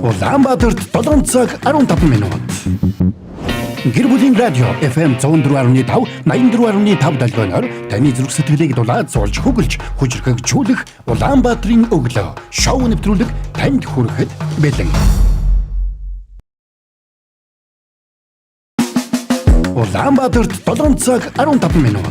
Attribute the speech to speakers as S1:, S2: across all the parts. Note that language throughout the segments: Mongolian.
S1: Улаанбаатарт 7 цаг 15 минут. Гэр бүлийн радио FM 104.5, 84.5 долгионоор таны зүрх сэтгэлийг дулаад зуулж хөглж, хүчрхэгжүүлэх Улаанбаатарын өглөө шоу нэвтрүүлэг танд хүрэхэд бэлэн. Улаанбаатарт 7 цаг 15 минут.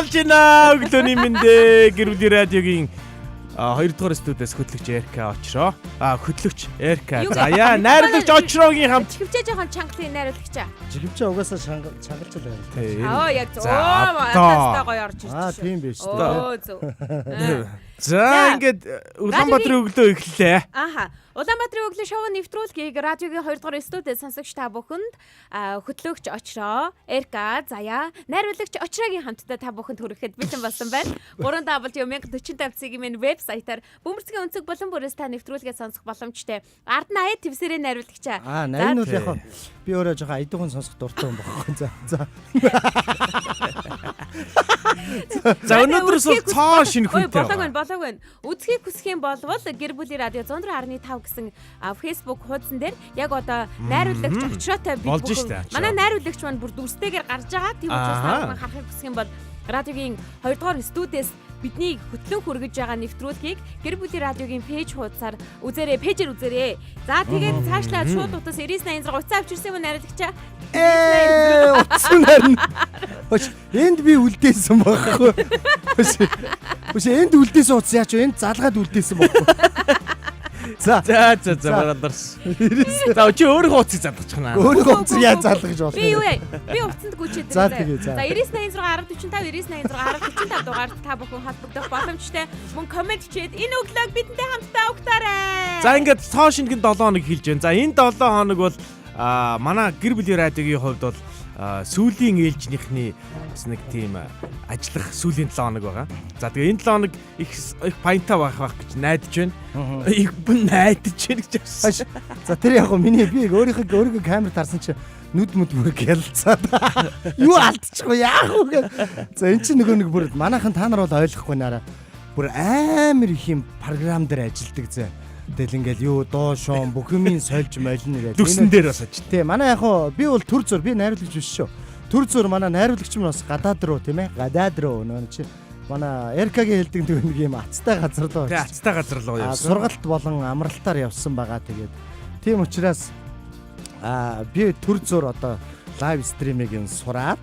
S2: Олжина өглөөний мэндэ гэр бүлийн радиогийн 2 дугаар студиэс хөтлөгч Эрка очроо. Хөтлөгч Эрка. Заяа найруулагч очроогийн хамт
S3: Жигвчээ жоохон чангалын найруулагч.
S4: Жигвчээ угаасаа чангалж л
S3: байна. Яг зөө гоё орж ирж шүү.
S4: Тийм биш үү.
S3: Зөв.
S2: За ингээд Улаанбаатарын өглөө эхэллээ.
S3: Улаанбаатарын өглөө шоу нэвтрүүлгийг радиогийн 2 дугаар студиэд сонсогч та бүхэнд хөтлөгч очроо, Эрка, Заяа, найруулагч очроогийн хамтдаа та бүхэнд хүрэхэд бэлэн болсон байна. 3W1045-ийн минь вебсайтаар бөмбөрцгийн өнцөг болон бүрээс та нэвтрүүлгээ сонсох боломжтой. Ард нь аяа твсэрээ найруулагчаа.
S4: Нарийн үл яг би өөрөө жоохон айдуухан сонсох дуртай юм багхгүй. За.
S2: За өнөөдрөөс цоо шинэ хүнтэй.
S3: Болоог. Үзхийг хүсэх юм бол гэр бүлийн радио 104.5 гэсэн Facebook хуудсан дээр яг одоо найруулагч очроотой бид бүхэн манай найруулагч маань бүр дүрстэйгээр гарч байгаа. Тийм учраас та бүхэн харахыг хүсэх юм бол радиогийн 2 дугаар студиэс бидний хөтлөн хүргэж байгаа нэвтрүүлгийг гэр бүлийн радиогийн пэйж хуудасаар пэйжээр үзээрэй. За тэгээд цаашлаад шууд утас 9986 уцаа авчирсан юм найруулагчаа.
S4: Утсан нарна. Энд би үлдээсэн багхгүй. Энд үлдээсэн утас яач вэ? Энд залгаад үлдээсэн багхгүй. За
S2: барадарс. За чи өөрөө уцыг залгаж байна.
S4: Өөрөө уцыг яа залгаж болно.
S3: Би юу вэ? Би уцанд гүчээд байна. За 9986 1045 дугаар та бүхэн холбогдох боломжтой. Мөн комент хийгээд энэ өглөөг бидэнтэй хамтдаа угтаарай.
S2: За ингээд цоо шинэ 7 хоног хэлж байна. За энэ 7 хоног бол манай гэр бүлийн радиогийн хувьд бол сүүлийн ээлжнийхний бас нэг тийм ажиллах сүүлийн 7 хоног байгаа. За тэгээ энэ 7 хоног их паянтаа байх гэж найдаж байна. Их бун найдаж байна гэж байна.
S4: За тэр яг миний би өөрийнхөө камерт харсан чи нүд бүр гялцаад юу алдчихгүй яах вэ? За эн чинь нэг бүр манайхан та нар бол ойлгохгүй нараа. Бүр амар их юм програм дээр ажилладаг зэ. Тэгэл ингээл юу доо шоон бүх юмын сольж молно гэж.
S2: Дүрсэн дээр бас ажил.
S4: Тий, манай яг би бол төр зур би найруулагч биш шүү. Төр зур манай найруулагч нь бас гадаад руу тийм ээ. Гадаад руу нөө чи манай Эркагийн хэлдэг нэг юм ацтай газар руу.
S2: Тий, ацтай газар руу явсан.
S4: Сургалт болон амралтаар явсан байгаа тэгээд. Тийм учраас би төр зур одоо лайв стримийг нь сураад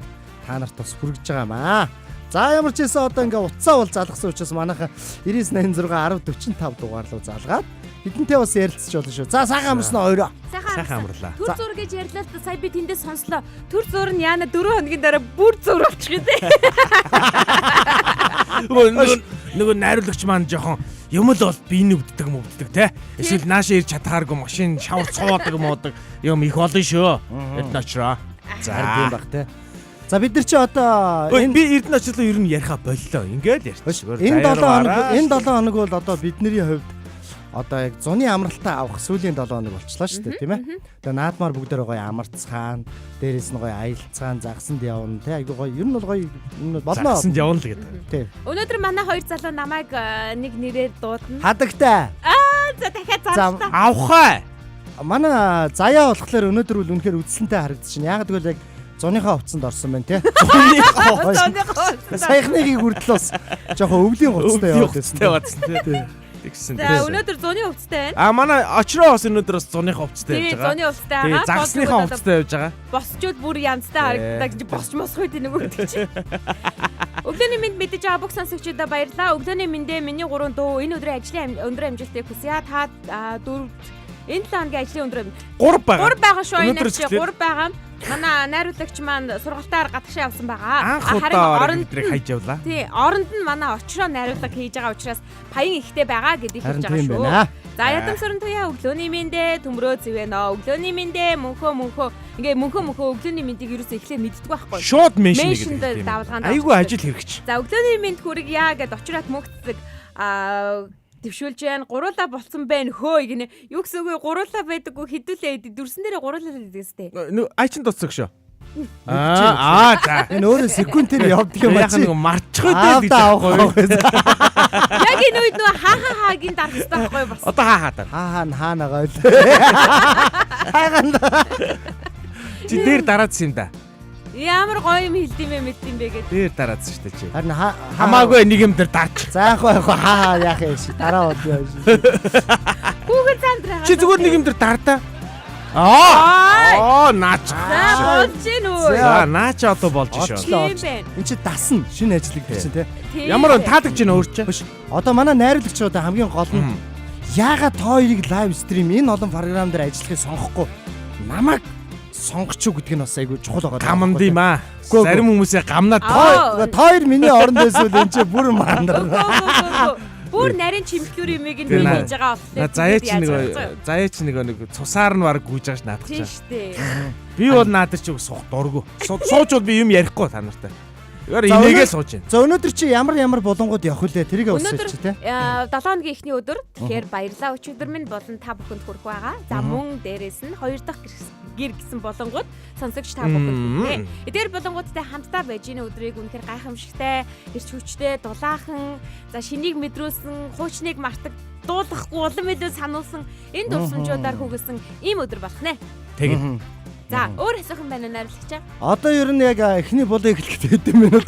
S4: та нарт бас хүргэж байгаа юм аа. За ямар ч байсан одоо ингээ утсаа бол залгасан учраас манайха 9986 1045 дугаар руу залгаад бидэнтэй бас ярилцж болно шүү. За сайхан амарснаа хоёроо.
S2: Сайхан амарлаа.
S3: Төр зур гэж ярьлаа л сая би тэндээс сонслоо. Төр зур нь яана 4 хоногийн дараа бүр зур болчих дээ.
S2: Нөгөө найруулагч маань жоохон юм л бол биений өвддөг те. Эсвэл наашаа ирж чадхааргүй машин шавар цуудаг муудаг юм их олон шүү. Эд начраа.
S4: За тийм баг те. За бид нар чи одоо
S2: би Эрдэнэ очлоо ер нь яриха боллоо. Ингээд ярьчих.
S4: Энэ 7 хоног бол одоо бидний хувьд одоо яг зуны амралтаа авах сүүлийн 7 хоног болчлаа шүү дээ, тийм ээ. Тэгээ наадмаар бүгдээр гоё амарцгаан, дээрээс нь гоё аялцгаан, загсанд явна, тий. Айгу гоё. Ер нь бол гоё болно.
S2: Загсанд явна л гэдэг.
S4: Тий.
S3: Өнөөдөр манай хоёр залуу намайг нэг нэрээр дуудана.
S4: Хадагтай.
S3: За дахиад заалаа.
S2: Авхаа.
S4: Манай Заяа болохоор өнөөдөр бол үнэхээр үдсэнтэй харагдчихна. Яг тэгвэл яг зуныхаа хувцсанд орсон байна тий. Саяхныг хүртэл бас жоохон өвлийн хувцастай яваад байсан тий.
S2: Тэгсэн.
S3: За өнөөдөр зуны хувцастай байна.
S2: Манай очроо бас өнөөдөр бас зуныхаа хувцастай явж байгаа.
S3: Зуны хувцастай байгаа.
S2: Загсныхаа хувцастай явж байгаа.
S3: Босчууд бүр янзтай харагддаг гэж босч мосох үед нэг өгдөг чи. Өглөөний мэнд мэдэж байгаа бүх сонсогчдод баярлалаа. Өглөөний мэндээ миний 3 дуу энэ өдрийн ажлын өндөр амжилтыг хүсье. Та 4 энэ 7 хоногийн ажлын өндөр
S2: 3 байгаа.
S3: 3 байгаа шүү. Энэ 3 байгаа. Манай найруулагч маань сургалтаар гадагшаа явсан байгаа.
S2: Харин оронд хайж явлаа.
S3: Тий, оронд нь манай очроо найруулга хийж байгаа учраас паян ихтэй байгаа гэдгийг хэлж байгаа шүү. За ядамсрын туяа өглөөний мэндэ төмрөө зэвэнэ. Өглөөний мэндэ мөнхөө. Ингээ мөнхөө өглөөний мэндийг юусэн эхлээд мэддэг байхгүй.
S2: Шууд меншн
S3: Меншнд давлгаанд.
S2: Айгүй ажил хэрэгч.
S3: За өглөөний мэнд хүргье гэд очроод мөнгөцөг төвшүүлж байна. Гуруула болцсон байна хөө гинэ. Юу гэсэн үг вэ? Гуруула байдаггүй хідүүлээ. Дүрсэн дээрээ гуруула байдагстэй.
S2: Ай чин дуцсан шүү. За.
S4: Энэ өөрөө секундээр явдаг юм
S2: Яг
S4: чи.
S2: нэг марчхой дээр гэж байхгүй.
S3: Яг энэ үед нөө хаагийн дарахстай байхгүй бас.
S2: Одоо хаа.
S4: Хаанагаа л.
S2: Чи дээр дараадсан юм да.
S3: Ямар гоё юм хэлдэм бэ гэдэг.
S2: Дээр дараадсан шүү дээ чи.
S4: Харин
S2: Хамаагүй нэг юм дээр дарч.
S4: заахгүй яах юм чи дараа удаа.
S3: Google зандраа.
S2: Чи зүгээр нэг юм дээр дардаа. Наач.
S3: За болж гин үү?
S2: За наач одоо болж шүү.
S3: Тийм байна.
S4: Энд чи дасна шинэ ажил гэж чинь те.
S2: Ямар таадагч байна өөр чи?
S4: Одоо манай найруулагч одоо хамгийн гол нь яагаад та хоёрыг лайв стрим энэ олон програм дээр ажиллахыг сонгохгүй намайг сонгоч юу гэдэг нь бас айгүй чухал байгаа.
S2: Гамд юм аа. Зарим хүмүүсээ гамнаад
S4: та хоёр миний оронд байсан л энэ чи бүр мандар.
S3: Бүр нарийн чимхлүүр юмыг нь хийж байгаа болохоор.
S2: Заяач нэг цусаар нь баг гүйж байгаа ш наадах
S3: тийм
S2: чаа.
S3: шүү дээ.
S2: Би бол наадах чи суух дургу. Сууч бол би юм ярихгүй та нартай. Яар инээгээ сууж байна.
S4: За өнөөдөр чи ямар болонгууд явах үлээ тэрийг өсөж чи те.
S3: 7 хоногийн эхний өдөр. Тэгэхээр баярлалаа өчигдөр минь болон та бүхэнд хүрэх байгаа. За мөн дээрээс нь 2 дахь гэр гисэн болонгууд сонсогч та бүхэнд. Эдгээр болонгуудтай хамтдаа байж энэ өдрийг үнэхээр гайхамшигтай, эрч хүчтэй, дулаахан, за шинийг мэдрүүлсэн, хуучныг мартаг дуулахгүй улам илүү сануулсан энэ дурсамжуудаар хүүгэсэн ийм өдөр болох нэ.
S2: Тэгин.
S3: За өөр асуух юм байна найруулагчаа.
S4: Одоо ер нь яг эхний болоо эхлэхэд хэдэн минут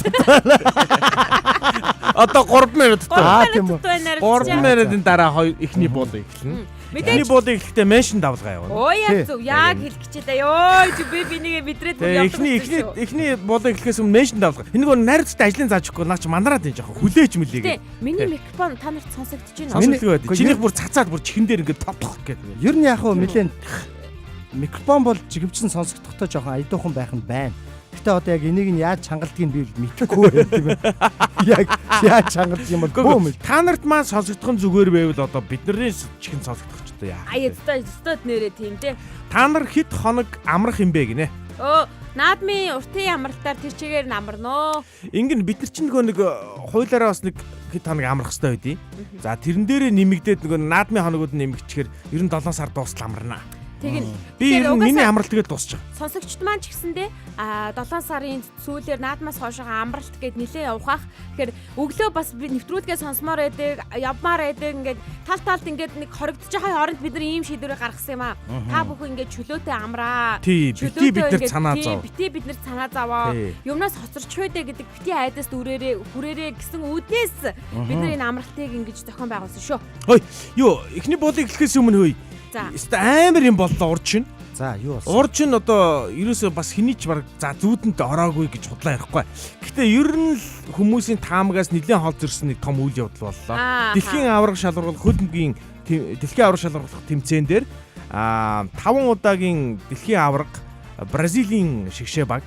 S2: Одоо 3 минут.
S4: тийм үү.
S2: 3 минутын дараа эхний болоо эхэлнэ. Эхний болоо эхлэхдээ меншн давлгаа явна.
S3: Оо яг зөв яг хэлэх гэжээ. Йоо чи би нэгэ мэдрээд
S2: Эхний болоо эхлэхээс өмнө меншн давлгаа. Энэ нөгөө найрцтай ажлын заажгүй наа чи мандараад энэ жоохон хүлээж мөлий.
S3: Миний микрофон та нарт сонсогдож байна.
S2: Сонсогддог байд. Чинийх бүр цацаад бүр чихэн дээр ингээд топлох гэдэг.
S4: Ер нь яг хөө нэлээд микрофон бол жигвчэн сонсогдохдоо жоохон айдуухан байх нь байна. Гэтэ одоо яг энийг нь яаж чангалдгийг би мэдэхгүй байна тийм ээ. Яг яаж чангалдах юм бол бөөм.
S2: Та нарт маань сонсогдох нь зүгээр байвал одоо бидний чихэн сонсогдох ч одоо яа.
S3: Аяцтай нэрээ тийм те.
S2: Та нар хэд хоног амрах юм бэ гинэ?
S3: Наадмын уртын амралтаар тэр чигээр намарноо.
S2: Ингэн бид нар чинь нэг хуулаараа бас нэг хэд хоног амрах хэрэгтэй байдیں۔ За тэрэн дээрээ нэмэгдээд нөгөө наадмын хоногуд нэмэгдэхээр ер нь 7 сар дуустал амарна.
S3: Тэгин.
S2: Би миний амралт тэгээд дуусчих.
S3: Сонсогчд маань ч гэсэндээ 7 сарын сүүлээр наадмаас хойшоо амралт гээд нилээ явах. Тэгэхээр өглөө бас нэвтрүүлгээ сонсомоор байдаг, явмаар байдаг. Ингээд талд ингээд нэг хоригдож байгаа хооронд бид нар ийм шийдвэрээ гаргасан юм аа. Та бүхэн ингээд чөлөөтэй амраа.
S2: Бити бид нар санаа зов.
S3: Бити бид нар санаа зовоо. Юмнаас хоцорч байдэ гэдэг бити айдас хүрээрээ гэсэн үднээс бид нар энэ амралтыг ингэж зохион байгуулсан шүү.
S2: Хөөе. Юу, эхний болыг эхлэхээс өмнө хөөе.
S3: За.
S2: Амар юм боллоо урд чинь.
S4: За юу бас.
S2: Урд чинь одоо ерөөсөө бас хинийч баг за зүүдэнд ороогүй гэж худлаа ярихгүй. Гэтэ ер нь л хүмүүсийн таамагаас нэлээд хол зөрсөн нэг том үйл явдал боллоо. Дэлхийн аварга шалгуулах хөлбөмбөгийн дэлхийн аварга шалгуулах тэмцээн дээр 5 удаагийн дэлхийн аварга Бразилийн шигшээ баг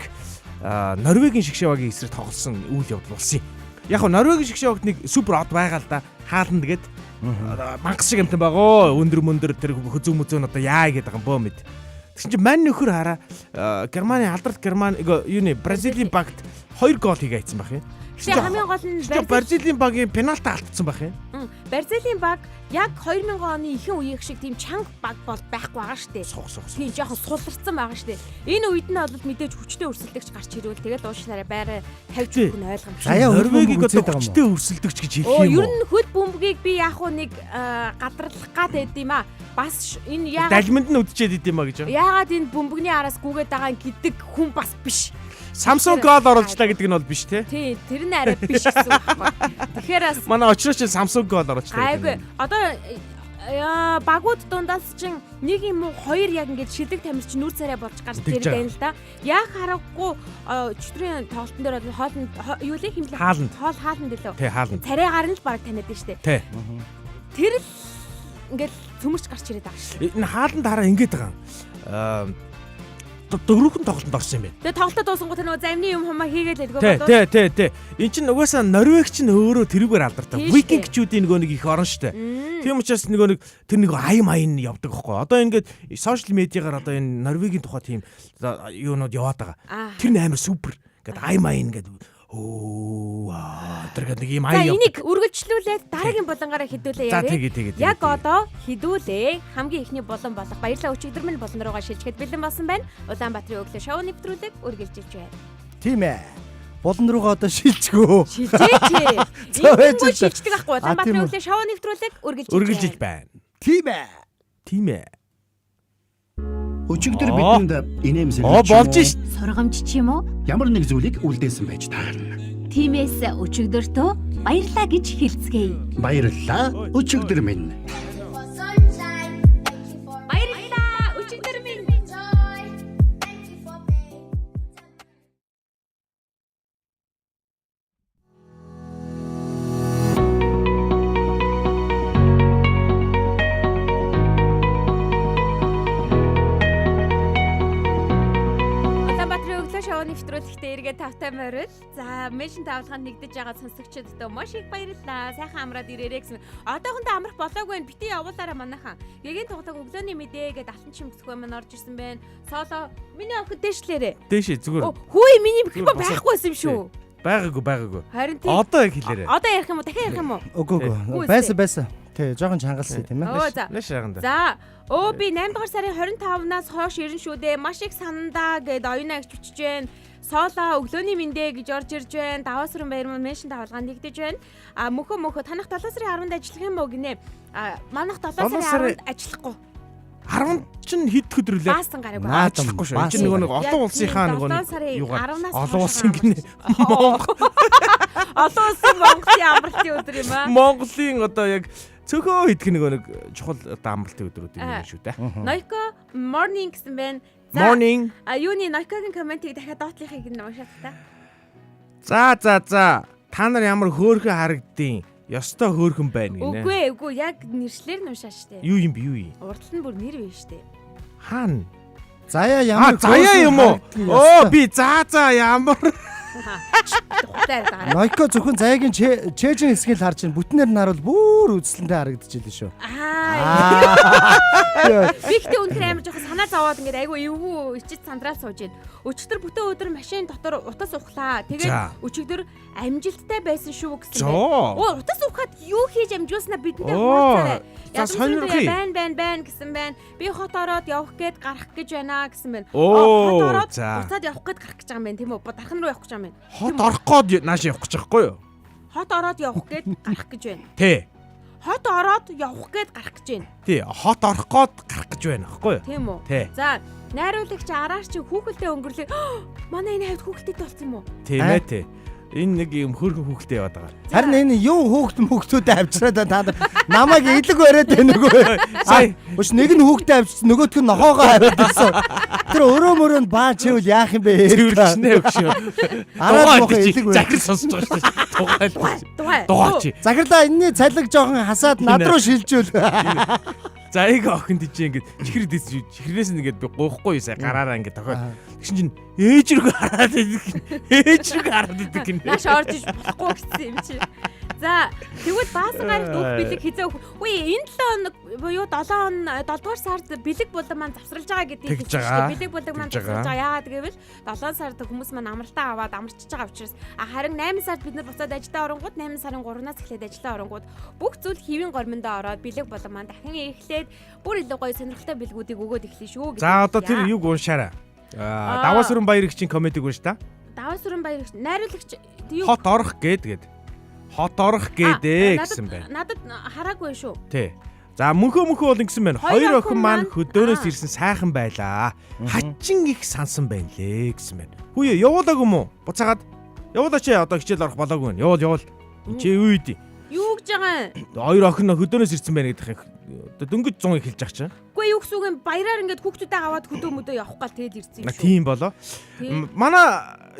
S2: Норвегийн шигшээ багийн эсрэг тоглосон үйл явдал болсон юм. Яг нь Норвегийн шигшээ багт нэг супер од байгаа л да. Хаална тэгээд мангас шиг юмтай байгаа. Өндөр тэр хөзөө мөзөө нь одоо яа гэдэг юм бөө мэд. Тэгсэн чинь мань нөхөр хараа Германы алдарт юуны Бразилийн багт 2 гол хийгээсэн байх юм.
S3: Тэгээ хамгийн гол нь
S2: Бразилийн багийн пенальти алдсан байх юм.
S3: Бразилийн баг яг 2000 оны ихэнх үеийн шиг тийм чанга баг бол байхгүй байгаа штэ. Тийм жоохон суларсан байгаа штэ. Энэ үед нь бол мэдээж хүчтэй өрсөлдөгч гарч ирвэл тэгэл уушлаараа байраа тавьж өгөх нь ойлгомжтой.
S4: Аяа
S2: Норвегийг одоо хүчтэй өрсөлдөгч гэж хэлэх юм уу?
S3: Ер нь хөл бөмбөгийг би яг уу нэг гадарлах гад байд юм аа. Бас энэ яагаад
S2: далминд нь үдчихэд идэм ба гэж.
S3: Яагаад энэ бөмбөгний араас гүгээд байгаа гэдэг хүн бас биш.
S2: Samsung гол оруулчлаа гэдэг нь бол биш те.
S3: Тий, тэр нь арай биш гэсэн үг байхгүй. Тэгэхээр бас
S2: манай очрооч Samsung гол оруулчлаа.
S3: Айгүй. Одоо багууд дундаас чинь нэг юм уу хоёр яг ингэж шилдэг тамирч нүр царай болж гарч ирээд байна л да. Яг харахгүй өчтөрийн тоглолтын дээр бол хоолнд юу лээ хэмлээ. Хоол хааланд лөө.
S2: Тий, хааланд.
S3: Царайгаар нь л баг таниад байна штэ.
S2: Тий.
S3: Тэр л ингээд цөмөрч гарч ирээд байгаа.
S2: Энэ хааланд хараа ингэж байгаа. дөрөвхөн тоглолтод орсон юм байна.
S3: Тэгээ тоглолтод дуусангууд нөгөө замны юм хамаа хийгээд байдгаа.
S2: Тий. Энд чинь угаасаа Норвег чинь өөрөө тэрүүгээр алдартай.
S3: Тийм
S2: Викингчүүдийн нөгөө нэг их орн штэ. Тийм учраас нөгөө нэг тэр нэг аян маян явдаг байхгүй. Одоо ингээд сошиал медиагаар одоо энэ Норвегийн тухай тийм юунууд яваад байгаа. Тэр нь амар супер. Ингээд аян маян ингээд тэр нэг юм аян.
S3: За энийг үргэлжлүүлээд дараагийн болонгаараа хідүүлээ
S2: За
S3: яа.
S2: тэгээ.
S3: Яг одоо хідүүлээ. Хамгийн ихний болон болох баярлалаа өчигдөр минь болон руугаа шилжихэд бэлэн болсон байна. Улаанбаатарын өглөө шоу нэвтрүүлэг үргэлжилж байна.
S4: Тийм ээ. Болон руугаа одоо шилжгөө.
S3: Шилжээч. Энийг шилждэг байхгүй. Улаанбаатарын өглөө шоу нэвтрүүлэг
S2: үргэлжилж байна.
S4: Тийм ээ.
S1: Өчигдөр бидэнд инээмсэл
S2: болж ш.
S5: Сургамж ч юм уу?
S1: ямар нэг зүйлийг үлдээсэн байж таарна.
S5: Тиймээс өчигдөртөө баярлаа гэж хэлцгээе.
S1: Баярлалаа өчигдөр минь.
S3: Баярлалаа өчигдөр минь. Шоу нэвтрүүлэгтээ эргээд тавтай морил. За, Мэшин тавлаханд нэгдэж байгаа сонсогчдод маш их баярлалаа. Сайхан амраад ирээрэй гэсэн. Одоохондоо амрах болоогүй. Бити явуулаарай манайхан. Гэгийн тоглоог өглөөний мэдээ гэдэг алтан чимгсгүй маань орж ирсэн байна. Соло миний охид дээшлээрээ.
S2: Дээшээ зүгээр.
S3: Хүй миний бэхбэ байхгүйсэн юм шүү.
S2: Байгаагүй.
S3: Харин тийм.
S2: Одоо яг хэлээрэй.
S3: Одоо ярих юм уу? Дахиад ярих юм уу?
S4: Үгүй. Байсан. Тий, жоохон чангалсан тийм ээ.
S2: Нэш шаганда.
S3: За, би 8 дугаар сарын 25-наас хойш ирэн шүү дээ. Маш их санандаа гэд оюунаа гэж бичиж байна. Соло өглөөний мэндэ гэж орж ирж байна. Даваа сүрэн баяр маань Мэшин тавлгаанд нэгдэж байна. Мөхөө танах 7 сарын 10-нд ажиллах юм уу гинэ? Манах 7 сарын 10-нд ажиллахгүй.
S2: 10 чинь хэд өдрөлээ?
S3: Баасан гараагүй.
S2: Наачлахгүй шүү. Энд чинь нөгөө нэг олон улсынхаа нөгөө юугаар олон улсын гинэ.
S3: Олон улсын Монголын амралтын өдөр юм аа.
S2: Монголын одоо яг цөөхөө идэх нөгөө нэг чухал одоо амралтын өдрүүд юм шүү дээ.
S3: Noiko morning гэсэн байна.
S2: Morning.
S3: Юуны Noiko-гийн комментиг дахиад доотлихыг нь уншаад та.
S2: За. Та нар ямар хөөрхөн харагдیں۔ Ёстой хөөрхөн байна гинэ.
S3: Үгүй яг нэршлэр нь уншаа штэ.
S2: Юу юм бэ?
S3: Урд нь бүр нэр вэ штэ.
S2: Хаана?
S4: Заяа ямар
S2: заяа юм уу? Би ямар
S4: Noiko зөвхөн заяагийн чэйжин хэсгийг харж байна. Бүтнээр нь харуул бүр үзлэнтэй харагдчихлээ шүү.
S3: Би ихтэй үнэхээр амар жоохон санаа зовоод ингээд айгу эвгүй ичиж сандраад сууж байна. Өчигдөр бүтэн өдөр машин дотор утас ухлаа. Тэгээд өчигдөр амжилттай байсан шүү гэсэн байна. Утас ухаад юу хийж амжуулснаа бидэндээ хуваалцаарай. Байн гэсэн байна. Би хот ороод явах гээд гарах гэж байна гэсэн байна. Хот ороод буцаад явах гээд гарах гэж байгаа юм байна тийм үү? Дархан руу явах гэж байгаа юм байна.
S2: Хот орох гээд нааш явах гэж байхгүй юу?
S3: Хот ороод явах гээд гарах гэж байна.
S2: Тий.
S3: Хот ороод явах гээд гарах гэж байна.
S2: Тий, хот орох гээд гарах гэж байна, байхгүй юу?
S3: Тийм үү? За, найруулагч араар чи хүүхэлдээ өнгөрлөө. Манай энэ хавьд хүүхэлдэд болсон юм уу?
S2: Тийм ээ, тий. Энэ нэг юм хөөрхөн хүүхэлдээ яваад байгаа.
S4: Харин энэ юу хүүхдүүдэд авчираад та нар намайг илэг бариад байна нөгөө. Өш нэг нь хүүхдээ авчирсан, нөгөөх нь нохоогоо аваад ирсэн. Тэр өрөө баа чивэл яах юм бэ?
S2: Тэрвэрчнээ өгшөө.
S4: Араад мохоо илэг бариад.
S2: Захир сонсож байгаа шүү дээ. Дугаач.
S4: Захирлаа энэний цалиг жоохон хасаад над руу шилжүүл.
S2: За ээг охинд чи ингээд чихрээс ингээд би гоохгүй сая гараараа ингээд тохиол. Тэгшин чинь ээж рүү хараад идэг гин.
S3: Нааш орж иж болохгүй гэсэн юм чи. За тэгвэл баасан гарагт өг бэлэг хизээ үе энэ 7 буюу 7 дугаар сард бэлэг булан маань завсралж байгаа гэдгийг хэлж байна. Бэлэг булан маань завсралж байгаа. Яагаад гэвэл 7 сард хүмүүс маань амралтаа аваад амарчиж байгаа учраас харин 8 сард бид нар буцаад ажилдаа оронгууд 8 сарын 3-наас эхлээд ажилдаа оронгууд бүх зүйл хэвийн гормондоо ороод бэлэг булан маань дахин эхлээд бүр илүү гоё сонирхолтой бэлгүүдийг өгөөд эхлэв шүү.
S2: За одоо тэр юг уншаарай. Даваа сүрэн баярагчийн комментиг унш та.
S3: Даваа сүрэн баярагч найруулагч
S2: хот орох гээд хот орох гэдэг гэсэн байна.
S3: Надад хараагүй шүү.
S2: Тий. За мөнхөө бол ингэсэн байна. Хоёр охин маань хөдөөнөөс ирсэн сайхан байлаа. Хачин их сансан байна лээ гэсэн байна. Хүүе явуулаагүй юм уу? Буцаагаад явуулаач одоо хичээл орох болоогүй. Явуул. Чи юу ийдий?
S3: Юу гэж байгаа юм?
S2: Хоёр охин хөдөөнөөс ирсэн байна гэдэг юм. Одоо дөнгөж 100 хэлж байгаа чинь.
S3: Үгүй юу гэсэн үг юм? Баяраар ингээд хүүхдүүдээ аваад хөдөө мөдөө явах гал тэгээд ирсэн юм шүү.
S2: Тийм болоо. Манай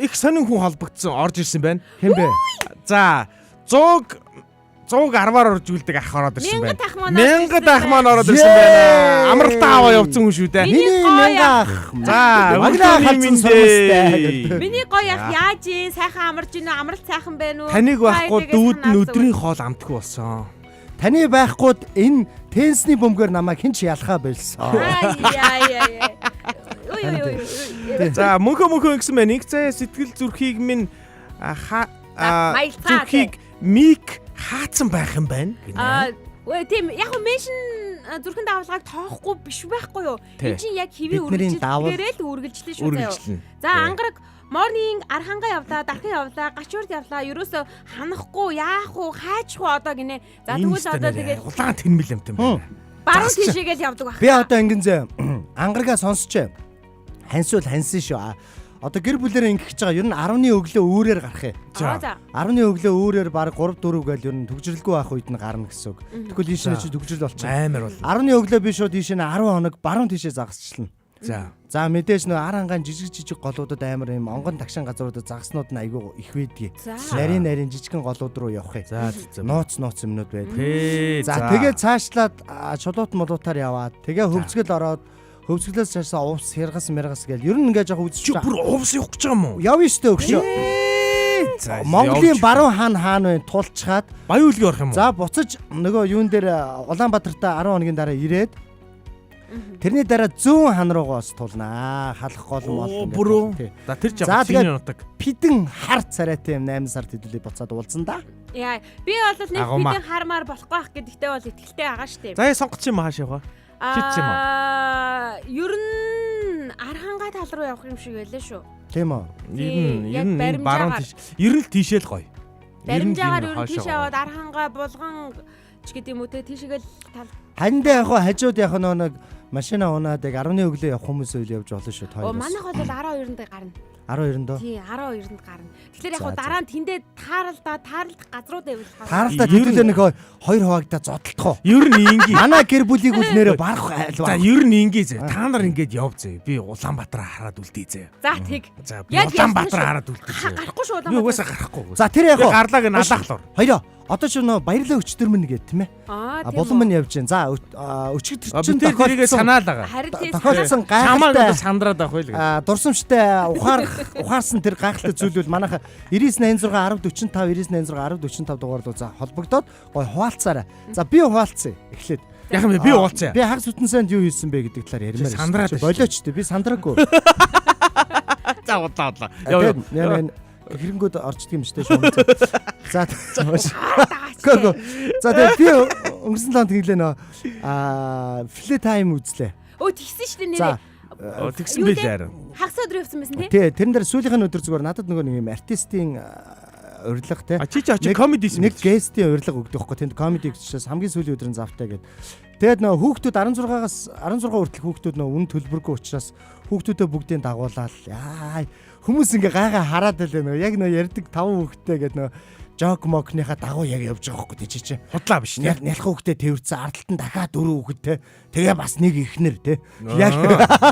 S2: их сонин хүн холбогдсон орж ирсэн байна.
S4: Хэн бэ?
S2: За 100 110-аар орж үлдэг ах ороод ирсэн байна.
S3: 1000
S2: ах маань ороод ирсэн байна. Амралтаа аваа явцсан хүн шүү дээ.
S4: Миний 1000 ах.
S2: За,
S4: магнаа халдсан сурмастай.
S3: Миний гоё ах яаж ийн сайхан амарч ийн амралт сайхан байна уу?
S2: Таныг байхгүй дүүд нь өдрийн хоол амтгүй болсон.
S4: Таны байхгүйд энэ тенсний бөмбөгөр намайг хэн ч ялхаа байлсан.
S3: Яа.
S2: За, мөнхөө гэсэн байна. Нэг цай сэтгэл зүрхийг минь зүрхийг мик хаацсан байх юм байна.
S3: Тийм яг меншн зүрхэн давалгааг тоохгүй биш байхгүй юу? Энэ чинь яг хэвийн үргэлжлэлээрээ л үргэлжлэн шүү заяа. За ангараг morning архангаа явлаа, дархан явлаа, гачуурд явлаа. Ерөөсө ханахгүй, яах уу, хайчих уу одоо гинэ. За тэгвэл одоо тэгээд
S2: улаан тэнмэл юм тийм байна.
S3: баруун тишээгээл явдаг байх.
S4: Би одоо ингэн зэ ангаргаа сонсч хансвал хансан шүү. Одоо гэр бүлэрээ ингэж байгаа. Ер нь 10-ны өглөө үүрээр гарах юм.
S3: За.
S4: 10-ны өглөө үүрээр баг 3-4 гээл ер нь төгжрөлгүй байх үед нь гарна гэсэн үг. Тэгвэл ийш нь чи төгжрөл болчихно.
S2: Амар бол.
S4: 10-ны өглөө би шууд ийш нь 10 хоног баруун тишээ загасчлаа. За мэдээж нөө ар ангаан жижиг голуудад амар юм онгон тагшин газруудад загаснууд нь айгүй их байдгийг. Нарийн жижигхэн голууд руу явах юм. Нууц юмнууд байдаг. За тэгээд цаашлаад чулуут молуутаар яваад тэгээ хөвцгөл ороод хөвцгөлөөс цаашаа увс хэргас мэргас гээл ер нь ингээ жоох үзчих.
S2: Бүр увс явах гэж байгаа юм уу?
S4: Явна штэ өгшөө. Монголын баруун хаан байна тулчаад
S2: Баян үлгий орох юм уу?
S4: За буцаж нөгөө юун дээр Улаанбаатартаа 10 хоногийн дараа ирээд тэрний дараа зүүн хан руугаас тулнаа. Халах гол мол.
S2: Бүрөө. За тэр ч яг чиний нутаг.
S4: Пидэн хар царайтай юм 8 сард хэдүүлээ буцаад уулзсан да.
S3: Яа, би бол нэг пидэн хармаар болохгүй байх гэдэгтээ бол итгэлтэй байгаа штэ.
S2: За сонгоч юм хааш яваа. Хитч юм аа.
S3: Ер нь архангаа тал руу явах юм шиг байлаа шүү.
S4: Тийм үү?
S2: Ер нь баруун тийш. Ер нь тийшээ л гоё.
S3: Баримжаагаар ер нь тийш яваад архангаа булган ч гэдэм үү те тийшээгээл тал.
S4: Хандаа яг хажууд яг нэг машина унаад яг 10-ны өглөө явах хүмүүс үйл явж болно шүү тоёроос.
S3: Манайх бол 12-нд гарна.
S4: 12-нд доо.
S3: Тий, 12-нд гарна. Тэгэхээр яг дараа нь тэндээ тааралдах газрууд байвал
S4: тааралдаа тэдүүлээ нэг хоёр хуваагдаа зодтолтох уу?
S2: Ер нь ингийн.
S4: Манай гэр бүлийг үл нэрээ барах айлва.
S2: За ер нь ингийн зэ. Та нар ингээд яв зэ. Би Улаанбаатараа хараад үлдээ зэ.
S3: За тэг.
S2: Яг Улаанбаатараа хараад үлдээ зэ.
S3: Гарахгүй шүү
S2: Улаанбаатар. Би угаасаа гарахгүй.
S4: За тэр яг
S2: гарлааг нь алаахлаар.
S4: Хоёроо. Одоо ч нөө баярлаа өчтөр мэн гэдэг тийм ээ. Булан мэн явж гин. За өчигдөр чинь
S2: тэрийг санаал байгаа.
S4: Тохиолдсон
S2: гайхалтай сандраад авах байл.
S4: Дурсамжтай ухаарсан тэр гайхалтай зүйл бол манайха 9986 1045 9986 1045 дугаар руу за холбогдоод гой хуваалцаарай. За би хуваалцъя. Эхлээд.
S2: Яг юм би уулцъя.
S4: Би хагас бүтэн санд юу хийсэн бэ гэдэг талаар ярмаар.
S2: Сандраад
S4: болооч дээ. Би сандраагүй.
S2: За удлаа.
S4: Яа хэрэнгүүд орчдөг юм штэ шүү. За тэгээ би өнгөрсөн лонд тэглээ нөө флэ тайм үзлээ.
S3: Тэгсэн штэ нэрээ.
S2: Тэгсэн байлээ харин.
S3: Хагас өдөр явсан байсан тий?
S4: Тий, тэрэн дээр сүүлийнхэн өдөр зүгээр надад нөгөө нэг юм артистийн урилга тий.
S2: Чи комеди
S4: нэг гестийн урилга өгдөг байхгүй тэнд комеди гэжээс хамгийн сүүлийн өдрийн завтай гэдэг. Тэгээд нөгөө хүүхдүүд 16-аас 16 хүртэл хүүхдүүд нөгөө үн төлбөргүй учраас хүүхдүүдээ бүгдийг дагуулаад яа хүмүүс ингээ гайхаа хараад байлаа нөгөө яг нөгөө ярддаг 5 хүүхдтэй гэдэг нөгөө жок мокныхаа дагуу яг явж байгаа байхгүй тий чи.
S2: Худлаа биш тий.
S4: Нялх хүүхдээ тэрвэрсэн ардталтан дахиад 4 хүүхэдтэй. Тэгээ бас нэг ихнэр тий. Яг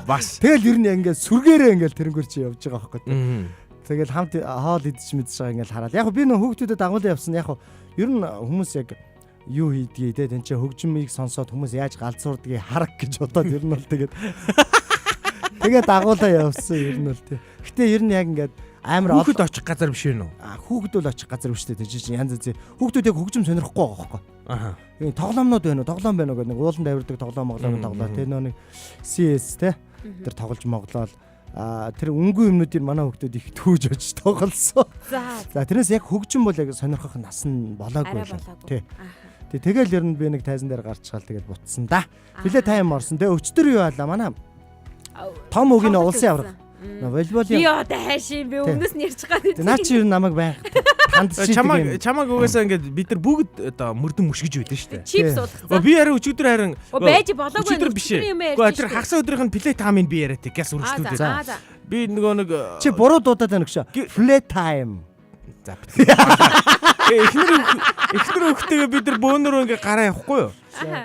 S2: бас.
S4: Тэгэл ер нь ингээ сүргээрээ ингээл тэрнгөр чи явж байгаа байхгүй тий. Тэгэл хамт хоол идэж мэдж байгаа ингээл хараад. Яг би нөө хүүхдүүдэд дагуулсан явсан. Яг ер нь хүмүүс яг юу хийдгийг те тэн чи хөгжмийг сонсоод хүмүүс яаж галзуурдгийг харах гэж бодоод ер нь бол тэгээд дагуулаа явсан ер нь бол те. Гэтэ ер нь яг ингээд амар
S2: хүүхэд очих газар биш вэ нүү?
S4: Хүүхэд бол очих газар биш те чи янз янз хүүхдүүд яг хөгжим сонирхгүй байгаа байхгүй.
S2: Аха.
S4: Энэ тоглоомнууд байна уу? Тоглоом байна уу гэдэг нэг ууланд авирдаг тоглоом тоглоо те нэг CS те тэр тоглож моглол тэр үнгүй юмнуудыг манай хүүхдүүд их түүж очиж тоглосон. За тэрнээс яг хөгжим бол яг сонирхох нас нь болоогүй л. Тий. Тэгэл ер нь би нэг тайзан дээр гарчгаал тэгээд бутсан да. Билээ тайм орсон. Тэгээ өчтөр юу байлаа манай том үгийн улсын авраг. Волейболын
S3: би одоо хайшин би өмнөөс нь ярьж байгаа.
S4: Наа чи ер нь намайг байх хандчих юм.
S2: Чамаг угаасаа ингээд бид нар бүгд одоо мөрдөн мөшгөж байдсан шүү дээ.
S3: Чипс уудах.
S2: Би харин өчигдөр харин
S3: байж болоогүй
S2: өчигдөр биш. Тэр хагас өдрийнх нь плей таймыг би яриад газ үргэлжлүүлээд. Би нөгөө нэг
S4: чи буруу дуудаад байна гэж. Play time.
S2: За. Эхнэр өгтэйгээ бид нар бөөнөрөө ингээ гараа явахгүй юу?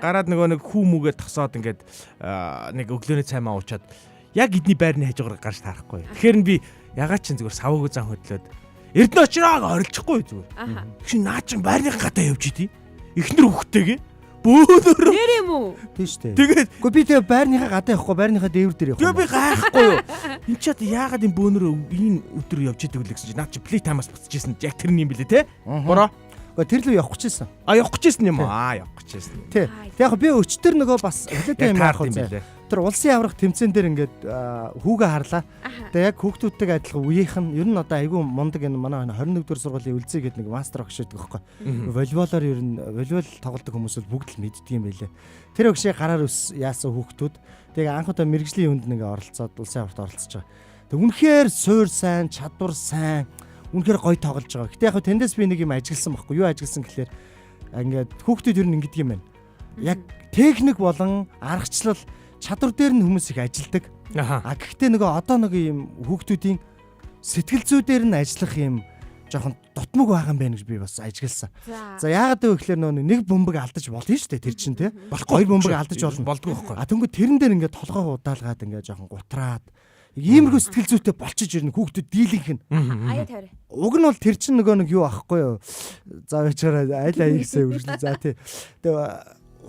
S2: Гараад нөгөө нэг хүүмүүгээ тосоод ингээд нэг өглөөний цаймаа уучаад яг эдний байрны хажуугаар гарч таарахгүй. Тэгэхээр би ягаад ч зүгээр савууг зан хөдлөөд Эрдэнэ очроо орилчихгүй зүгээр. Чи наа чин байрны гадаа явж идий. эхнэр хүүхдтэйгээ бөөнөр
S3: Нэр юм уу?
S4: Тийм шүү дээ.
S2: тэгээд
S4: Гэхдээ би тэгээ байрныхаа гадаа явахгүй, байрныхаа дээвэр дээр явах.
S2: тэгээ би гайхгүй юу. Энд чад яагаад энэ бөөнөр энэ өдөр явж идэг вэ гэсэн чинь наад чи плей таймаас буцчихсэн яг тэрний юм билээ те. Бороо.
S4: Тэр лөө явах гэжсэн.
S2: Явах гэжсэн юм аа явах гэжсэн.
S4: Тий. Тэг яг би өчтөр нөгөө бас хөлөөтэй юм яах вэ? Тэр улсын аврах тэмцээн дээр ингээд хүүгээ харлаа. Тэгээ яг хүүхдүүдтэй адилхан үеийнх нь ер нь одоо айгүй мундаг энэ манай 21 дугаар сургуулийн үлзий гэдэг нэг мастер огш гэдэг байхгүй. Волейболоор ер нь волейбол тоглодог хүмүүс бол бүгд л мэддэг юм байлээ. Тэр огшийг гараар яасан хүүхдүүд тэгээ анх удаа мэрэгжлийн хүнд нэг оролцоод улсын аврахт оролцож байгаа. Тэг үнэхээр суур сайн, чадвар сайн, үнэхээр гоё тоглож байгаа. Гэтэ яг тэндээс би нэг юм ажигласан байхгүй. Юу ажигласан гэхэлэр ингээд хүүхдүүд ер нь ингэдэг юм байна. Яг техник болон аргачлал чадвар дээр нь хүмүүс их ажилдаг. Гэхдээ нөгөө одоо нэг юм хүүхдүүдийн сэтгэл зүйдээр нь ажиллах юм жоохон дутмаг байгаа юм байна гэж би бас ажигласан. За яагаад вэ гэхээр нөгөө нэг бөмбөг алдаж болно шүү дээ тэр чинь тий. Хоёр бөмбөг алдаж болдгоо байхгүй. Тэнгүү тэрэн дээр ингээд толгоо удаалгаад ингээд жоохон гутраад иймэрхүү сэтгэл зүйтэй болчих ирнэ хүүхдүүд дийлэнх нь.
S3: Аяа тавь.
S4: Уг нь бол тэр чинь нөгөө нэг юу ахгүй юу. За вечераа аль аягсаа үргэлж за тий. Тэгээ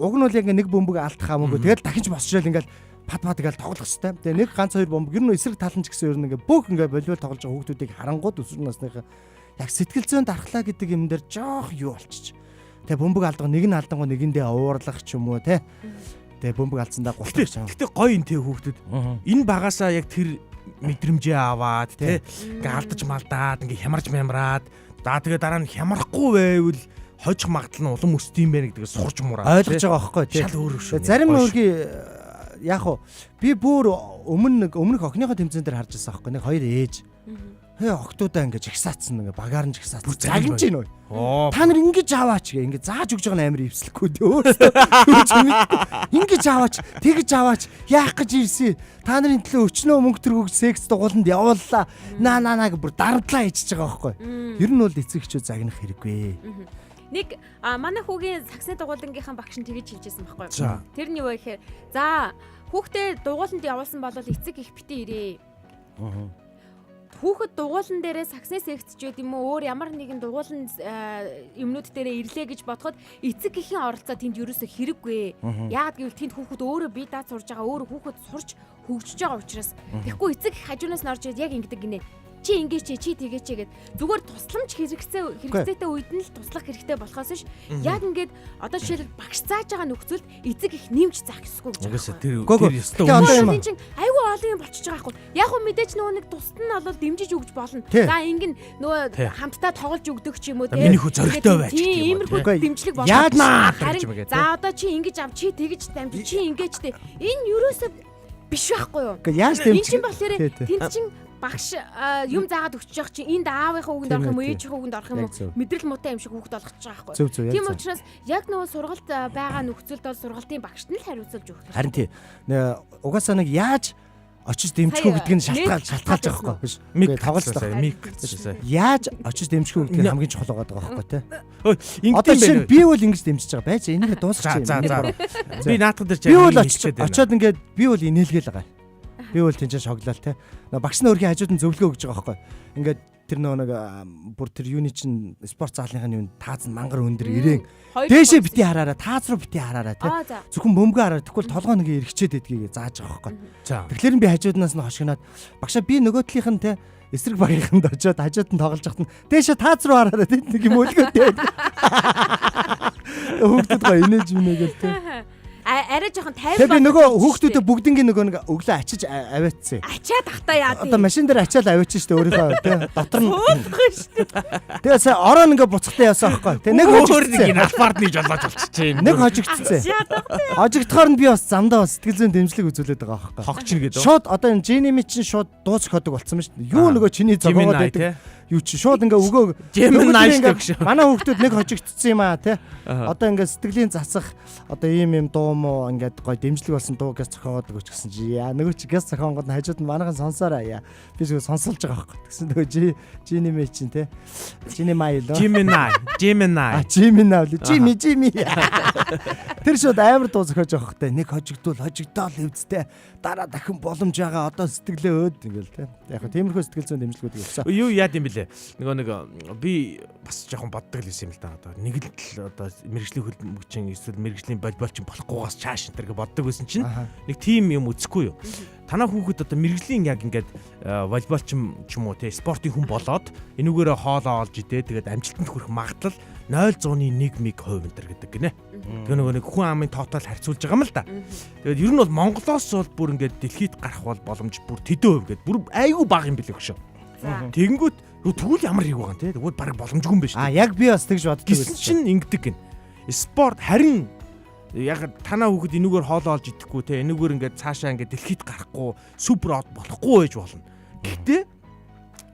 S4: уг нь бол яг нэг бөмбөг алдах хамаагүй. Тэгээд дахин ч босчоод ингээд пад тэгэл тоглох хэвээр. Тэгээ нэг ганц хоёр бөмбөг ер нь эсрэг талан ч гэсэн ер нь ингээд бүх ингээд волейбол тоглож байгаа хүүхдүүдийг харангууд өсвөр насныхаа яг сэтгэл зүйн дархлаа гэдэг юм дээр жоох юу болчих. Тэгээ бөмбөг алдгаа нэг нь алдангуу нэгэндээ уурлах ч юм уу тий. Тэгээ бөмбөг алдсандаа гултах ч юм.
S2: Гэтэ гоё энэ тэг хүүхдүүд. Энэ багасаа яг тэр мэдрэмжээ аваад тий ингээ алдаж малдаад ингээ хямарж мямраад тэгээ дараа нь хямрахгүй байвал хожих магадлал нь улам өсдөм байх гэдгийг сурч мураа
S4: ойлгож байгаа байхгүй тий.
S2: Шал өөр шүү.
S4: Зарим нүргийн яг уу би бүр өмнөх охиныхоо тэмцээн дээр харж байсан байхгүй нэг хоёр ээж. Октоудаа ингээ жагсаацсан ингээ багаар нь жагсаацсан. Загинж гин үү? Та нар ингэж аваач гээ ингээ зааж өгж байгаа нь амар ивслэхгүй дээ өөрөөсөө. Ингэж аваач, тэгж аваач яах гэж ирсэн. Та нарын төлөө өчнөө мөнгө төргөж секс дугууланд явууллаа. Наа бүр дарамтлаа хийчихэж байгаа байхгүй. Ер нь бол эцэг эхчүүд загнах хэрэггүй.
S3: Нэг манай хүүгийн саксны дугуулангийнхан багш нь тэгэж хэлжсэн байхгүй юу? Тэр нь юу вэ гэхээр за хүүхдээ дугууланд явуулсан бол эцэг их битээ ирээ. Хүүхэд дугуулан дээрээ саксны секцчүүд юм уу өөр ямар нэгэн дугуулан юмнууд дээрээ ирлээ гэж бодоход эцэг эхийн оролцоо тэнд ерөөсөө хэрэггүй. Яагаад гэвэл тэнд хүүхэд өөрөө бие даад сурж байгаа өөрөө хүүхэд сурч хөгжиж байгаа учраас тэгэхгүй эцэг их хажуунаас нь орж ирээд яг ингэдэг гинэ. Чи ингэж чи тэгээч гэд зүгээр тусламж хэрэгцээтэй үед нь л туслах хэрэгтэй болохоос ш яг ингээд одоо жишээл багш зааж байгаа нөхцөлд эцэг их нэмж заах гэсгүй гэж байна.
S2: Тэр ёстой
S3: юм чинь айгүй олон юм болчихж байгаа байхгүй. Яг уу мэдээч нөгөө нэг тусад нь бол дэмжиж өгч болно. За ингэн нөгөө хамтдаа тоглож өгдөг ч юм уу те.
S2: Миний хүү зөрөгтэй байж гэх юм.
S3: Иймэрхүү дэмжлэг болно.
S2: Яаднаа.
S3: За одоо чи ингэж ав чи тэгэж дамжиж чи ингэж те. Энэ юусоо биш байхгүй юу?
S4: Яаж дэмжих?
S3: Энэ чинь болохоор тэнд чинь багш юм заагаад өгч явах чинь энд аавынхаа үгэнд орох юм уу ээжийнхээ үгэнд орох юм уу мэдрэл муутай юм шиг хүүхд болгочих байгаа байхгүй. Тийм учраас яг нөгөө сургалт байгаа нөхцөлд бол сургалтын багшд нь л хариуцуулж өгөх.
S4: Харин тий. Угаасаа нэг яаж очиж дэмжих үү гэдэг нь шалтгаалж байгаа байхгүй биш.
S2: Миг тоглолцоо миг гэсэн.
S4: Яаж очиж дэмжих үү гэдэг нь хамгийн чухал байгаа байхгүй тий.
S2: Одоо
S4: чинь би бол ингэж дэмжиж байгаа байж энийг дуусчих юм.
S2: Би наатах дээр
S4: би бол очиод ингээд би бол инээлгээл байгаа. Би бол тэнцээ шоглол те. Багш нь өөрхийн хажууд нь зөвлөгөө өгж байгаа байхгүй. Ингээд тэр нэг бүр тэр юуны чинь спорт заалныхын юу тааз нь мангар өндөр ирээн. Дээшээ бити хараараа, тааз руу бити хараараа те. Зөвхөн бөмбөгөө хараа тэгвэл толгоо нэг эргэчээд байдгийг зааж байгаа байхгүй. Тэгэхээр би хажууднаас нь хошигнаад багшаа би нөгөөдлийнх нь те эсрэг багийнханд очиод хажууд нь тоглож хахад нь дээшээ тааз руу хараараа те нэг юм өлгөөтэй. Хүүхдүүд гоо инээж минэгээл те.
S3: Арай жоохон 50
S4: би нөгөө хүүхдүүдэд бүгднгийн нөгөө нэг өглөө ачиж аваацсан.
S3: Ачаад тахтаа яа.
S4: Одоо машин дээр ачаал аваачих шүү дээ өөрийнхөө тий. Дотор нь.
S3: Суулгах шүү дээ.
S4: Тэгээ сая ороо ингээ буцахтаа явсан байхгүй. Тэгээ нэг
S2: хожигдсан. Энэ алфард нэг жолооч болчихжээ.
S4: Нэг хожигдсан. Хожигдохоор нь би бас замдаа бас сэтгэл зүйн дэмжлэг үзүүлээд байгаа байхгүй.
S2: Хогч нь гэдэг.
S4: Шууд одоо энэ Женими чинь шууд дууц ходог болцсон ба шүү дээ. Юу нөгөө чиний зогоогоод байдаг. Юу чи шууд ингээ өгөө манай хүүхдүүд нэг хожигдсан юм аа тий. Одоо ингээ сэтгэлийн засах одоо ийм дуу мó ингээд гой дэмжлэг болсон дуу гэс зохиогоод өгч гэсэн чи яа нөгөө чи гэс зохиогоод хажууд нь манайхан сонсоораа яа би зөв сонсолж байгаа байхгүй гэсэн нөгөө Жини мэ чин те Жини май лөө Жими тэр шууд амар дуу зохиож байгаа хэрэгтэй нэг хожигдоол хөвцтэй дараа дахин боломж байгаа одоо сэтгэлээ өөд ингээл те яг тиймэрхүү сэтгэл зүйн дэмжлэгүүд өгсөн
S2: юу яад юм бэлээ лээ. Нэг би бас жоохон боддог л юм л да. Одоо нэг л одоо мэрэгжлийн хөлбөмбөгчин эсвэл мэрэгжлийн волейболчин болохгүйгаас чааш энэ төр боддог байсан чинь нэг тим юм үзэхгүй юу. Танаа хүүхэд одоо мэрэгжлийн яг ингээд волейболчин ч юм уу те спортын хүн болоод энүүгээрээ хоолоо олж идээ тэгээд амжилтанд хүрэх магадлал 0.1% энэ төр гэдэг гинэ. Тэгээ нэг хүн амын тоотал харьцуулж байгаа юм л да. Тэгээд ер нь бол Монголоос бол бүр ингээд дэлхийд гарах бол боломж бүр тэдэн хувь гэдэг бүр айгүй бага юм билээ хөшөө. Тэгэнгүүт тэгвэл ямар хийх байгаа юм те. Тэгвэл баг боломжгүй юм байна шүү.
S4: Яг би бас тэгж боддог
S2: гэсэн чинь ингэдэг гин. Спорт харин яг танаа хүүхэд энүүгээр хоолоо олж идэхгүй те. Энүүгээр ингээд цаашаа ингээд дэлхийд гарахгүй супер од болохгүй байж болно. Гэхдээ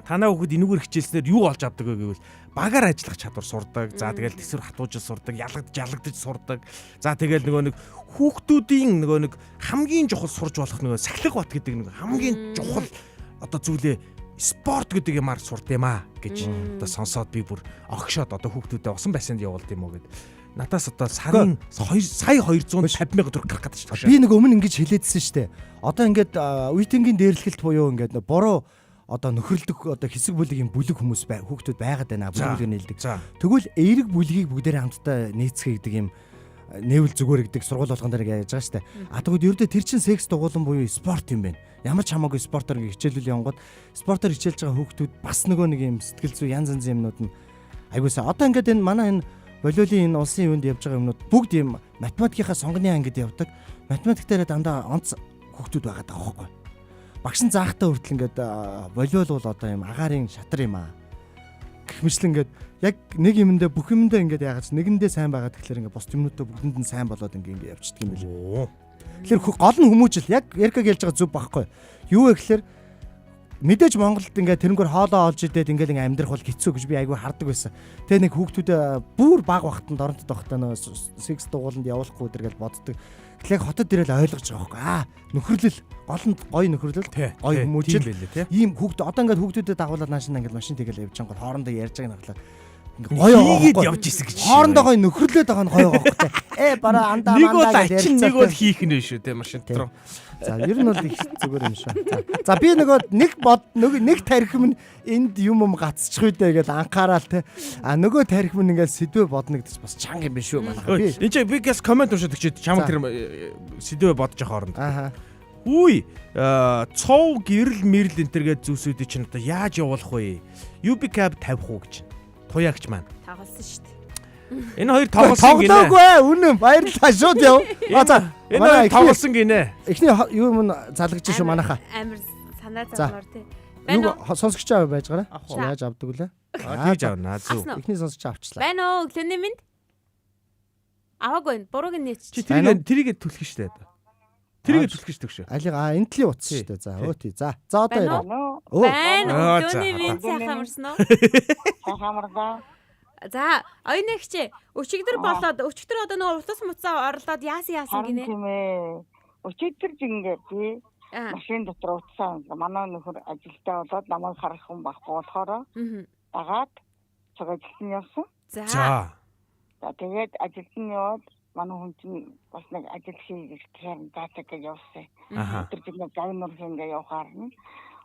S2: танаа хүүхэд энүүгээр хичээлснээр юу олж авдаг вэ гэвэл багаар ажиллах чадвар сурдаг. За тэгэл тэсвэр хатуужил сурдаг, ялагдаж сурдаг. За тэгэл нэг хүүхдүүдийн нэг хамгийн чухал сурж болох сахилга бат гэдэг нэг хамгийн чухал одоо зүйлээ спорт гэдэг юмар сурд юм аа гэж одоо сонсоод би бүр огшоод одоо хүүхдүүдэд усан бассейнд явуулд юм уу гэд. Надаас одоо сая 250,000 төгрөг гарах гэдэг чинь.
S4: Би нэг өмнө ингэж хэлээдсэн шүү дээ. Одоо ингээд үеийнгийн дээрлэхэлт буюу ингээд буруу одоо нөхөрлөдөг одоо хэсэг бүлгийн бүлэг хүмүүс хүүхдүүд байгаад байна. Бүлэг нээлдэг. Тэгвэл эерэг бүлгийг бүгдээрээ хамтдаа нээцгээ гэдэг юм нээвэл зүгээр гэдэг сургууль болгон дээр яаж байгаа шүү дээ. Тэгвэл ердөө тэр чин секс дугуулan буюу спорт юм байна. Ямар ч хамаагүй спортоор хичээлүүл явангууд спортоор хичээлж байгаа хүүхдүүд бас нөгөө нэг юм сэтгэл зүй янз янзын юмнууд нь айгуусаа одоо ингээд энэ манай энэ волейболын энэ улсын юунд явж байгаа юмнууд бүгд юм математикийнхаа сонгоны ангид явдаг. Математик дээр дандаа онц хүүхдүүд байгаа даа байхгүй. Багш нь заахтаа хүртэл ингээд волейбол бол одоо юм агаарын шатар юм аа. Гэх мэт ингээд яг нэг юмдаа бүх юмдаа ингээд яагаад нэгэндээ сайн байгаа тэгэхээр ингээд бос юмнуудаа бүгдэнд нь сайн болоод ингээд явчихдаг юм билээ. Тэгэхээр гол нь хүмүүжил яг Эркаг хэлж байгаа зүв багхгүй. Юу вэ гэхээр мэдээж Монголд ингээд тэрнгээр хоолоо олж идээд ингээд амьдрах бол хэцүү гэж би айгүй хардаг байсан. Тэгээ нэг хүүхдүүд бүр баг бахтанд оронтод байхдаа нөө секс дугууланд явуулахгүй дэргээл боддог. Тэгэхээр хотод ирэл ойлгож байгаа байхгүй. Нөхөрлөл гол нь гоё нөхөрлөл гоё хүмүүжил ийм хүүхд одоо ингээд хүүхдүүдэд дагуулаад наашин ингээд машин тэгэл явж байгаа хоорондоо ярьж байгааг наглаа. Гоё
S2: хийгээд явж исэн гэж.
S4: Хоорондоо гоё нөхөрлөөд байгаа нь гоё байхгүй. Бараа андаа
S2: нэг бол ачин нэг бол хийх нь шүү те машин дотор.
S4: За ер нь бол их зүгээр юм шүү. За би нөгөө нэг тархим нь энд юм гацчих үедээ гэж анхаарал те. Нөгөө тархим нь ингээд сэдвээ бодно гэдэж бас чанга юм биш үү манайхаа.
S2: Энд чи би гэс комент уншаад өгчээд чамд тэр сэдвээ бодож байгаа хооронд. Үгүй цов гэрэл мэрл энтергээд зүйлсүүдийг чинь одоо яаж явуулах вэ? UB cab тавих уу гэж. Туяагч маань.
S3: Тоглосон шүү дээ.
S2: Энэ хоёр тоглосон гинэ.
S4: Тоглоогүй үнэн баярлалаа шууд яв. За
S2: энэ хоёр тоглосон гинэ.
S4: Эхний юм залгаж шүү манайхаа.
S3: Амар санаа зовлоор тий.
S4: Юу сонсогч аваа байж гараа. Яаж авдаг вүлээ?
S2: Тэгж авнаа зү.
S4: Эхний сонсогч авчлаа.
S3: Байна уу өглөөний минь? Аваагүй бурууг нь нээч.
S2: Чи тэрийг түлхэх штэ. Тэрийг түлхэх штэ шүү.
S4: Алиг энтлийн утас штэ. За өөтий. За одоо яа.
S3: Байна. Өглөөний минь сайхан амарсан уу?
S6: Сайхан амарсан.
S3: За оюунэгч өчигдөр болоод өчигдөр одоо нөгөө утас муцаа орлоод яасан гинэ.
S6: Тийм ээ. Өчигдөр жингээ би машин дотор утсаа манай нөхөр ажилдаа болоод намайг харах хүн байхгүй болохоор дагаад цагаан жилтэн явсан.
S3: За.
S6: Тэгээд ажилтан яваад манай хүн чинь бас нэг ажил хийх гэхээр даатаг гэж явсан. Өдөр жингээ гавнор хингээ явахаар нь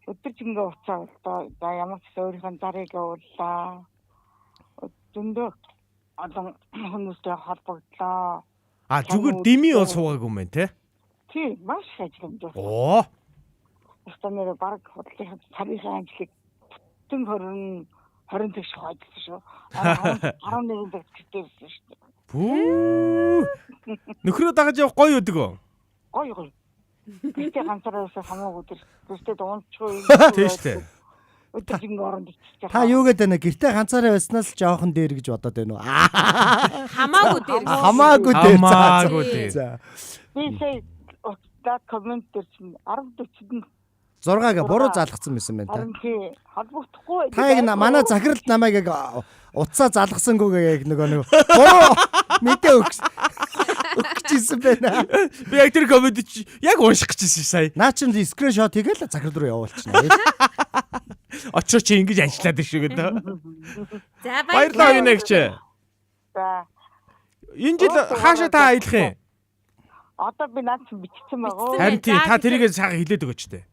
S6: өдөр жингээ уцаа за ямар ч өөрийнхөө зарыг ууллаа. Зөндөө одоо хүмүүстэй холбогдлоо.
S2: Зүгээр дими бол суугаагүй юм байна те.
S6: Тий, маш ажил юм даа.
S2: Оо.
S6: Станерэ баг хөдлөх тарихын ажлыг бүтэн 20 тэгш хойдсон шүү. 11 тэгш гэтээсэн шүү.
S2: Бүү. Нөхрөө дагаж явах гоё өдөг үү?
S6: Гоё. Гэтээ ганцаараа хамаагүй өдөртөө дуунчгүй.
S2: Тий штэ.
S6: Өдөр жингээ оронд иччих.
S4: Та юу гэдэг нэ гэртээ ганцаараа байснаас жоохон дээр гэж бодоод байна уу?
S3: Хамаагүй дээр.
S4: Хамаагүй дээр.
S2: Хамаагүй дээр.
S4: За.
S6: Би сая одоо комент дээр чинь 10-40
S4: 6-га буруу залгсан байсан байна та.
S6: тий, холбогдохгүй.
S4: Та яг манай захиралд намайг яг утсаа залгасангүйгээ яг нөгөө буруу мэдээ өгчихсэн байна.
S2: Би яг тэр комент чи яг унших гэжсэн сая.
S4: Наа чинь скриншот хийгээл захирал руу явуулчихна.
S2: Очоо чи ингэж ажиллаад шүү гэдэг.
S3: За
S2: баярлалаа оюунэгч.
S6: За.
S2: Энэ жил хаашаа та аялах юм?
S6: Одоо би наад чинь бичсэн байгаа.
S2: Харин тий та тэрийг сайхан хэлээд өгөөч тээ.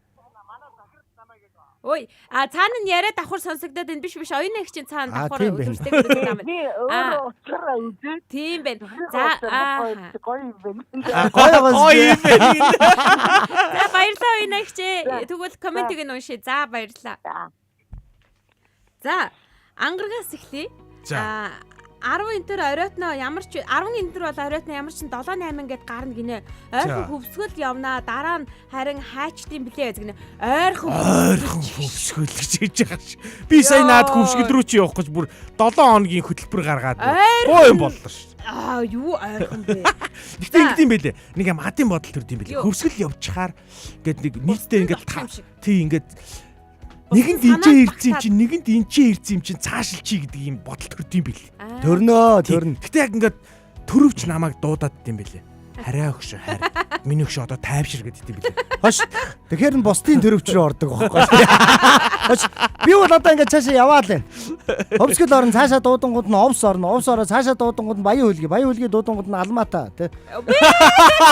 S3: Ой, цаана нь яриа давхар сонсогдоод энэ биш оюуны агчийн цаана давхар
S4: тийм байна.
S3: үлддэг гэдэг юм
S6: Би
S3: байна.
S6: өөрөө уцаараа үзээ.
S3: Тийм байна.
S6: За гоё юм байна.
S4: Гоё юм байна.
S3: За баярлалаа оюуны агчээ. Тэгвэл комментиг нь уншъя. За баярлалаа. За ангаргаас эхлэе.
S2: За.
S3: 10 энтер оройтно ямар ч 10 энтер бол оройтно ямар ч 7-8 гэд гарна гинэ. Ойрхон хөвсгөл явнаа. Дараа нь харин хайчдсан блэ гинэ.
S2: Ойрхон хөвсгөл гэж хэлж байгаа ш. Би сая наад хөвсгөл рүү чи явах гэж бүр 7 хоногийн хөтөлбөр гаргаад гоо юм боллоо ш.
S3: Юу ойрхон бэ?
S2: Гэтэ ингэдэм байлээ. Нэг юм хадын бодол төрд юм байлээ. Хөвсгөл явчихаар ингээд нэг нийтдээ ингээд тий ингээд нэгэнд энчээ ирсэн юм чинь нэгэнд энчээ ирсэн юм чинь цаашил чи гэдэг юм бодол төрд юм бэл.
S4: Төрнөө.
S2: Гэтэ яг ингээд төрөвч намайг дуудаад дим бэлээ. Хараа өгш харь. Миний өгш одоо тайвшир гэдэг юм бэлээ.
S4: Хош. Тэгэхээр нь бусдын төрөвч рүү ордог байхгүй. Хош. Би бол одоо ингээд цаашаа яваад байна. Хөвсгөл орон цаашаа дуудангууд нь овс орно. Овс ороо цаашаа дуудангууд нь баян хөлгий. Баян хөлгий дуудангууд нь алмаата тий.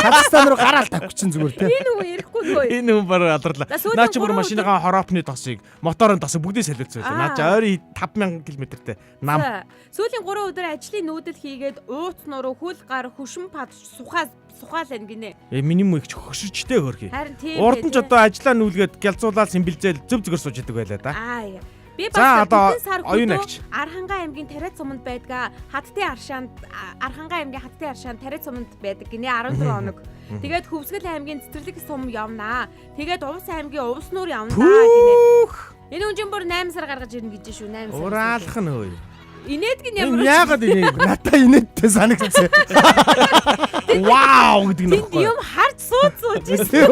S4: Казахстан руу гараал тавих чинь зүгээр тий.
S3: Энэ үү ярихгүй нөө.
S2: Энэ хүн бараг аларлаа. Наа чи бүр машиныгаа хороопны тосыг, моторын тосыг бүгдийг солиулсан байлаа. Наа чи ойрын 5000 км-тэй нам.
S3: Сүүлийн 3 өдөр ажлын нүүдэл хийгээд ууц нуруу хөл гар хөшин падч сухаалэн гинэ.
S2: Миний муу их хөшөрчтэй хөрхий.
S3: Харин тийм.
S2: Урд нь ч одоо ажлаа нүүлгээд гялзуулаад симбэлзээл зөв зүгээр сууж идэг байлаа да.
S3: Би бас
S2: одоо
S3: хэдэн сар
S2: оюун
S3: хөдөө
S2: агч.
S3: Архангай аймгийн Тариа цуманд байдгаа Хаттын аршаанд Архангай аймгийн Хаттын аршаанд Тариа цуманд байдаг гинэ 14 хоног. Тэгээд Хөвсгөл аймгийн Цэцэрлэг сум явнаа. Тэгээд Увс аймгийн Увс нуур явнаа гинэ. Энэ хүн бүр 8 сар гаргаж ирнэ гэж шүү 8 сар.
S2: Ураалах нь хөөе.
S3: Инээдэг нь ямар
S2: Яагаад инээг?
S4: Надаа инээдтэй санагдсан.
S2: Вау гэдэг нь
S3: Тэнд
S2: баггүй.
S3: юм харж сууж ирсэн.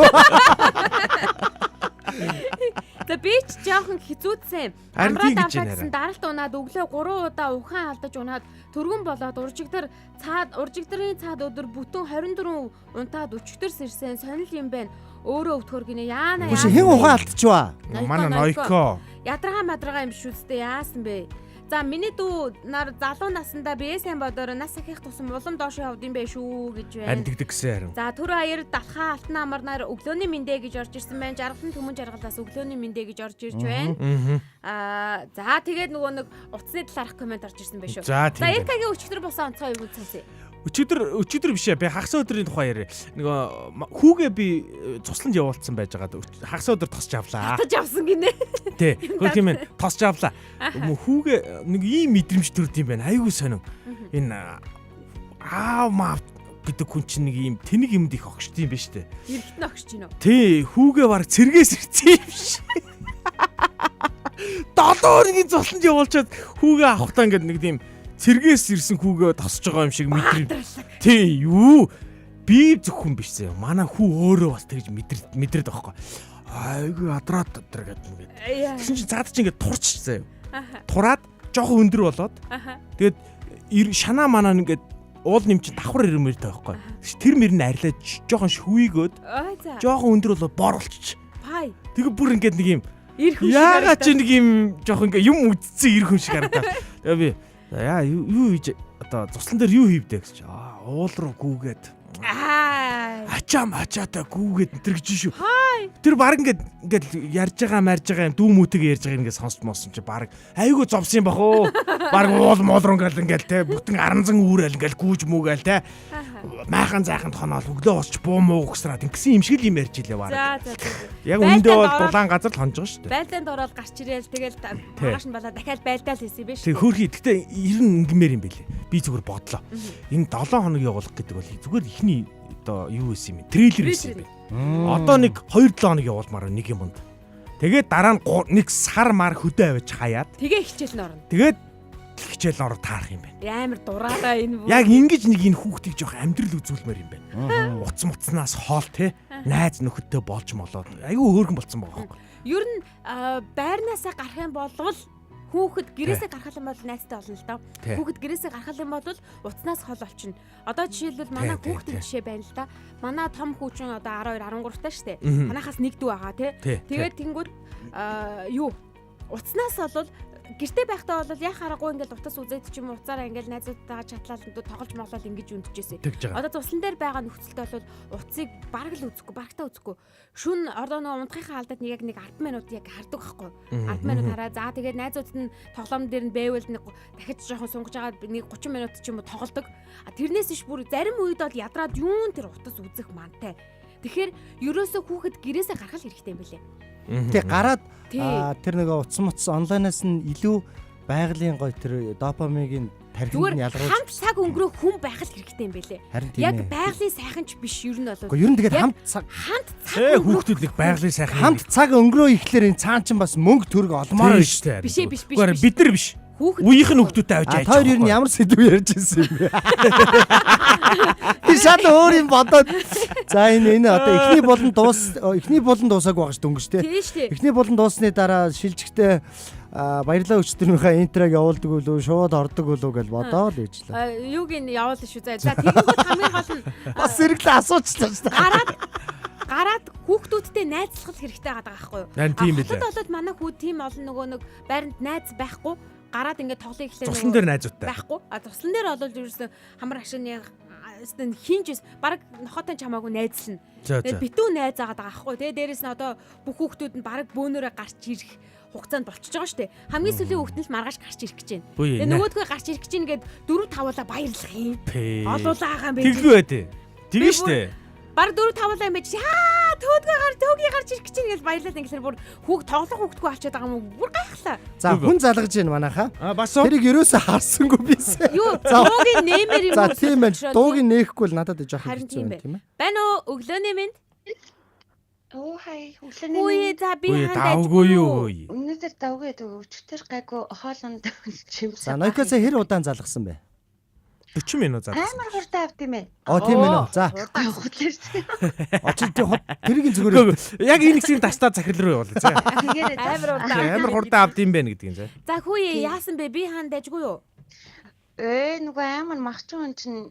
S3: За би ч жоохон хизүүдсэн.
S2: Харин
S3: Амраа
S2: тийм гэж
S3: давтагдсан
S2: байна.
S3: даралт унаад өглөө 3 удаа ухаан алдаж унаад түргэн болоод уржигдрын цаад өдөр бүтэн 24 унтаад өчтөр сэрсэн сонир юм байна. Өөрөө өвтгөр гинэ яана
S4: Хүш хэн ухаан алдчихваа.
S2: Манай Нойко.
S3: Ядрага юм шүү дээ яасан бэ? За миний дүү нар залуу насандаа бие сайн бодороо нас ахих тусам улам доош явд юм бэ шүү гэж байна.
S2: Харин тэгдэг гэсэн харин.
S3: За түр аяр далхаа алтан амар нар өглөөний мэндэ гэж орж ирсэн байна. Жаргалын төмөн жаргалаас өглөөний мэндэ гэж орж ирж байна. За тэгээд нөгөө нэг утасны талаарх комент орж ирсэн байх шүү.
S2: За
S3: Эркагийн өчтөр болсон онцгой юу сонсъё.
S2: Өчигдөр бишээ би хагас өдрийн тухай яриа. Нөгөө хүүгээ би цусланд явуулсан байж байгаа. Хагас өдөр тосч авлаа.
S3: Татаж авсан гинэ.
S2: Тий. Хөө тийм ээ тосч авлаа. Хүүгээ нэг ийм мэдрэмж төрд юм байна. Айгүй сонин. Энэ маа гэдэг хүн чинь нэг ийм тэнэг юмд их огшд юм байна штэ.
S3: Ирэхт нь огшж гинөө.
S2: Тий. Хүүгээ баг цэргээс ирсэн юм шиг. 7 өдрийн цусланд явуулчаад хүүгээ авахтаа ингээд нэг тийм цэргээс ирсэн хүүгээ тосч байгаа юм шиг мэдрээ. Тий, юу? Би зөвхөн биш зэ. Манай хүү өөрөө бас тэгж мэдрээд байгаа байхгүй. Айгүй адраад өдр гэдэг. Тэгсэн чинь цаад чинь ингээд турч заяа. Тураад жоохон өндөр болоод. Тэгээд шанаа манаа ингээд уул нэм чинь давхар ирмээр таахгүй. Тэр мөр нь арилаад жоохон шүийгөөд. Жоохон өндөр болоод бор болчих.
S3: Пай.
S2: Тэгээ бүр ингээд нэг юм
S3: ирэх хүн шиг
S2: яагаад чи нэг юм жоохон ингээд юм үдцсэн ирэх хүн шиг харагдаа. Тэгээ би яа юу хийж одоо цуслан дээр юу хийвдэ гэж уул руу гүүгээд ачаатай гүүгээд энэ гэж шүү. Тэр баг ингээд ярьж байгаа юм дүүмүүтэйг ярьж байгаа ингээд сонсч моосон чи баг айгүй зовсон юм бах уу. Баг уул руу ингээд те бүтэн аранзан үүрэл ингээд гүүж мүүгээл те майхан зайханд хоноол өглөө босч буу муу гсраад ингэсэн юм шиг л юм ярьж илээ баг.
S3: За.
S2: Яг үндэ бол дулаан газар л хонж байгаа шүү дээ.
S3: Байлдаанд ороод гарч ирээл тэгэл маргааш нь болоо дахиад байлдаал хийсэн юм биш.
S2: Тэг хөөрхий гэхдээ ер нь ингэмээр юм бэлээ. Би зүгээр бодлоо. Энэ 7 хоног явуулах гэдэг бол зүгээр ихний одоо юу байсан юм бэ? Трейлер байсан юм бэ. Одоо нэг 2-7 хоног явуулмаар нэг юмд. Тэгээд дараа нь нэг сар мар хөдөө аваач хаяад.
S3: Тэгээ хичээл нь орно.
S2: Тэгээд хичээл ороо таарах юм байна.
S3: Амар дураалаа энэ.
S2: Яг ингэж нэг энэ хүүхдийг жоох амьдрал үзүүлмээр юм байна. Уц муцнаас хоол те найз нөхөдтэй болж молоод айгүй хөөрхөн болцсон байгаа байхгүй.
S3: Ер нь байрнаасаа гарах юм бол хүүхэд гэрээсээ гарах юм бол найзтай болно л доо. Хүүхэд гэрээсээ гарах юм бол уцнаас хол олчихно. Одоо жишээлбэл манай хүүхдийн жишээ байна л да. Манай том хүүчин одоо 12 13 таа штэ. Манайхаас нэг дүү байгаа тий. Тэгээд тэнгууд юу уцнаас бол гэртээ байхдаа бол яа харахгүй ингээл утас үзээд ч юм уу уцаараа ингээл найзуудтайгаа чатлаад тоглож моглол ингэж үндэжсэн. Одоо туслан дээр байгаа нөхцөлтэй бол утсыг бараг л үзэхгүй, барагтаа үзэхгүй. Шүн одоо нөгөө унтахынхаа алдаад нэг 10 минут яг хардаг байхгүй. 10 минут хараа. За тэгээд найзууд нь тоглоом дээр нь байвал нэг дахиж жоохон сунгаж агаад нэг 30 минут ч юм уу тоглодог. Тэрнээс иш бүр зарим үед бол ядраад юун тэр утас үзэх мантай. Тэгэхээр ерөөсөө хүүхэд гэрээсээ гаргах хэрэгтэй юм билээ.
S4: Тэг гараад тэр нөгөө утас онлайнаас нь илүү байгалийн гоё тэр допамигийн тархинд нь ялгаруулж
S3: хамт цаг өнгөрөх хүн байх л хэрэгтэй юм байлээ. Яг байгалийн сайхан ч биш ер нь бол.
S4: Гэхдээ ер нь тэгээд хамт цаг
S2: хүүхдүүд нэг байгалийн сайхан
S4: хамт цаг өнгөрөө ихлээр энэ цаан чинь бас мөнгө төгрөг олмоор байна шүү дээ.
S3: Биш.
S2: Бид нар биш. Үеийнх нь хүүхдүүдтэй авч яаж.
S4: Тэр ер нь ямар сэдв ярьж ирсэн юм бэ? Би шал өөр юм бодоод. За энэ одоо эхний болон дуусаагүй байгаа ш дөнгөж те. Эхний болон дуусны дараа шилжихтэй баярлалаа өчтөрийнхээ интрог явуулдаг үлээ шууд ордог үлээ гэж бодоод ээжлээ.
S3: Юуг нь явуулна шүү. За тэгэнгүүт хамгийн гол нь
S4: бас зэрэглээ асуучлаа шүү дээ.
S3: Гараад хүүхдүүдтэй найзлах хэрэгтэй байгаа байхгүй юу? Хотод болоод манай хүү тийм олон нөгөө нэг байранд найз байхгүй. Гараад ингээд тоглоё гэхлээр
S2: туслан дээр найзуудтай
S3: байхгүй. Туслан дээр бол ерөөсөн хамар ашины хинжс баг нохотой ч хамаагүй найзлна. Тэгээд битүү найз агаад байгаа байхгүй. Тэгээд дээрэс нь одоо бүх хүүхдүүд нь баг бөөнөрөө гарч ирэх хугацаанд болчихж байгаа шүү дээ. Хамгийн сүүлийн хүүхд нь л маргааш гарч ирэх гэж байна. Тэгээд нөгөөдгөө гарч ирэх гэж нэгэд 4-5-уулаа баярлах юм. Олуулаа байгаа юм бэ.
S2: Тэглүү байдэ. Тэгэн шүү дээ.
S3: Баг 4-5-уулаа юм байж төөгийн гарч ирэх гэж байна гэж баярлаад ингээл бүр хүүхд тоглох хүүхдгүй алчаад байгаа юм бүр гайхлаа.
S4: За хүн залгаж байна манайхаа.
S2: Бас
S4: тэрийг ерөөсөө харсангүй бисээ.
S3: Юу дуугийн нэмэр юм.
S4: За тийм байна. Дуугийн нээхгүй л надад жоох
S3: хэцүү юм тийм ээ. Байна уу өглөөний минь?
S7: Оо хай өглөөний минь.
S3: Үй за би
S2: давгүй юу.
S7: Өнөөдөр давгүй өчтөр гайгүй хоолонд
S4: За
S7: чимсэн.
S4: Нойкосоо хэр удаан залгасан бэ?
S2: 40 минут залгасан.
S7: Амар хурдан авд юм байна.
S4: Тийм ээ. За. Очиж тэрийг зүгээр
S2: яг энэ хэсгийн тастаа захирал руу явуулъя зэ.
S3: Тэгээд
S2: амар хурдан авд юм байна гэдэг юм зэ.
S3: За хүүе яасан бэ? Би хаан дайжгүй юу?
S7: Нөгөө амар махчин хүн чинь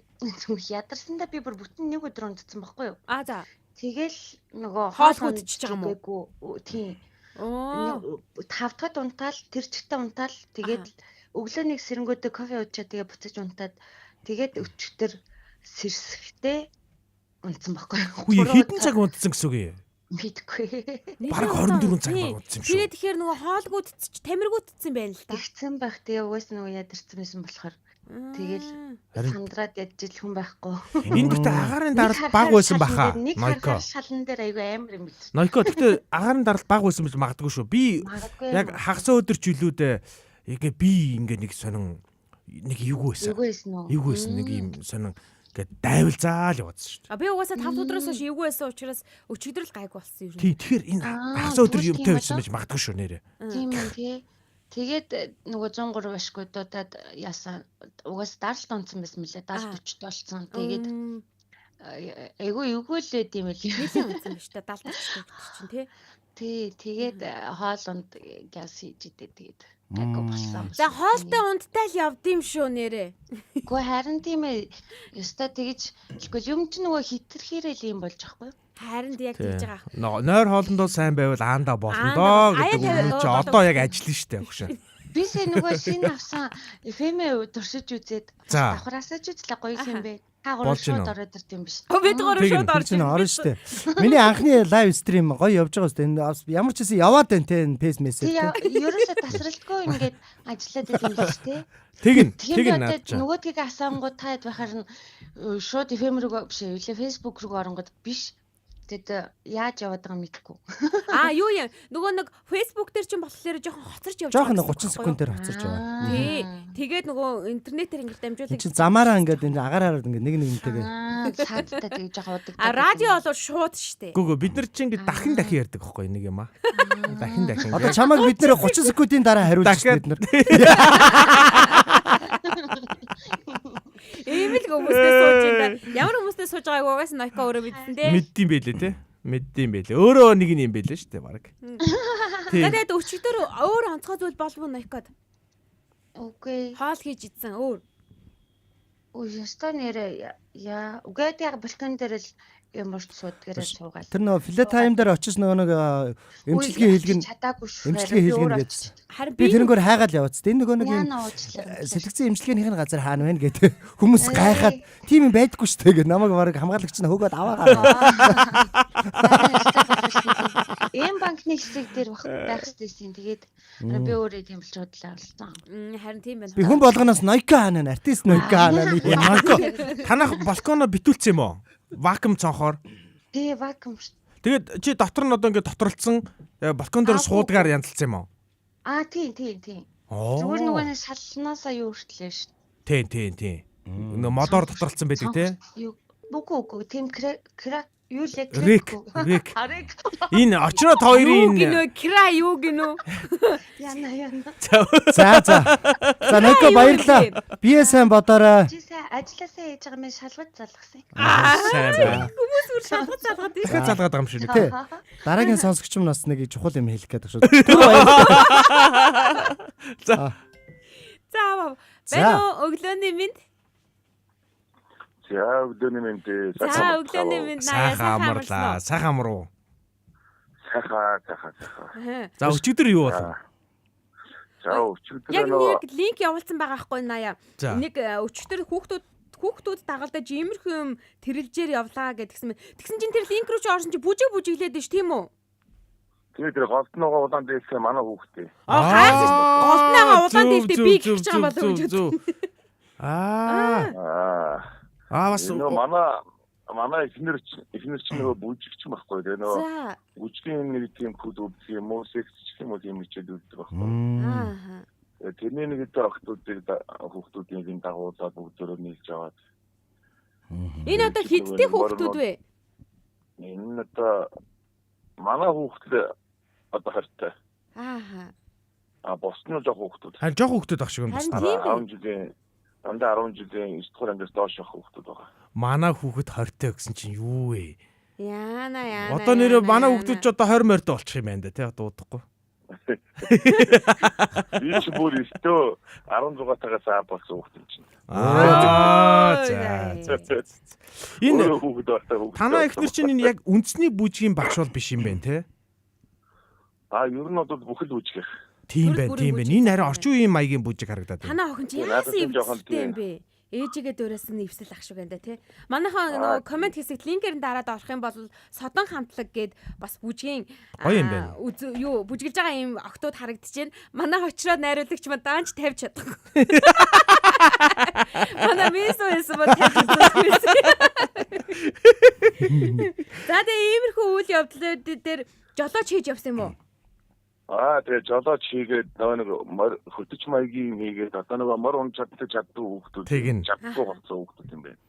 S7: ядарсандаа би бүр бүтэн нэг өдөр унтсан байхгүй юу?
S3: За.
S7: Тэгэл нөгөө
S3: хоол хөдчихэж байгаа юм
S7: уу? Тийм. 5 дахь унтаал, тэр чигтээ унтаал, тэгээд өглөөний сэрэнгүүдээ кофе уучаад тэгээ буцаж унтаад тэгээд өчтөр сэрсэхтэй унтсан байхгүй юу?
S2: Хэдэн цаг унтсан гэсэн үг юм?
S7: Мэдгүй.
S2: Бараг 24 цаг унтсан юм шүү.
S3: Тэгэхээр нөгөө хоолгүйдч тамиргүйдсэн байна л та.
S7: Тэгсэн байх. Тэгээ угаасаа нөгөө ядарсан байсан болохоор тэгэл сандраад ядж хүн байхгүй.
S2: Энд гэхдээ агаарын даралт баг байсан баха.
S7: Нойко шалан дээр айгүй амар юм бил.
S2: Нойко гэхдээ агаарын даралт баг байсан гэж магадгүй шүү. Би яг хагас өдөр чөлөөдөө ингээ би ингээ нэг сонин нэг эвгүй байсан. Эвгүй байсан нэг юм сонин ингээд дайвалзаал яваадсан шүү дээ.
S3: Би угаасаа 5 өдрөөс хойш эвгүй байсан учраас өчигдөр л гайг болсон юм.
S2: Тийм тэгэхээр энэ хагас өдөр юмтай байсан гэж магадгүй шүү нэрээ.
S7: Тийм үү тий. Тэгээд нөгөө 103 башгуудад яасан угаас даралт онцсон байсан мөлий 70 40 толцсон. Тэгээд айгүй эвгүй л байд юм л.
S3: Нийлэн онцсон биш үү 70 40 чинь тий.
S7: Тэгээд хоолонд газ хийж идэ тэгээд гайгүй болсон.
S3: За хоолтой унттай л явд юм шүү нэрээ.
S7: Гэхдээ харин тийм ээ. Ёстой тэгэж тэгвэл юм чинь нөгөө хитрхээрэл юм болж байгаа юм.
S3: Харин яг тэгж байгаа.
S2: Нойр хоолнд бол сайн байвал аанда болно доо гэдэг үг чи одоо яг ажиллана штэ өгшөө.
S7: Би сая нөгөө шинэ авсан FM туршиж үзээд давхраасаа ч үзлээ гоё юм бэ. Та гурав шууд ороод ирд юм биш.
S3: Бид гурав шууд орж
S4: орно штэ. Миний анхны лайв стрим гоё явж байгаа штэ. Ямар ч гэсэн яваад байна те пэс мессеж.
S7: Ерөөсө тасралтгүй ингээд ажиллаад байт юм штэ.
S2: Тэгин
S7: надад нөгөөдгийг асаангууд таад байхаар нь шууд FM рүү биш ээ Facebook руу оронгод биш. Тэгэд яаж яваад байгаа мэдэхгүй.
S3: Юу юм нөгөө нэг Facebook дээр чинь болохоор жоохон хоцорч явж
S4: байгаа. Жоохон 30 секундээр хоцорч яваа.
S3: Тий. Тэгээд нөгөө интернетээр ингээд дамжуулах.
S4: Чи замаараа ингээд энэ агаараар ингээд нэг нэгнтэйгээ.
S7: Цаадтай тэгж жоохон удаг.
S3: Радио бол шууд штэ.
S2: Гүгөө бид нар чинь ингээд дахин ярьдаг байхгүй нэг юм аа. Дахин.
S4: Одоо чамайг бид нэр 30 секундын дараа хариулж бид нар.
S3: Эмэл хүмүүстэй сууж энэ ямар хүмүүстэй сууж байгааг угаас Нойко өөрөө мэдсэн дээ.
S2: Мэддэм байлээ те. Мэддэм байлээ. Өөрөө нэг юм байлээ шүү дээ баг.
S3: Тэгээд өчигдөр өөр онцгой зүйл болов уу Нойкод?
S7: Үгүй.
S3: Хоол хийж идсэн өөр.
S7: Яста нэрэ угээд яг балкон дээр л ямар ч суудгаараа суугаад.
S4: Тэр нөгөө филе тайм дээр очиж нөгөө эмчилгээ хийлгэн
S7: чадаагүй шүү.
S4: эмчилгээ хийлгэн гэсэн.
S3: Харин
S4: Би тэрнгээр хайгаал яваад. Энэ нөгөө нэг юм
S7: яна уучлаа.
S4: сэтгцэн эмчилгээний газар хаана вэ гэдэг хүмүүс гайхаад тийм юм байдаггүй шүү дээ гэдэг. Намайг барыг хамгаалагч нь хөгөөд аваагаа.
S7: Эм банкны хэсэг дээр байх хэвчээсэн. Тэгээд би өөрөө тийм л бодлоо болсон.
S3: Харин тийм байна.
S4: Би хүн болгоноос Nokia хаана нэ артист Nokia хаана нэ.
S2: Танах балконоо битүүлсэн юм уу? Вакуум цонхоор.
S7: Тэгээ вакуум шүү.
S2: Тэгээд чи дотор нь одоо ингээд доторлцсон балкон дээр суудгаар янзалсан юм уу?
S7: Тийм. Зүгээр нөгөө нэг шалнаасаа юу хүртлээ шүү.
S2: Тийм. Нөгөө модоор доторлцсон байдаг те.
S7: Үгүй. Тийм юу л
S2: Рик. Энэ очроо хоёрын
S3: гинөө кра юу гинөө.
S7: Яна.
S4: За Nokia баярлаа. Бие сайн бодоорой.
S7: Чи сайн ажилласаа хийж байгаа юм шалгаж залгасан.
S2: сайн байна.
S3: Хүмүүс бүр шалгаж залгаад байна.
S2: Дахиад залгаад байгаа юм шиг
S4: Тий. Дараагийн сонсогч юм нас нэг чухал юм хэлэх гээд байна шүү. Баярлалаа.
S3: За байна уу өглөөний минь.
S8: За өглөөний минь.
S3: За өглөөний минь
S2: сайхан амарлаа. Сайхан амруу.
S8: Сайхан.
S2: За өчигдөр юу болов?
S8: За өчигдөр
S3: яг нэг линк явуулсан байгаа байхгүй наяа.
S2: За.
S3: Нэг өчигдөр хүүхдүүд дагалдаж иймэрхүү юм тэрэлжээр явлаа гэдгсэн. Тэгсэн чинь тэр линк руу ч орсон чи бүжиглээд ш тийм үү?
S8: тэгээд тэр голдноогоо улаан дээлсээ манай хүүхдээ.
S3: Голдноогоо улаан дээлтэй би гихж байгаа болов уу гэж.
S2: Бас
S8: манай эхнэр чинь нөгөө бүжигч юм байхгүй тэгээ нөгөө бүжгийн нэг тийм код үзэх юм уу секс гэх юм уу тийм хичээл үздэг байхгүй. Тэрний нэг дээр хүүхдүүдийн дагуулаад бүгдөө нийлж аваад.
S3: Энэ одоо хидтэй хүүхдүүд вэ?
S8: Энэ одоо манай хүүхдээ одоо хартай. Босны жоох хүүхдүүд.
S2: Харин жоох хүүхдүүд ах шиг юм байна.
S8: 10 жилийн 10 жилийн 9 дугаар ангиас доош хүүхдүүд байгаа.
S2: Манай хүүхэд 20-тай гэсэн чинь юу вэ?
S3: Яна.
S2: Одоо нэрээ манай хүүхдүүд ч одоо 20 морьтой болчих юм байна да тий дуудахгүй.
S8: Би ч бүр өстөө 16-тагаас болсон хүүхдүүд чинь.
S2: За. Энэ танаа эхнэр чинь энэ яг үндэсний бүжгийн багш бол биш юм байна те.
S8: Ер нь бол бүхэл бүжгэх.
S2: Тийм байна. Энэ харин орчин үеийн маягийн бүжиг харагдаад байна.
S3: Танаа охин чи яасан ивсэлтэй юм бэ? Ээжигээ дөрөөс нь ивсэл ах шиг байна да тий. Манайхан нөгөө комент хэсэгт линкээр нь дараад орох юм бол содон хамтлаг гээд бас бүжгийн юу бүжгэлж байгаа юм октод харагдчихээн. Манай очроо найруулагч маа даанч тавьж чадахгүй. Манай месоэс мод тавьж чадахгүй. За тэгээ иймэрхүү үйл явдлууд дээр жолооч хийж явсан юм уу?
S8: Тэгээ жолооч хийгээд нөгөө хөтөч маягийн хийгээд одоо нөгөө мор он чаддаг хүүхдүүд чаддгүй болсон хүүхдүүд юм байна.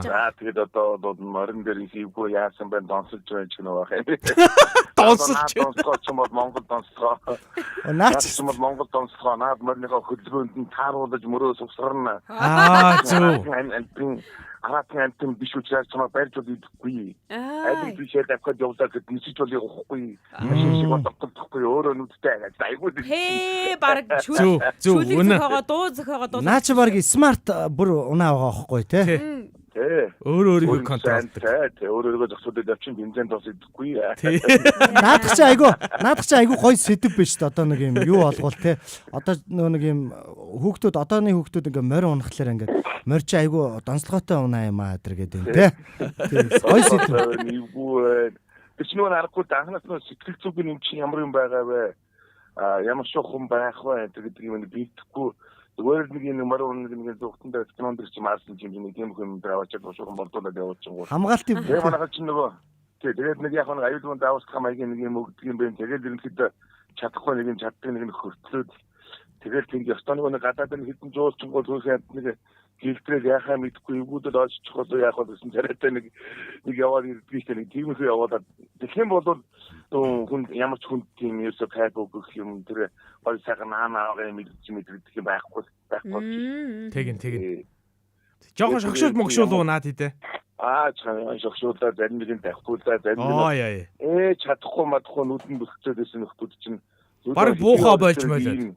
S8: За тэгээд одоо морин дээр хийвгүй яасан бэ донсолж байж гэнэ байх. Донсолч юм бол Монгол донсолгоо. Наач юм бол Монгол донсолгоо наад морныхоо хөдөлгөөнд нь тааруулж мөрөө сувсгарна. Зөв. Аратын антим биш учраас чамаа барьж бол идэхгүй. Аль бишээ давхад явуулаад нисэж бол явахгүй. Машин шиг бодохгүй өөрөө нүдтэй агаж айгүй.
S3: Баг зөв үнэ. Дуу зөхөөгөө дуу.
S4: Наа чи баг смарт бүр унаа байгаа байхгүй те.
S2: Өөрийгөө контролтой.
S8: Өөрийгөө зогсуулаад авчин бензин тоос идэхгүй.
S4: Наадах чи айгүй гоё сэдв биш дээ. Одоо нэг юм юу олгол те. Одоо нэг юм хүүхдүүд одооны хүүхдүүд ингээ морь унахлаар ингээ морь чи айгүй донцлоготой унаа юм аа гэдэг юм те. Гоё сэдв.
S8: Тэр чинь аргагүй анхнаас нь сэтгэл зүгийн юм чи ямар юм байгаа вэ? Ямар шох хүн байх вэ гэдэг юм бидэхгүй. Зүгээр нэг юм мөр нэг зөвхөн дээр кинонд ч маасан юм тийм юм даавч шуурхан болдуулаад явуулчихгүй.
S4: Хамгаалтын
S8: манайхаа чинь нөгөө тэгээд нэг яг нэг аюулгүй даавсах маягийн нэг юм өгдөг юм байна. Тэгээд ерөнхийдөө чадахгүй нэг юм чаддаг нэг нь хөртлөөд тэгээд тийм ёстой нэг гадаад нэг хэдэн жуулчин гол хөөсөнд нэг гэлтрээд яхаа мэдхгүй эвгүүдэд оччих болоо яах вэ гэсэн царайтай нэг яваад ирдгийх нэг тиймээс яваад тэгэх юм бол хүн ямар ч хүн тийм ерөөсөө кайф өгөх юм тэр гол сайхан нааваа мэддэг юм байхгүй.
S2: Тэгин. Жохон шогшуул могшуул уу наад хитэ.
S8: Чамаа шогшуулаа зарим нэг нь тавьхгуулаа зарим нэг чадахгүй мадахгүй нүдэн бөлцөөд байсан нөхдүүд чинь
S2: баг буухаа болж байлаа.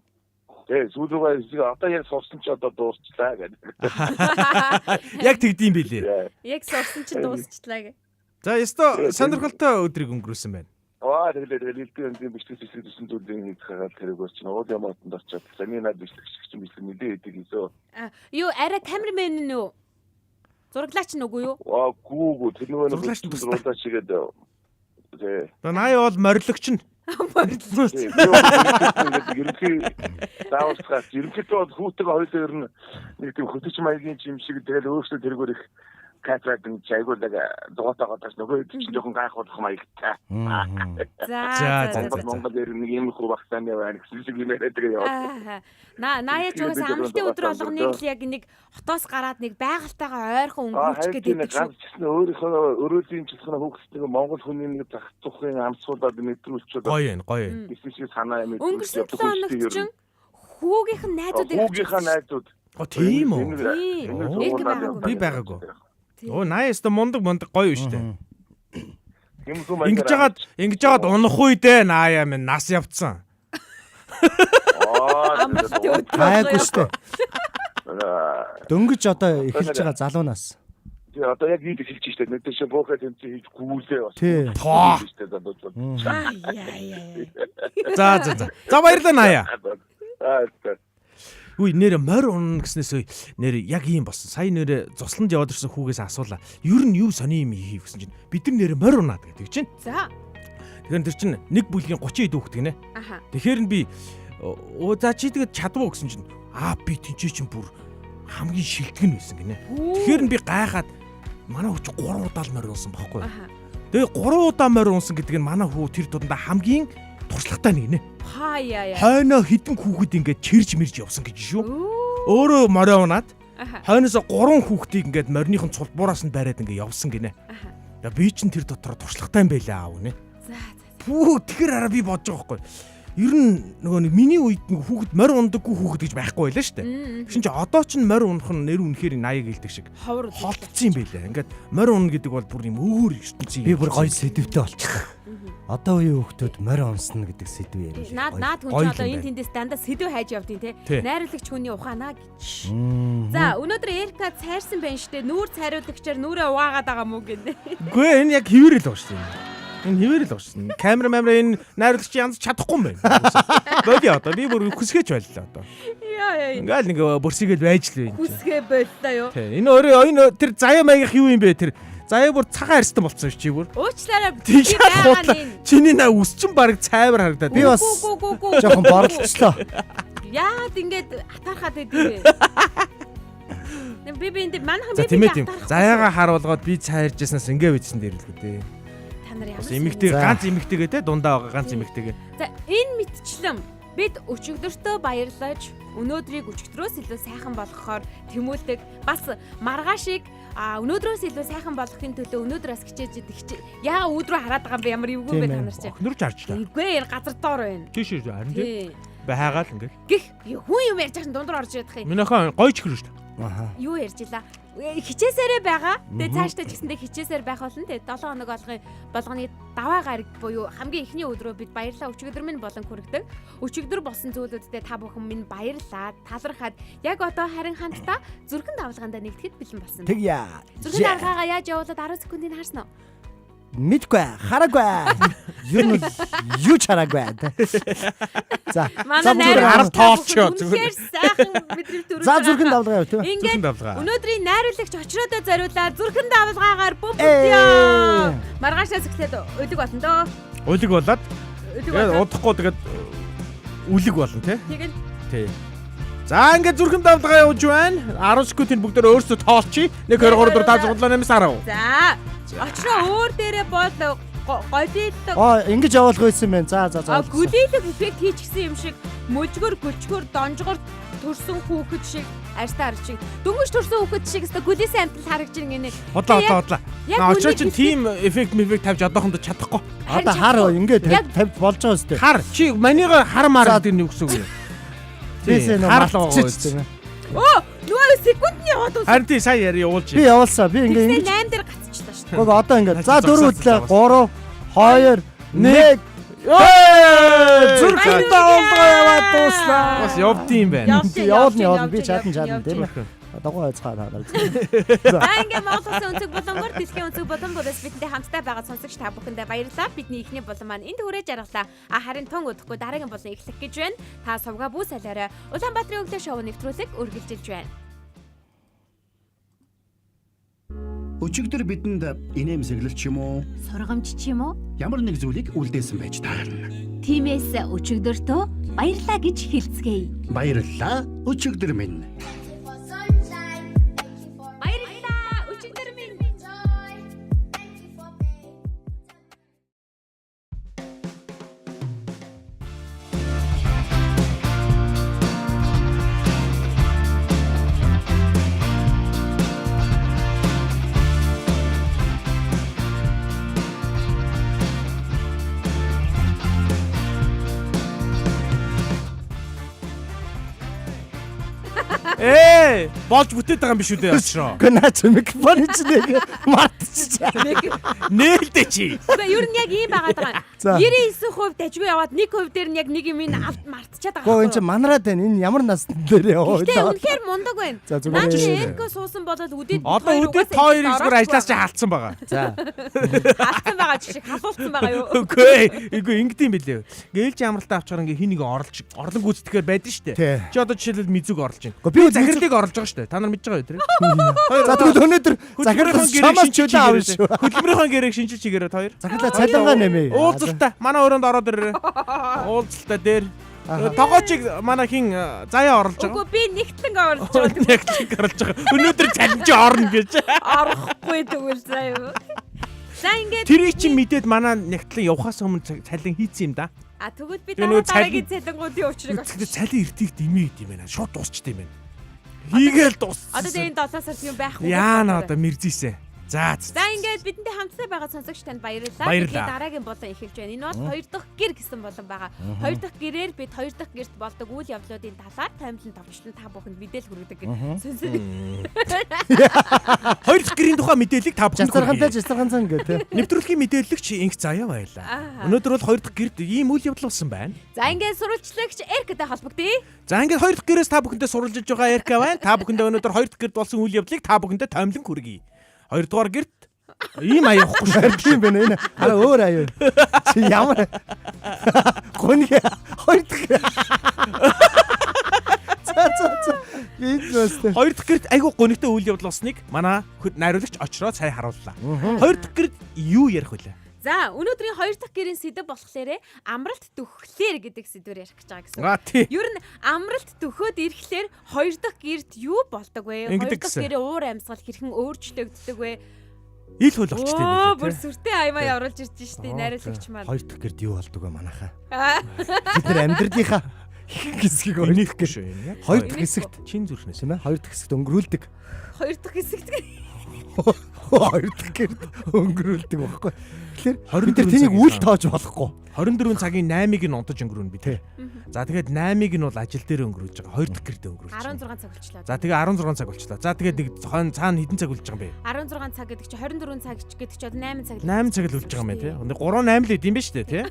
S8: Тэгээ сүүлрүүгээ одоо яг сурсан ч одоо дуусчлаа гэдэг.
S2: Яг тэгдэм билээ.
S3: Яг сурсан чинь дуусчлаа гэ.
S2: За ёстой сонирхолтой өдрийг өнгөрөөсөн байна.
S8: Тэгээд элдэн бичлэг хийсэн зүйлийн хийх хагаад тэрэг болч нь уул ямаатанд очиод ламинад бичлэгч мэдээ хийдэг хийсөө.
S3: Юу арай камермен нь юу? Зураглаач нь үгүй юу?
S8: Гүү тэр нөгөө зураглаач игээд тэгээ.
S2: Наа бол морилогч нь.
S8: Ерөнхий зааварчаас ерөнхийдөө хүүтэй хоёулаа ер нь нэг тийм хөтөч маягийн юм шиг тэгэл өөрсдөө тэргээр их катратын чайгуулдаг зогоотойгоо тас нөгөө чинь жоохон гайхуулах маягтай.
S3: За.
S8: Монгол дээр нэг юм хүү багтааны байна гэсэн шиг юм яриад тэгээ яваа.
S3: Наяа ч угсаа амралтын өдөр болгоныг л яг нэг хотоос гараад нэг байгальтайгаа ойрхон өнгөрүүлчих гэдэг
S8: шүү. Өөрийнхөө өрөөлийн жилхэн хүүхдтэй Монгол хүний нэг зах тухын амсуулаад мэдрүүлчиход
S2: гоё.
S8: Эсвэл санаа юм
S3: өнгөрсөн 7 хоногт чинь хүүгийнх нь найзууд
S2: тийм үү? Би байгаагүй. Наяста мундаг гоё шүү дээ. Ингэж жагаад унах үедээ нааяа минь нас явцсан.
S4: Гайгүй шүү дээ. Дөнгөж одоо эхэлж байгаа залуунаас.
S8: Тий одоо яг ийд эхэлж штэ нэг тийш боохоо тэмцээ хийж гүүлээ бас.
S4: Тий.
S2: За баярлалаа нааяа. Үгүй нэр морь унна гэснээс нэр яг ийм болсон. Сая нэр цусланд яваад ирсэн хүүгээс асуулаа. Ер нь юу сони юм хийв гэсэн чинь бид нар нэр морь унаад гэдэг чинь.
S3: За.
S2: Тэгэхээр тэр чинь нэг бүлгийн 30 хэд хүүхд гинэ. Тэгэхээр нь би за чи тэгээд чадваа гэсэн чинь би тэнцээ чинь бүр хамгийн шилтгэн байсан гинэ. Тэгэхээр нь би гайхаад манай хүү чи 3 удаа л морь унсан байхгүй. Тэгээ 3 удаа морь унсан гэдэг нь манай хүү тэр дундаа хамгийн туршлагатай нэг нэ. Хойноо хідэн хүүхэд ингээд чирж мэрж явсан гэж шүү. Өөрөө морио унаад хойноос 3 хүүхдийг ингээд морьныхон цулбуураас нь бариад ингээд явсан гинэ. Би чинь тэр дотор туршлагатай юм байлаа аав нэ. Тэгэхээр араа би бодож байгаа байхгүй. Ер нь нөгөө нэг миний үед нэг хүүхэд морь ундаггүй хүүхэд гэж байхгүй байлаа шүү дээ. Тэгшин чи одоо ч морь унах нь нэр үнэхээр 80 гэлдэг шиг холдсон юм байлаа. Ингээд морь унна гэдэг бол бүр юм өөр ертөнцийн. Би бүр гоё сэдвтэй болчихлоо. Одоо үеийн хүүхдүүд морь унсна гэдэг сэдв ярив.
S3: Наад хүн ч одоо энэ тэндээс дандаа сэдв хайж явдیں۔ Найруулагч хүний ухаанаа гэж. За өнөөдөр Эрика цайрсан байна штэ. Нүүр цайруулагчаар нүрээ угаагаад байгаа мó гэнэ.
S2: Үгүй энэ яг хിവэрэл баг штэ. Энэ хിവэрэл баг штэ. Камера энэ найруулагч янз чадахгүй юм байна. Боли одоо би бүр хүсгэж байлаа одоо. Ингээл нэг бүрсгээл байж л байна.
S3: Хүсгээ боллоо юу.
S2: Энэ өөрөө тэр заяа маягийнх юу юм бэ тэр? Заяа бүр цагаан арьстан болцсон чи бүр.
S3: Уучлаарай. Би байгаа нь.
S2: Чиний наа үсчин баг цайвар харагдаад.
S4: Би бас жоохон борлолцлоо.
S3: Яагаад ингэж атархаад байдгийг. Би энд манайхан
S2: би атархах. Заяага харуулгаад би цайржсанаас ингээ бичсэн дээрлгүй дээ.
S3: Та нар ямар
S2: эмэгтэй ганц эмэгтэйгээ те дундаа байгаа ганц эмэгтэйгээ.
S3: За энэ мэдчлэн бид өчигдөртөө баярлаж өнөөдрийг өчигдрөөс илүү сайхан болгохоор тэмүүлдэг. Бас маргаашийг өнөөдрөөс илүү сайхан болгохын төлөө өнөөдрөөс хичээж яага өөдрөө хараад байгаа юм бэ ямар эвгүй бэ та нар чи.
S2: Охнорч харчлаа.
S3: Үгүй газар доор байна.
S2: Тийш харин тий. Байгаад ингээл.
S3: Гэх хүн юм ярьж байгаа дундуур орж ядах юм.
S2: Миний охин гоё ч хэрэг шүү дээ.
S3: Юу ярьж илаа? Хичээсээрээ байгаа. Тэгээ цаашдаа ч гэсэндээ хичээсээр байх болно. Тэгээ 7 хоног болгоны даваа гараг буюу хамгийн эхний өдрөө бид баярлалаа өчигдөр минь болон хүргэдэг. Өчигдөр болсон зүйлүүддээ та бүхэн минь баярлалаа. Талархаад яг одоо харин хамтдаа зүрхэн давлгаандаа нэгдэхэд бэлэн болсон.
S4: Тэгье.
S3: Зүрхэн давлгаагаа яаж явуулаад 10 секундыг харсан уу?
S4: Мэдгүй хараагүй. Юу юу чараагүй. За.
S3: Манай найруулагч
S2: тоолчоо
S3: зүгээр сайхан бидний төрөөр.
S4: За зүрхэн давлгаа яв тийм.
S3: Ингээд өнөөдрийн найруулагч очроод зориулаад зүрхэн давлгаагаар бөмбөдөө. Маргаашаас эхлээд өлөг болно дөө.
S2: Өлөг болоод. Тэгээд удахгүй тэгээд үлэг болно тий.
S3: Тэгээд.
S2: Тий. За ингээд зүрхэн давлгаа явууж байна. 10 секундын бүгдээр өөрсдөө тоолчих. 1 2 3 4 5 6 7 8 10.
S3: За. Очроо өөр дээрээ бол голийлог.
S4: Ингэж явуулах байсан юм байна. За.
S3: Голийлог эффект хийчихсэн юм шиг мөжгөр гөлчгөр донжгор төрсөн хүүхэд шиг арьстай харж шиг дөнгөж төрсөн хүүхэд шиг өстө гөлөөсөн амтал харагдж байна.
S2: Бодлоо. Очроо чи тим эффект тавьж одоохондоо чадахгүй.
S4: Одоо хар ингээд тавьж болж байгаа өстө.
S2: Хар чи манийгаа хармаар гэдэг нь юу гэсэн үг юм?
S4: Тийш
S2: хаалгаа.
S3: Нөгөө секундны яваад уу?
S2: Харин тий сая явуулж.
S4: Би явуулсаа. Би ингээд
S3: 8 дээр гацчихлаа шүү.
S4: Гоо одоо ингээд. За 4 үтлээ 3 2 1 Зүрхэн даалгаа яваад дуслаа.
S2: Бас явд юм байна.
S4: Явна би чадна тийм ээ. Дагуу хайцгаа таалаа.
S3: За ингээ Монголын өнцөг болонгоор дэлхийн өнцөг болон бүлэс бидэнтэй хамтдаа байгаа сонсогч та бүхэндээ баярлалаа. Бидний эхний болон маань энд хүрээж жаргалаа. Харин тун өдөхгүй дараагийн болон эхлэх гэж байна. Та сувга бүү салаарай. Улаанбаатарын өглөө шоу нэвтрүүлэг үргэлжилж байна.
S1: Өчигдөр бидэнд инээмсэглэл ч юм уу,
S5: Сургамж ч юм уу?
S1: ямар нэг зүйлийг үлдээсэн байж таарна.
S5: Тиймээс өчигдөртөө баярлаа гэж хэлцгээе.
S1: Баярлалаа өчигдөр минь.
S3: Баярлалаа өчигдөр минь.
S2: Болж бүтээд байгаа юм биш үү дээ очроо.
S4: Гэхдээ наач микрофон чинь мартчихсан.
S2: Нээлтэ чи.
S3: Гэхдээ ер нь яг ийм байгаад байгаа. 99% дажгүй яваад 1% дээр нь яг нэг юм авт мартчихад байгаа.
S4: Гоо энэ чинь манараад байна. Энэ ямар насны дээр яваа.
S3: Гэтэ үнэхээр мундаг байна. Наач эргөө суусан болоод үдээд
S2: Одоо үдээд тоо хоёр зүгээр ажиллаж чи халтсан байгаа.
S4: За.
S3: халтсан байгаа жишээ халуулсан байгаа юу?
S2: Үгүй ингэдэм юм бэлээ. Ээлж амралтаа авчгаар ингээ хин нэг орлон гүйцэтгэхээр байдэн штэ. Чи одоо жишээлбэл мизүг орлож байна. Би захирлыг орлож байгаа штэ. Та нар мэдж байгаа юу тэр?
S4: За тэгвэл өнөөдөр захирлын чамаас чөлөө авна шүү.
S2: Хөдөлмөрийн гэрээг шинжилж чигээрээ хоёр.
S4: Захирлаа цалингаа нэмээ.
S2: Уулзалтаа манай өрөөнд ороод ирээрээ. Уулзалтаа дээр тогоочиг манай хин заяа орлож байгаа.
S3: Үгүй би нэгтлэн орлож байгаа.
S2: Нэгтлэн орлож байгаа. Өнөөдөр цалинж орно гэж.
S3: Орохгүй тэгвэл заяа. За ингээд
S2: тэрийг чи мэдээд манай нэгтлэн явахаас өмнө цалин хийцэн юм да.
S3: А тэгвэл би дараагийн цалингуудын учрыг
S2: олчих. Цалин эртийг дэмээ гэдэм байна. Шууд дуусчихдээ байна. Хийгээл дуус.
S3: Одоо энэ 7 сар юм байхгүй.
S2: Яана одоо мэрзээсэ. За
S3: ингээд бидэнтэй хамтдаа байгаа сонсогч танд баярлалаа. Тэгээд дараагийн болон эхэлж байна. Энэ бол 2 дахь гэр гэсэн болон байгаа. 2 дахь гэрээр бид 2 дахь гэрт болдог үйл явдлуудын талаар таймлан товчлон та бүхэнд мэдээлэл хүргэдэг гэж сүнсээ.
S2: 2 дахь гэрийн тухай мэдээллийг та бүхэнд
S4: жасарганцаа гэдэг.
S2: Нэвтрүүлгийн мэдээллэгч инх заяа баялаа. Өнөөдөр бол 2 дахь гэрд ийм үйл явдал болсон байна.
S3: За ингээд сурвалжлагч Эркэтэй холбогдъё.
S2: За ингээд 2 дахь гэрээс та бүхэндээ сурвалжилж байгаа Эрка байна. Та бүхэндээ өнөөдөр 2 дахь гэрд болсон үйл явдлыг та бүхэндээ таймлан хүргэе. 2 дугаар гэрт ийм аяахгүй шүү
S4: юм байна энэ. Араа өөр аяа. Чи ямар гонг 2 дахь. За.
S2: 2 дахь гэрт айгүй гонигтай үйл явдал болсныг манай найруулагч очроо сая харууллаа. 2 дахь гэрд юу ярих вүлээ?
S3: За өнөөдрийн 2 дахь гэрийн сэдэв болохоор амралт төхлөөр гэдэг сэдвээр ярих гэж байгаа гэсэн. Ер нь амралт төхөөд ирэхлээр 2 дахь гэрд юу болдог вэ? 2 дахь гэрээ уур амьсгал хэрхэн өөрчлөгддөг вэ?
S2: Ил хөл болчтой юм
S3: байна. Бүр сүртэй аймаа явуулж ирж штий найруулагч маань.
S4: 2 дахь гэрд юу болдог вэ манайхаа? Бид нар амьдралынхаа хэсгийг өнөх гэж. 2 дахь хэсэгт
S2: чин зүрхнээс
S4: юм аа. 2 дахь хэсэгт өнгөрүүлдэг.
S3: 2 дахь хэсэгт
S4: 2 дахь гэрд өнгөрүүлдэг байхгүй. Тэгэхээр бид нар тэнийг үл тоож болохгүй.
S2: 24 цагийн 8-ыг нь унтаж өнгөрүүлнэ бид. За тэгээд 8-ыг нь бол ажил дээр өнгөрүүлж байгаа. 2 дахь гэрдээ өнгөрүүлж байгаа.
S3: 16 цаг болчлоо.
S2: За тэгээ 16 цаг болчлоо. За тэгээд нэг цаана хэдэн цаг үлж байгаа юм бэ?
S3: 16 цаг гэдэг чи 24 цаг гэдэг чи одоо 8 цаг.
S2: 8 цаг л үлж байгаа юм байна тий. 3 8 л идэм ба штэ тий.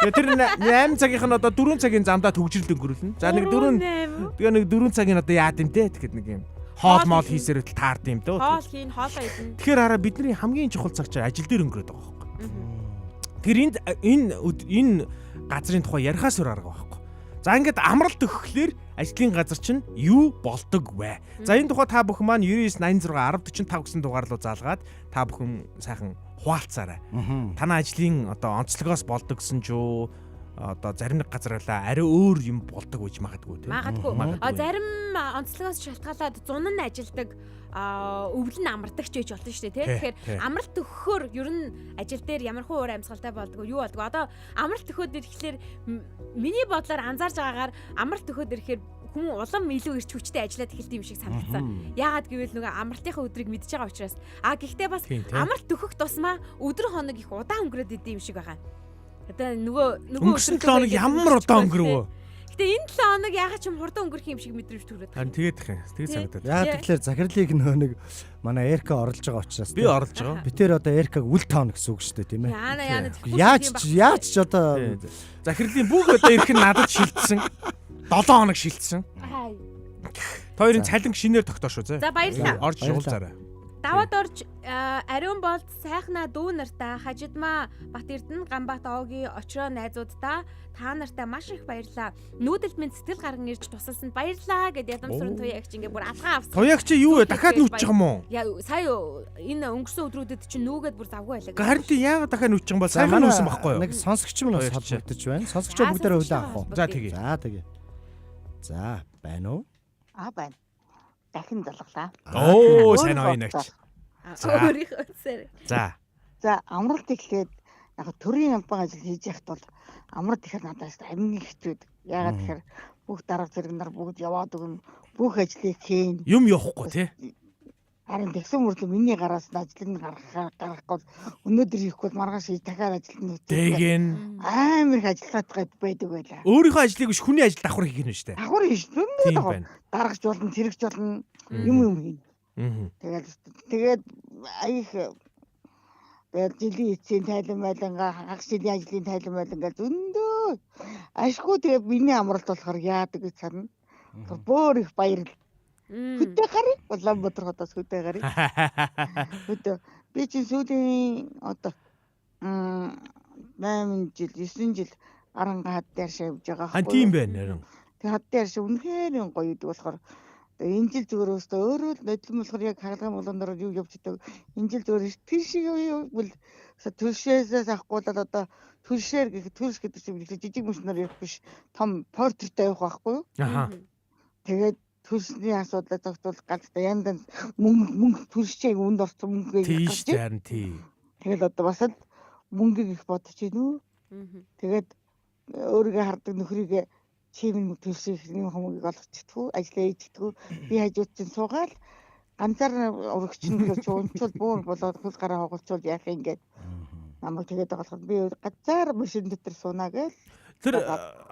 S2: Тэгээ тэр 8 цагийнх нь одоо 4 цагийн замдаа төгжрөл өнгөрүүлнэ. За нэг 4 тэгээ нэг 4 цагийн одоо яад юм те тэгэхэд нэг юм хоол моол хийсээр л таард юм дөө.
S3: Хоол хийн, хоолоо идэн.
S2: Тэгэхээр хараа бидний хамгийн чухал цаг чинь ажил дээр өнгөрөөд байгаа байхгүй. Тэгэхээр энэ газрын тухай ярихаас өөр арга байхгүй. За ингээд амралт өгөхлөөр ажлын газар чинь юу болдог вэ? За энэ тухай та бүхэн маань 9986 1045 гэсэн дугаар руу заалгаад та бүхэн сайхан хуваалцаарай. Танай ажлын одоо онцлогоос болдог гэсэн ч юу одоо зарим нэг газарлаа арай өөр юм болдог гэж магадгүй тийм.
S3: Магадгүй. Зарим онцлогоос шалтгаалаад зун нь ажилдаг өвлөн амардаг ч байж болно шүү дээ тийм. Тэгэхээр амралт өгөхөөр ер нь ажил дээр ямар хуу уур амьсгалтай болдгоо юу болдгоо. Одоо амралт өгөхөд ирэхлээр миний бодлоор анзаарж байгаагаар амралт өгөхөд ирэхээр хүн улам илүү эрч хүчтэй ажиллаад эхэлдэг юм шиг санагдсан. Яагаад гэвэл нөгөө амралтынхаа өдрийг мэдж байгаа учраас. Гэхдээ бас амралт өгөх тусмаа өдөр хоног их удаан өнгөрөөд идэв юм шиг байгаа. Одоо нөгөө
S2: өнгөрсөн 7 хоног ямар удаан өнгөрөв?
S3: Гэтэ энэ 7 хоног ягаад ч юм хурдан өнгөрөх юм шиг мэдрэмж төрөөд.
S2: Харин тэгээд их юм. Тэгээд санагдаад.
S4: Яа тэгэхээр захирлыг нэг манай Эрка орлож байгаа учраас
S2: би орлож байгаа.
S4: Би тэр одоо Эркаг үл таана гэсэн үг шүү дээ тийм ээ.
S3: Яана
S4: Яаж ч одоо
S2: захирлын бүх одоо ирэх нь надад шилжсэн. 7 хоног шилжсэн. Хоёрын цалинг шинээр тогтоош үү.
S3: За баярлалаа.
S2: Орж уулзаарай.
S3: Даваад орж ариун болд сайхна дүү нартай хажидмаа Бат Эрдэнэ Ганбат Овгийн очроо найзуудаа та нартай маш их баярлалаа. Нүүдэлд минь сэтгэл гарган ирж тусалсанд баярлалаа гэд ядамсрын туяагч ингээ бүр алгаа авсан.
S2: Туяагч юу вэ? Дахиад нүүж байгаа юм уу?
S3: Яа сая энэ өнгөрсөн өдрүүдэд чинь нүүгээд бүр завгүй байлаа.
S2: Харин тий яагаад дахиад нүүж байгаа юм бол сайхан нүүсэн байхгүй юу?
S4: Нэг сонсогч мөн бас холбогдож байна. Сонсогчоо бүгдээрээ хөлөө авах уу?
S2: За тэгээ.
S4: За байна уу?
S6: Байна. Дахин залглаа.
S2: Оо сайн оёнагч. За.
S6: За амралт эхлээд яг төрийн амбан ажил хийж яхад бол амралт ихэр надаас амин хэцүүд. Ягаад тэгэхээр бүх дарга зэрэг нар бүгд яваад өгнө. Бүх ажлыг хийн.
S2: Юм явахгүй тий.
S6: Харин тэгсэн мөрөд миний гараас нь ажил нь гарахгүй өнөөдөр хийхгүй маргааш дахиад ажилтны
S2: тэгэн
S6: амар их ажиллаад байдаг байлаа.
S2: Өөрийнхөө ажлыг биш хүний ажил давхар хийх нь шүү дээ.
S6: Давхар хийж дүндээ даргаж болно, тэрэгч болно, юм хийн. Тэгээд аяих жилийн эцсийн тайлан байлангаа хагас жилийн ажлын тайлан байлангаа зөндөө ашгүй тэгээд миний амралт болохоор яадаг гэж санана. Бөөр их баярлал. Хөдөө гарыг Улаанбаатар хотоос хөдөө гарыг. Хөдөө би чинь сүүлийн одоо 8 жил 9 жил арангаа хад дээр шавж байгаа.
S2: Тийм байна нэрэн.
S6: Тэгээд хад дээр ш үнэхээр гоё гэдэг болохоор энэ жил зүгээр өстө өөрөө л нодлон болохоор яг хаалган болооноор юу явж идэг. Энэ жил зүгээр тэр шиг бол төлшөөсөөс авахгүй л одоо төлшээр гэх төлш гэдэг чинь жижиг мөснөр явах биш том портертэй явах байхгүй юу? Тэгээд төлсний асуудлаа тогтвол галзтай яндан мөнгө төлшчээ үнд орсон мөнгөө
S2: тийш харин тий.
S6: Тэгээд одоо бас л мөнгөийг их бодож гинүү. Тэгээд өөрийгөө хардаг нөхрийгээ чимэн төлсөх юм хүмүүсийг олгочтгоо ажиллаа хийдэггүй би хажууд чинь суугаал ганцаар урагч нь гэж унчвал бөөр болоод хөл гараа хоголцвол яах юм гээд намайг тэгээд байгаа болохоор би ганцаар машин дотор сууна гээл
S2: тэр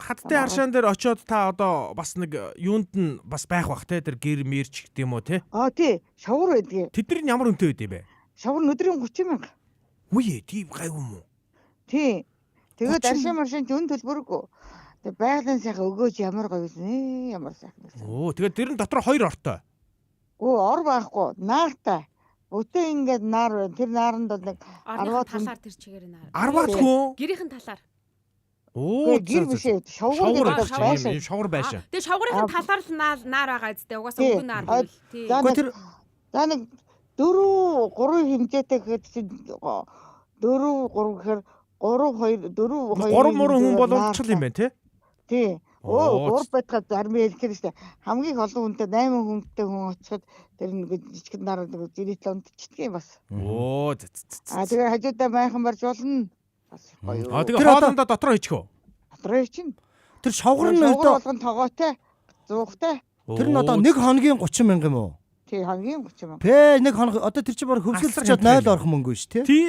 S2: хаттай харшаан дээр очиод та одоо бас нэг юунд нь бас байх бах те тэр гэр мэрч гэдэг юм уу те
S6: тий шавар байдгийг
S2: тэдний ямар үнэтэй байд юм бэ
S6: шавар өдрийн 30,000
S2: үе тийм гайв юм уу
S6: тий тэгээд аршин маршин зүүн төлбөргүй тэг байгалийн сайхан өгөөж ямар гоё вэ ямар сайхан
S2: оо тэгээд тэр нь дотор 2 ортой
S6: ор байхгүй наартай өтөө ингээд наар байна тэр нааранд бол нэг
S3: 10 талаар тэр чигээр наар
S2: 10 хүн
S3: гэрийнхэн талаар
S2: оо
S6: гэр биш шавар
S2: байсан шавар байшаа
S3: тэгээ шаврын талаар л наар байгаа зү угаасаа өнгө наар байл тий
S6: за нэг 4 хэмжээтэй гэхэд 4 гэхээр 3
S2: мөрөн хүн боловчл юм байна
S6: тий гур байтгаад зарим хэлэхээр штэ хамгийн олон хүнтэй 8 хүнтэй хүн очиход тэр нэг жижиг нар нэг зэрэгт унтчихдаг юм бас
S2: оо
S6: тэгээ хажуудаа майхан барж болно бас гоё
S2: тэгээ хоолндоо дотроо хийчихв
S6: дотроо чинь
S4: тэр шавгар нь
S6: одоо болгон тогоотой зуухтай
S4: тэр нь одоо 1 хоногийн 30,000 юм уу
S6: тий хоногийн 30,000
S4: Пэ 1 хоног одоо тэр чинь баг хөвсөлцөд 0 орох мөнгө шүү
S2: тий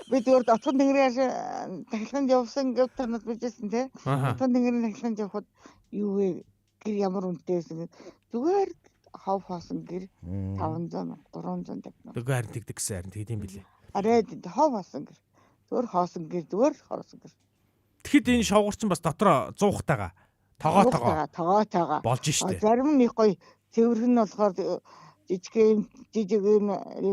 S6: би тэр отхон тэнгэрийн тахилганд явсан гэв танад бичсэн тий отхон тэнгэрийн тахилганд явхад юу вэ гэр ямар үнэтэйсэн зүгээр хав хоосон гэр 500 350
S2: тэгээ харин тэгдэг гэсэн харин тийм билээ
S6: арай хав хоосон гэр зүгээр хоосон гэр зүгээр л хоосон гэр
S2: тэгэхэд энэ шавгар чинь бас дотроо 100-тайгаа тогоо болж штэ
S6: зарим нь их гоё цэвэрх нь болохоор жижиг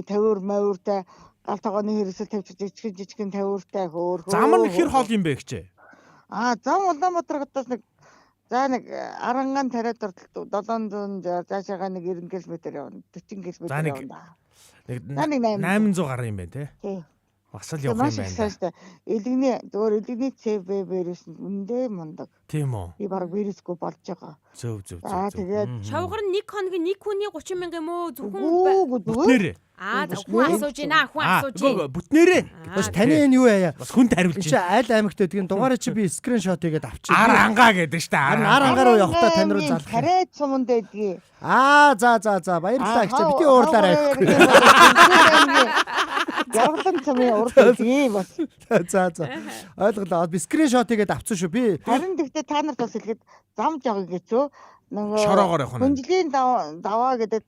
S6: тавиур мавиртай гал тогооны хэрэгсэл тавьчих жижигхэн тавиуртай хөөр
S2: зам нь хэр хоол юм бэ гэчээ
S6: зам Улаанбаатар хотоос нэг за нэг арангаан тариад ортол 700 заашаага нэг 90 км явна 40 км явна
S2: нэг 800 гаруй юм байна тий бас л явах юм байна
S6: элэгний зөвөр элэгний ЦБ-бэрээс үндэ мундаг
S2: тийм үү
S6: би баг вирусгүй болж байгаа
S2: зөв
S6: тэгээд
S3: шавгар нь 1 хоногийн 1 хүний 30,000 юм уу зөвхөн
S2: бүтнээрээ
S3: хүн асууж байна хүн асууж
S2: бүтнээрээ
S4: бас таны энэ юу яа
S2: бас хүнд хариулж
S4: байна аль аймагт тийм дугаараа чи би скриншот хийгээд авчих
S2: ар ангаа гэдэг штэ
S4: ар ангаа руу явахдаа тань руу залах
S6: хараа цуманд байдгийг
S4: за баярлалаа гэж бити уурлаарай
S6: Яргалан цамын урд ийм бас.
S4: За. Ойлголоо. Би скриншот хийгээд авсан шүү. Би
S6: Харин тэгтээ та нарт бас хэлэхэд замж байгаа гэцөө. Нөгөө
S2: шороогоор явах нь.
S6: Хүнжлийн даваа гэдэг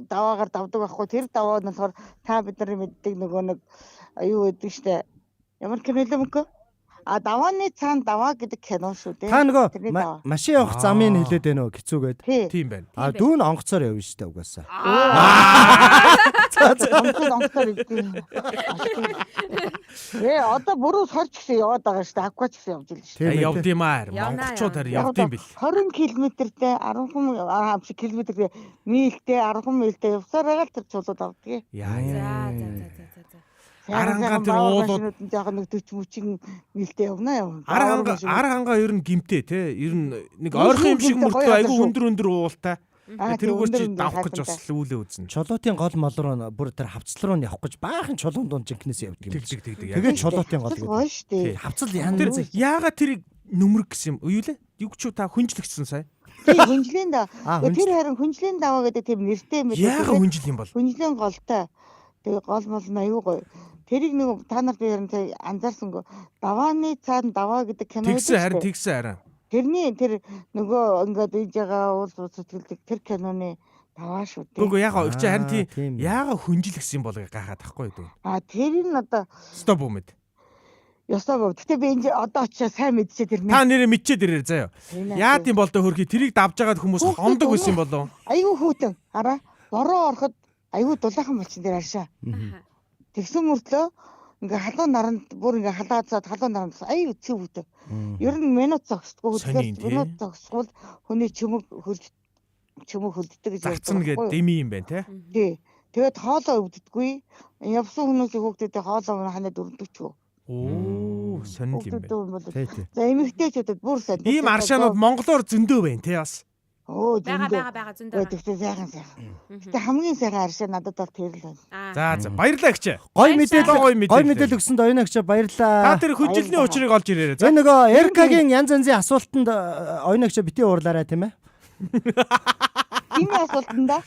S6: даваагаар давдаг байхгүй. Тэр даваа нь болохоор та бидний мэддэг нөгөө нэг юу гэдэг штэ. Ямар кинолэ мөнгө? Давааны цаана даваа гэдэг кино шүү дээ.
S4: Та нөгөө машин явах замыг хэлээд байна уу хэцүүгээд.
S2: Тийм байна.
S4: Дүүн онгоцоор явна штэ угаасаа.
S6: Онгоцоор идэв. Одоо бүрөө сорч гэсэн яваад байгаа штэ. Аквач гэсэн явж илээ штэ.
S2: Явд юм аа. Монголчууд харин явд юм бил.
S6: 20 км-тэй 10 км-тэй милтэй 10 милтэй явсаар байгаа л тэр цулууд авдаг.
S2: За.
S6: Арангаа тэр уулууд яг нэг 40 мөчийн милтэй явна.
S2: Ар хангаа ер нь гимтэй те. Ер нь нэг ойрхон юм шиг мөртөө айгүй өндөр уултай. Тэрүүгээр чи давах гэж бас үүлээ үзнэ.
S4: Чулуутын гол мол руу бүр тэр хавцал руу явах гэж баахан чулуун дунд жинкнээс явдаг юм.
S2: Тэг.
S4: Тэгээд чулуутын гол
S6: гэдэг.
S4: Хавцал яана.
S2: Яагаад тэрийг нүмерг гэсэн юм? Юу лээ? Юу ч та хүнжлэгдсэн сая.
S6: Тийм хүнжлийн даа. Тэр харин хүнжлийн даваа гэдэг тийм нэртэй юм байна.
S2: Яагаад хүнжил юм бол?
S6: Хүнжлийн голтой. Тэгээ гол мол нь аюу гоё. Тэрийг нэг та нарт яран анзаарсангүй. Давааны цаана даваа гэдэг кино.
S2: Тэгсэн харин.
S6: Тэрний тэр нөгөө ингээд ийж байгаа уул сэтгэлдэг тэр киноны даваа шүү дээ.
S2: Гүг ягаа чи харин тийм яага хүнжил гэсэн бол гахаад тахгүй юу?
S6: Тэр нь одоо
S2: стоп үмэд.
S6: Ястаа. Гэтэ би энэ одоо очиж сайн мэдчихээ тэр
S2: нэр. Та нэрээ мэдчихээ дэрээр заяа. Яа тийм бол доо хөрхи тэрийг давж агаад хүмүүс хондог байсан болов.
S6: Айгу хүүтэн. Хараа. Бороо ороход айгу дулаахан болчихсон дээр аршаа. Тэгсэн мөртлөө ингээ халуун наранд бүр ингээ халаацаад халуун наранд аюу цэв үүтэй. Ер нь минут зогсдгүй тэгэхээр минут зогсвол хүний чөмөг хөлддөг гэж
S2: ярьсан гэдэг дими юм байна
S6: тий. Тэгээд хоолоо өвддөггүй. Явсан хүмүүсийн хүүхдүүдээ хоолоо ханаад өрдөг ч юу.
S2: Сонир юм байна.
S6: За эмэгтэйчүүдэд бүр сайн.
S2: Ийм аршаанууд монголоор зөндөө байна тий бас.
S3: Бага зөндөө.
S6: Тэгтээ сайхан. Гэтэ хамгийн сайхан аршаа надад бол тэр л байна.
S2: За баярлалаа гिच.
S4: Гой мэдээлэл өгсөнд оюун агч баярлалаа.
S2: Та тэр хүчилний учрыг олж ирээрэй.
S4: За нөгөө Эркагийн янз янзын асуултанд оюун агч бити уурлаарай тийм ээ.
S6: Ийм асуултанда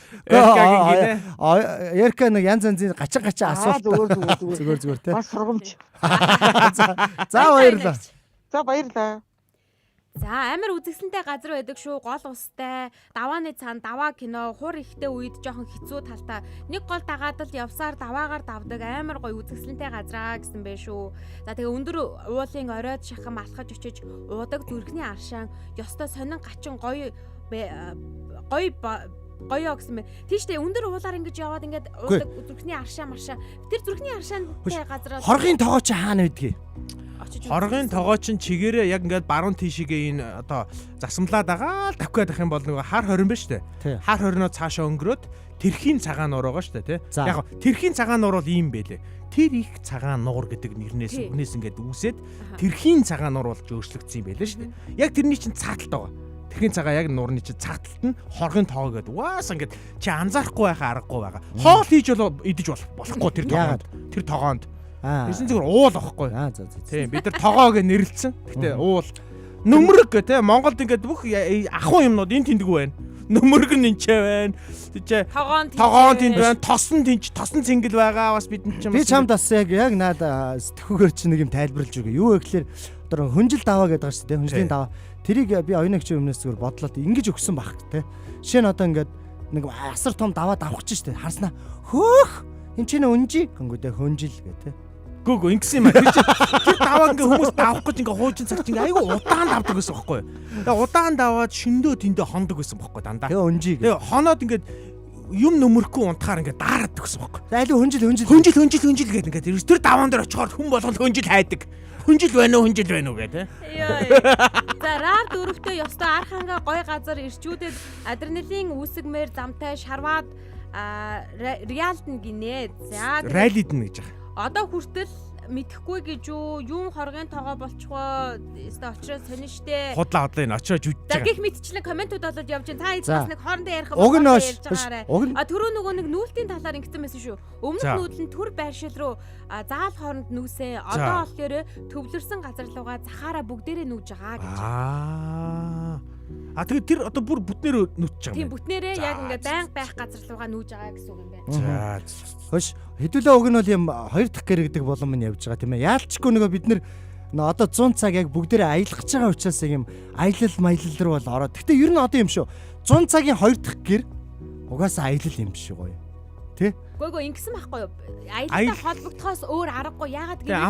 S4: Эрка нэг янз янзын гачаа асуулт. Зүгээр тийм.
S6: Бас сургамж.
S4: За баярлалаа.
S6: За баярлалаа.
S3: За амар үзэсгэлэнтэй газар байдаг шүү. Гол устай, давааны цаана даваа кино, хур ихтэй үед жоохон хэцүү талтай. Нэг гол дагаад л явсаар даваагаар давдаг амар гоё үзэсгэлэнтэй газраа гэсэн бэ шүү. За тэгээ өндөр уулын оройд шахам алхаж очиж уудаг зүрхний аршаан, ёстой сонин гачин гоё гэсэн бэ. Тийштэй өндөр уулаар ингэж яваад ингээд уудаг зүрхний аршаа маршаа. Тэр зүрхний аршаантай газраас
S4: хоргийн тоогоо чи хаана байдгийг?
S2: Хоргийн тогоо чин чигээрээ яг ингээд баруун тийшээгээ энэ одоо засамлаад байгаа л тавих байх юм бол нөгөө хар хорин ба штэ. Хар хориноо цаашаа өнгөрөөд тэрхийн цагаан нуур байгаа штэ тий. Яг тэрхийн цагаан нуур бол ийм байлээ. Тэр их цагаан нуур гэдэг нэрнээс үнээс ингээд үүсээд тэрхийн цагаан нуур болж өөрчлөгдсөн юм байлээ штэ. Яг тэрний чин цааталт байгаа. Тэрхийн цагаан яг нуурны чин цааталт нь хоргийн тоогоо гэдэг. Уус ингээд чи анзаарахгүй байхаа аргагүй байгаа. Хоол хийж бол идэж болохгүй тэр тогоонд. Тэр тогоонд. Тэсэн зүгээр уул авахгүй. Тийм бид нар тогоо гэж нэрлэлсэн. Гэтэ уул нүмерэг гэ те Монголд ингээд бүх ахуй юмнууд энэ тэндэг байна. Нүмерэг нь энчээ байна. Тийч тогоон тэнд байна. Тосон цэнгэл байгаа бас бид нар
S4: би чамд бас яг наад сэтгүүгээр чи нэг юм тайлбарлаж өгье. Юу вэ гэхээр одоо хүнжил даваа гэдэг байгаа шүү дээ. Хүнжлийн даваа. Тэрийг би оюун агчийн өмнөөс зүгээр бодлоод ингэж өгсөн баг те. Жишээ нь одоо ингээд нэг асар том даваа давах гэж штэ. Харснаа хөөх энэ чинь үнжи гингүүдээ хүнжил гэ те.
S2: Гүг ингэсэн юм аа. Тэр даваа ингээ хүмүүс давах гэж ингээ хуучин цаг чинь айгүй удаан давдаг гэсэн бохоггүй. Тэгээ удаан даваад шөндөө тэндээ хондог гэсэн бохоггүй дандаа.
S4: Тэгээ унжи.
S2: Тэгээ хоноод ингээ юм нөмөрхгүй унтахаар ингээ даарад гэсэн бохоггүй.
S4: Айлуу хүнжил
S2: гэдэг ингээ тэр даваан дээр очихоор хүн болгонд хүнжил хайдаг. Хүнжил байна уу гэдэг.
S3: За рав дөрөвтөө ёстой арх хангаа гой газар ирчүүдэд адреналин үүсгмээр замтай шарваад реалтн гинэ. За
S2: ралидн гэж байгаа.
S3: Одоо хүртэл мэдхгүй гэж юу хоргийн тоогоо болчихвоо очроо сонин штэ.
S2: Худлаа энэ очроо жүжиж байгаа.
S3: Гэх мэтчлэн комментууд болоод явж байна. Та эцэс нэг хоорондоо ярих
S4: ярьж
S3: байгаарай. Түрүү нөгөө нэг нүүлтийн талаар ингэсэн байсан шүү. Өмнөх нүүдэл нь төр байршил руу заал хооронд нүүсэн. Одоо болохоор төвлөрсөн газар руугаа захаараа бүгдээрээ нүүж байгаа гэж.
S2: Тэгээд тэр одоо бүр бүтнээр нүтж байгаа юм.
S3: Тийм бүтнээрээ яг ингээд байнга байх газар руугаа нүүж байгаа гэсэн үг юм байна.
S2: За.
S4: Хөөш хэдүүлээ уг нь бол юм 2 дахь гэр гэдэг болон минь явж байгаа тийм ээ. Яалчгүй нөгөө бид нар одоо 100 цаг яг бүгдээрээ аялгаж байгаа учраас юм аялал маялал руу бол ороод. Гэтэ ер нь одоо юм шүү. 100 цагийн 2 дахь гэр угаасаа аялал юм биш гоё. Тэ?
S3: Гойгоо ингэсэн байхгүй юу? Аялалтай холбогдохоос өөр аргагүй. Яагаад гэвэл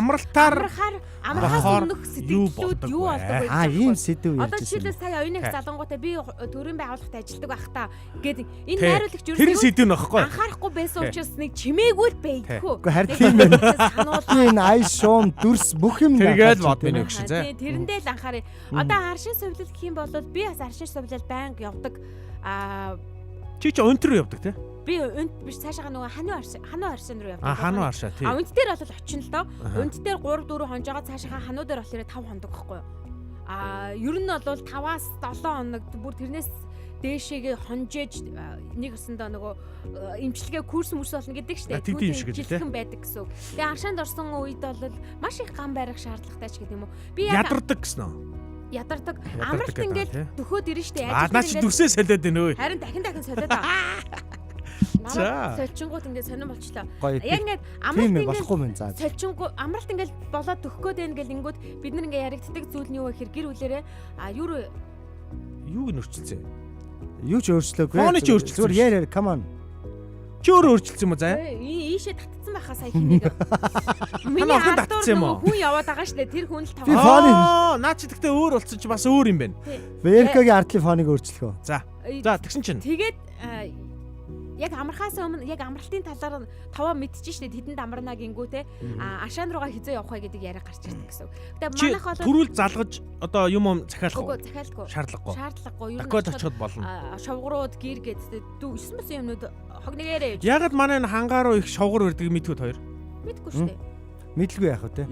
S3: амрахаас өмнөх сэтгэлдлүүд юу болдог вэ?
S4: Ийм сэдв
S3: ярьж байна. Одоо жишээлбэл сая оюуных залангуудаа би төрийн байгууллагад ажилладаг байхдаа гээд энэ найруулагч
S2: тэр сэдв нь байхгүй.
S3: Анхаарахгүй байсан учраас нэг чимээгүй л байдгүй.
S4: Гэхдээ харин тийм байна. Энэ ай шуум дүрс бүх юм
S2: тэргээл бод минь өгшин зэ.
S3: Тэрэндээ л анхаарай. Одоо аршин сувлал гэх юм бол би бас аршин сувлал байнга явдаг.
S2: Чи өнтөр явдаг те?
S3: Би өнт биш цаашаа нөгөө хануу аршин руу явдаг.
S2: Хануу аршаа тий.
S3: Өнт дээр бол очин л доо. Өнт дээр 3 4 хонж байгаа цаашаа хануу дээр болохоор 5 хондог байхгүй юу? Ер нь бол 5-аас 7 хоног бүр тэрнээс дээшээгээ хонжээж нэг өсөндөө нөгөө имчилгээ курс мөрс болно гэдэг штэ. Жилхэн байдаг гэсэн үг. Тэгээ аншаанд орсон үед бол маш их гам барих шаардлагатай ч гэдэг юм уу. Би
S2: ядардаг гэсэн үү?
S3: Ядардаг. Амралт ингээл дөхөөд ирнэ штэ.
S2: Наа чи дүрсээ солиод байна өө.
S3: Харин дахин солиод байгаа. За соличингууд ингээд сонирн болчлоо. Яг ингээд амралт ингээд соличингуу амралт ингээд болоод төгөхөөд байна гэл ингүүд бид нар ингээд яригддаг зүйл нь юу вэ гэхээр гэр бүлэрээ юу
S2: нөрчилсөн.
S4: Юу ч өөрчлөөгүй.
S2: Фоны ч өөрчлөсөн.
S4: Зүгээр яар come on.
S2: Чи өөрөө өөрчлөсөн юм уу заа?
S3: Ийшээ татцсан байхаа сая хэнийг.
S2: Миний орхон татцсан юм уу?
S3: Хүн яваад байгаа штэ тэр хүн л таваа.
S2: Наа чи гэхдээ өөр болсон чи бас өөр юм байна.
S4: Веркагийн артлын фоныг өөрчлөх үү?
S2: За тэгсэн чинь.
S3: Тэгээд яг амрахаас өмнө яг амралтын талаар таваа мэдчихэж штэ тэдэнд амарна гингүүтэй ашаан руугаа хизээ явах вэ гэдэг яриа гарч ирдэг гэсэн. Гэтэ манайх бол
S2: түрүүл залгаж одоо юм захиалахгүй.
S3: Захиалахгүй.
S2: Шаардлагагүй. Ер нь очиод болно.
S3: Шовгорууд гэр гэдэг 9 мэс юмнууд хогнэгээрээ явж.
S2: Ягаад манай хангаа руу их шовгор өрдөг мэдгүй хоёр?
S3: Мэдгүй штэ.
S4: Мэдлгүй яах вэ те?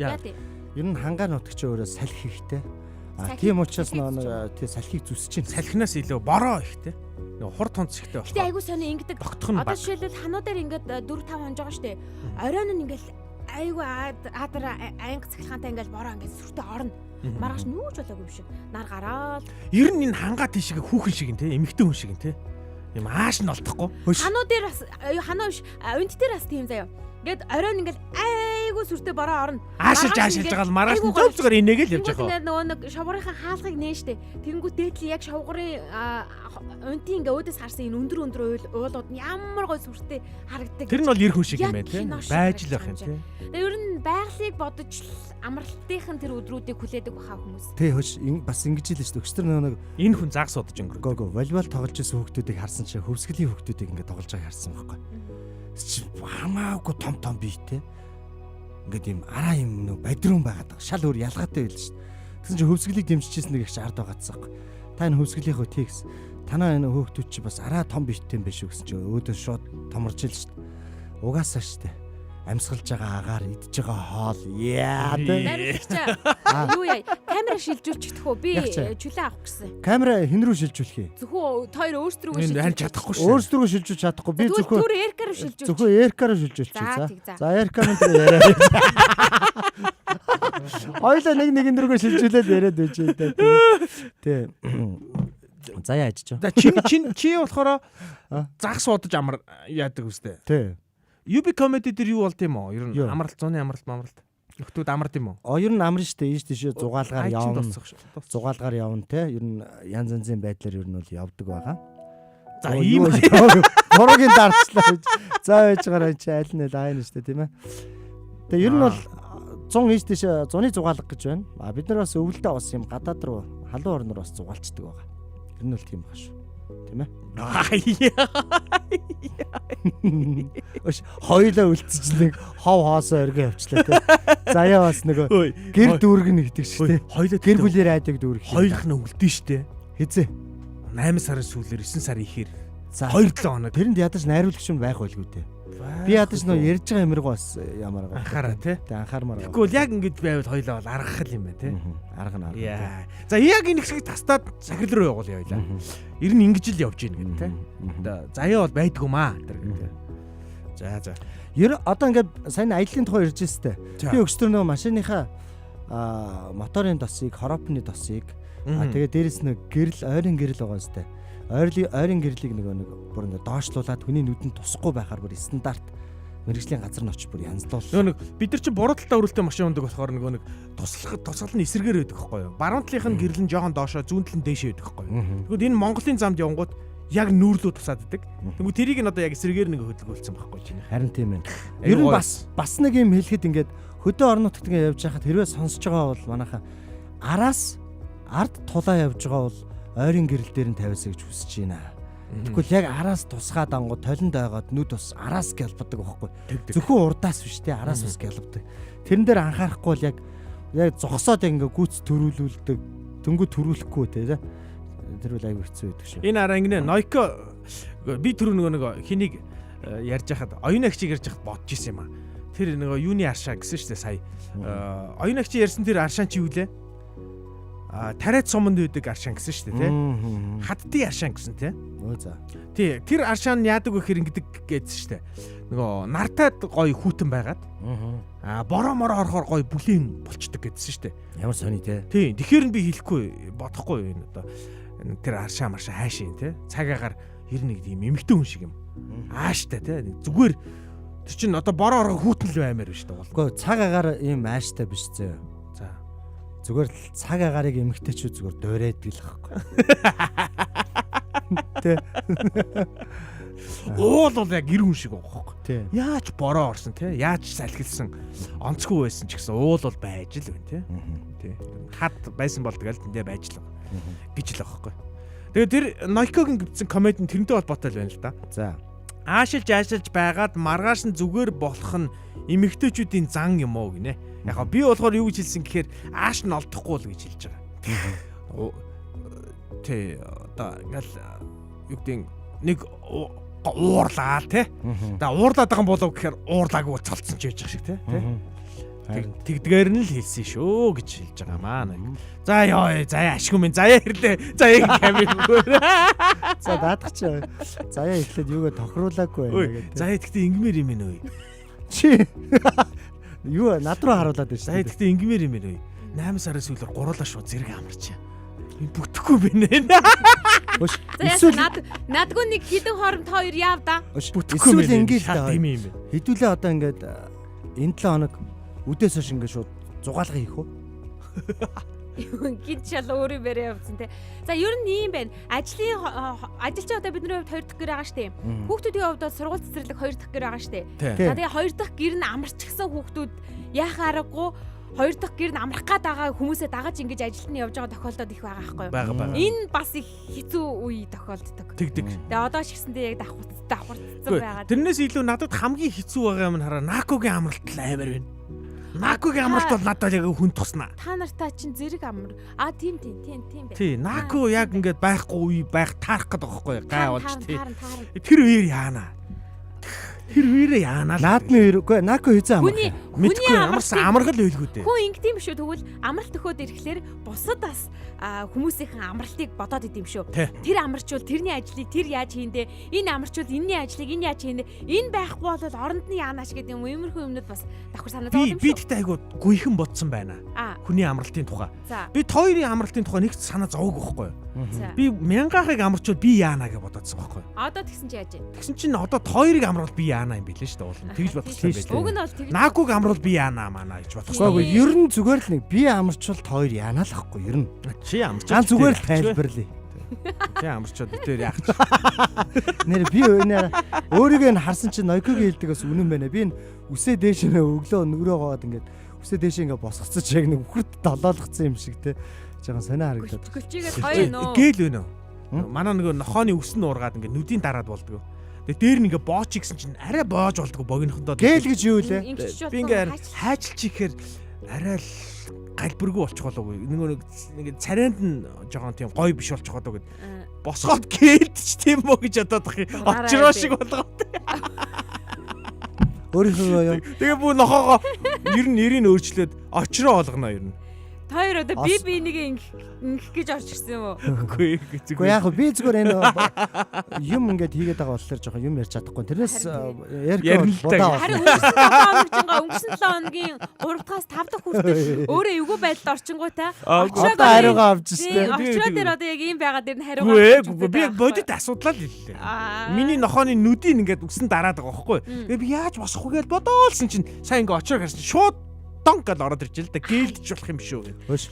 S4: Ер нь хангаа нутагч өөрөө салхи хийхтэй. Тийм учраас нөө тий салхийг зүсэж чинь
S2: салхинаас илүү бороо ихтэй. Нөгөө хур тонц ихтэй байна.
S3: Гэтэ айгуу сони ингэдэг. Одоо жишээлбэл хануу дээр ингээд 4 5 хонж байгаа штэ. Оройн нь ингээд айгуу аадар анги цахилгаантай ингээд бороо ингээд сүртэй орно. Маргааш нүүж болоогүй юм шиг. Нар гараад.
S2: Ер нь энэ хангаа тийшээ хүүхэн шиг юм те. Эмэгтэй хүн шиг юм те. Юм ааш нь олдохгүй.
S3: Хануу дээр бас хануу биш. Өнт дээр бас тийм заяа. Ингээд оройн ингээд айгуу сүртэй бороо орно.
S2: Аашилж байгаа л маргааш нь зөв зүгээр инээгээл явж байгаа.
S3: Нөгөө нэг шовгорынхаа хаалгыг нээштэй. Тэнгүү дээдли яг шовгорын өнтийн ингээд өөдөөс харсан энэ өндөр уулууд нь ямар гой сүртэй харагддаг.
S2: Тэр нь бол эр хүн шиг юм байна те. Байж л байх юм те.
S3: Тэгээ ер нь байгалыг бодож амралтынхын тэр өдрүүдийг хүлээдэг баха хүмүүс.
S4: Тэ хөш бас ингэж л шүү дээ. Өчтөр нэг
S2: энэ хүн заг суудаж өнгөрөв.
S4: Волейбол тоглож байсан хүүхдүүдийг харсан чинь хөвсгөлийн хүүхдүүдийг ингээд тоглож байгааг харсан байхгүй. Хамаагүй том биетэй. Ингээд юм араа юм нэг бадрун байгаад байгаа. Шал өөр ялгаатай байл шүү дээ. Тэгсэн чинь хөвсгөлийг дэмжижсэн нэг их ард байгаадсан байхгүй. Та энэ хөвсгөлийнхөө тийгс танаа энэ хүүхдүүд чи бас араа том биетэй юм биш үү гэсэн чинь өөдөө шууд томорж ил шүү дээ. Угаасаа шүү дээ. Амьсгалж байгаа агаар идж байгаа хоол яа дээ.
S3: Юу яа камера шилжүүлчих төхөө би чүлээ авах гэсэн.
S4: Камера хэн рүү шилжүүлэх юм?
S3: Зөвхөн хоёр өөрсдөө шилжүүлж
S2: харин чадахгүй шүү.
S4: Өөрсдөө шилжүүлж чадахгүй. Би зөвхөн
S3: түр эркараа шилжүүлж.
S4: Зөвхөн эркараа шилжүүлчих. За эркараа дээр яриа. Ойлоо нэгэн дөргөө шилжүүлээд яриад байж дээ. Тий. Заяа ажиж.
S2: За чи болохоор загс удаж амар яадаг үстэй.
S4: Тий.
S2: UB comedy дээр юу болд юм уу? Ер нь амралт зуны амралт. Нөхдүүд амард юм уу?
S4: Ер нь амарна шүү дээ. Ийш тийшээ зугаалгаар явна. Зугаалгаар явна те. Ер нь янз янзын байдлаар ер нь бол явдаг байгаа.
S2: За ийм
S4: хорогийн дарчлаа. За байж гараа чи аль нь лайн шүү дээ тийм ээ. Тэгээ ер нь бол 100 ийш тийшээ зуны зугаалга гэж байна. Бид нар бас өвөлдөө бас юм гадаад руу халуун орноор бас зугаалцдаг байгаа. Ер нь бол тийм баг шүү. Тийм ээ. Хоёулаа үлдсэж нэг хов хоосоо өргөө явчлаа те. Заяа бас нөгөө гэр дүүрэг нэгдэг шүү дээ.
S2: Хоёулаа
S4: гэр бүлийн радиог дүүрэг.
S2: Хоёулах нь үлдэн шүү дээ.
S4: Хизээ
S2: 8 сарын сүүлээр 9 сарын ихээр 2-7 хоног.
S4: Тэрэнд ядаж найруулагч юм байх байлгүй дээ. Би ядаж нөө ярьж байгаа юмрыг бас ямар байгаа.
S2: Анхаараа тий.
S4: Тэ анхаармаар.
S2: Тэгвэл яг ингэж байвал хоёлаа бол аргах юм байна тий.
S4: Арга нь арга.
S2: За яг энэ хэсгийг тастаад сахил руу явуул явлаа. Ер нь ингэж л явж гин гэдэг тий. Заяа бол байдгүй маа тэр гэдэг. За.
S4: Ер одоо ингээд сайн аяллаа тухай ярьж өстэй. Би өчтөр нөгөө машиныхаа моторын досыг, хоропны досыг Тэгээ дээрэс нэг гэрэл ойрын гэрэл байгаа сте. Ойрын гэрлийг нэг бүр ингэ доошлуулаад хүний нүдэнд тусахгүй байхаар бүр стандарт мэрэгжлийн газар нь очиж бүр янзлуул.
S2: Бид нар чинь буруу талдаа өрөлтөө машин ундаг болохоор нэг тусгал нь эсрэгээр байдаг байхгүй юу? Баруун талынх нь гэрэл нь жоохон доошоо, зүүн тал нь дээшээ байдаг байхгүй юу? Тэгвэл энэ Монголын замд явгууд яг нүүрлүү тусаад идэг. Тэгвэл тэрийг нь одоо яг эсрэгээр нэг хөдөлгөөлсөн байхгүй чинь.
S4: Харин тийм ээ. Ер нь бас нэг юм хэлэхэд ингээд хөдөө орон нутагт ингээд явж байхад хэрвээ сонсож байгаа бол манайхаа араас ард тулаа явж байгаа бол ойрын гэрэл дээр нь тавиасаа гэж хүсэж байна. Тэгвэл яг араас тусгаад ангууд толинд байгаад нүд бас араас гялбадаг байхгүй. Зөвхөн урдаас биш те араас бас гялбадаг. Тэрэн дээр анхаарахгүй бол яг зогсоод ингээ гүц төрүүлүүлдэг. Дөнгөж төрүүлэхгүй те. Тэр үл аягүй хэцүү байдаг шүү.
S2: Энэ араа ингэнэ Noiko би түрүү нэг хэнийг ярьж хахад оюун агчийг ярьж хахад бодож исэн юм аа. Тэр нэг юуны аршаа гэсэн шүү дээ сая. Оюун агчийн ярьсан тэр аршаан чи юу лээ? Тариад суманд үүдэг аршаан гэсэн шүү дээ тий. Хаддын аршаан гэсэн тий.
S4: Өө за.
S2: Тий, тэр аршаан яадаг вэ гэхээр ингэдэг гэсэн шүү дээ. Нөгөө нартад гоё хүүтэн байгаад. Бороо мороо орохоор гоё бүлийн болчдөг гэсэн шүү дээ.
S4: Ямар сони тий.
S2: Тий, тэгэхээр нь би хэлэхгүй бодохгүй энэ одоо тэр аршаа маршаа хайшин тий. Цагаагаар ер нь нэг тийм эмэгтэй хүн шиг юм. Ааштай тий. Зүгээр тэр чинь одоо бороо орох хүүтэн л баймаар биш дээ.
S4: Үгүй цаг агаар ийм ааштай биш зөө. Зүгээр л цаг агаарыг эмгтээчүүд зүгээр дуурайдаг л байхгүй. Тэ.
S2: Уул бол яг гэр хүн шиг байгаа байхгүй.
S4: Тэ.
S2: Яаж бороо орсон те? Яаж салхилсан онцгүй байсан ч гэсэн уул бол байж л байна те. Тэ. Хад байсан бол тэгэл тэндээ байж л гэж л байгаа байхгүй. Тэгээ тэр Noiko-гийн гүцсэн комент нь тэрнтэй холбоотой л байна л да.
S4: За.
S2: Аашилж байгаад маргааш нь зүгээр болох нь эмэгтэйчүүдийн зан юм уу гинэ. Яг би болохоор юу гэж хэлсэн гэхээр ааш нь олдохгүй л гэж хэлж байгаа. Тэ одоо ингээл юу гэдэг нэг уурлаа те. За уурлаад байгаа болов гэхээр уурлаагүй цолцсон ч яж байгаа шиг те. Тэгдгээр нь л хэлсэн шүү гэж хэлж байгаа маа нэг. За ёо заяа ашгүй минь заяа ирлээ. Заяа камергүй.
S4: За даадах чи. Заяа ирлээд юугаа тохируулаагүй байна гэдэг.
S2: Заяа тэгтээ ингмээр юм ээ.
S4: Чи юу над руу харуулад байна шүү.
S2: Заяа тэгтээ ингмээр юм ээ. 8 сарын сүүлээр гуруулаа шууд зэрэг амарч. Бүтэхгүй бинэ.
S3: Эсвэл надгүй нэг хідэн хооронд хоёр яав да.
S2: Бүтэхгүй
S4: эсвэл ингээд
S2: юм юм.
S4: Хэдүүлээ одоо ингээд энэ 7 хоног үдээс хойш ингээд шууд зугаалга хийх үү?
S3: Гид шал өөрөө бэрээ явцсан те. За ер нь ийм байна. Ажилчин одоо бидний хувьд 2 дахь гэр байгаа штеп. Хүүхдүүдийн хувьд бол сургууль цэцэрлэг 2 дахь гэр байгаа штеп. За тэгээ 2 дахь гэр нь амарчгсан хүүхдүүд яах аргагүй 2 дахь гэр нь амрах гад байгаа хүмүүсээ дагаж ингэж ажилд нь явж байгаа тохиолдол их байгаа байхгүй юу? Энэ бас их хэцүү үе тохиолддог.
S2: Тэгдэг.
S3: Тэгээ одоо ч гэсэндээ яг давхарцсан байгаа.
S2: Тэрнээс илүү надад хамгийн хэцүү байгаа юм нь хараа Noiko-гийн амралт амар байна. Noiko-гийн амралт бол надад яг хүн туснаа.
S3: Та нартай чинь зэрэг амар. Тийм байна.
S2: Тий, Noiko яг ингээд байхгүй үе байх таарах гэдэг байхгүй юу? Гай болж тий. Тэр үеэр яана. Тэр үеэрээ яана.
S4: Наадмын үеэр үгүй Noiko хийсэн амрах.
S2: Мэдгүй амарсан амаргал байлгүй дээ.
S3: Хүн ингэдэм шүү тэгвэл амралт төхөөд ирэхлээр бусад бас хүмүүсийн амралтыг бодоод идэм шүү. Тэр амарчвал тэрний ажлыг тэр яаж хийндэ, энэ амарчвал энэний ажлыг энэ яаж хийндэ, энэ байхгүй бол оронд нь яанаш гэдэг юм иймэрхүү юмнууд бас давхар санаа зовж юм шүү.
S2: Би тэгтээ айгуу гүйхэн бодсон байна. Хүний амралтын тухай. Бид хоёрын амралтын тухай нэг санаа зовоогүй байхгүй юу? Би 1000-ыг амарчвал би яана гэж бодоодсон байхгүй юу?
S3: Одоо тэгсэн чи яаж вэ?
S2: Тэгсэн чинь одоо хоёрыг амруулбал би яана юм билээ шүү дээ уулна. Тэгж бодчихсан байлээ.
S3: Уг нь бол тэгж.
S2: Noiko-г амруул би яана маа гэж бодчихсон.
S4: Үгүй ер нь зүгээр л нэг би амарчвал хоёр яана л ахгүй ер нь.
S2: Чи амарч.
S4: Ганц зүгээр л тайлбарлая.
S2: Чи амарчод битээр яах ч.
S4: Нэр би өөрийгөө харсан чинь Noiko-гийн хэлдэг бас үнэн байна. Би энэ үсээ дээш нэ өглөө нүрээ гоод ингээд үсээ дээш ингээд босгоцож яг нэг үхэрт долоолгцсан юм шиг те. Жаахан сонио харагдаад.
S3: Гөлчигээд гоё нөө.
S2: Гээл өнөө. Манай нөгөө нохооны үс нь уургаад ингээд нүдийн дараад болдгоо. Тэгээ дээр нь ингээ бооч гэсэн чинь арай боож болдгоо богинохондоо.
S4: Гээл гэж юу лээ?
S3: Би
S2: ингээ хайчилж ихээр арай л галбиргүй болчих болов уу? Нэг царайнд нь жоохон тийм гоё биш болчих болов гэд. Босгоод гэлдэж тийм мө гэж бодоод ах юм. Очроо шиг болгоод.
S4: Өөрийнхөө юм.
S2: Тэгээ бүх нохоогоо ер нь нэрийг өөрчлөөд очроо болгоно ер нь.
S3: Хоёр одоо би нэг ингэх гэж орж ирсэн юм уу?
S2: Үгүй
S4: яг би зүгээр энэ юм ингээд хийгээд байгаа болохоор жоохон юм ярьж чадахгүй. Тэрнээс
S2: ярилтаа.
S3: Харин өнгөрсөн 7 хоногийн 3 дахь 5 дахь хүртэл өөрөө эвгүй байдалд орчингуйтай.
S4: Одоо хариугаа авч штэ.
S3: Очроо дээр одоо яг ийм байгаад ирнэ хариугаа.
S2: Үгүй би яг бодит асуудлаа л хэллээ. Миний нохооны нүдийг ингээд үгсэн дараад байгаа байхгүй. Тэгээ би яаж босох вэ гэж бодоолсон чинь сайн ингээ очроо харсан шууд донг гал ороод ирж л да гэлдэж болох юм шүү.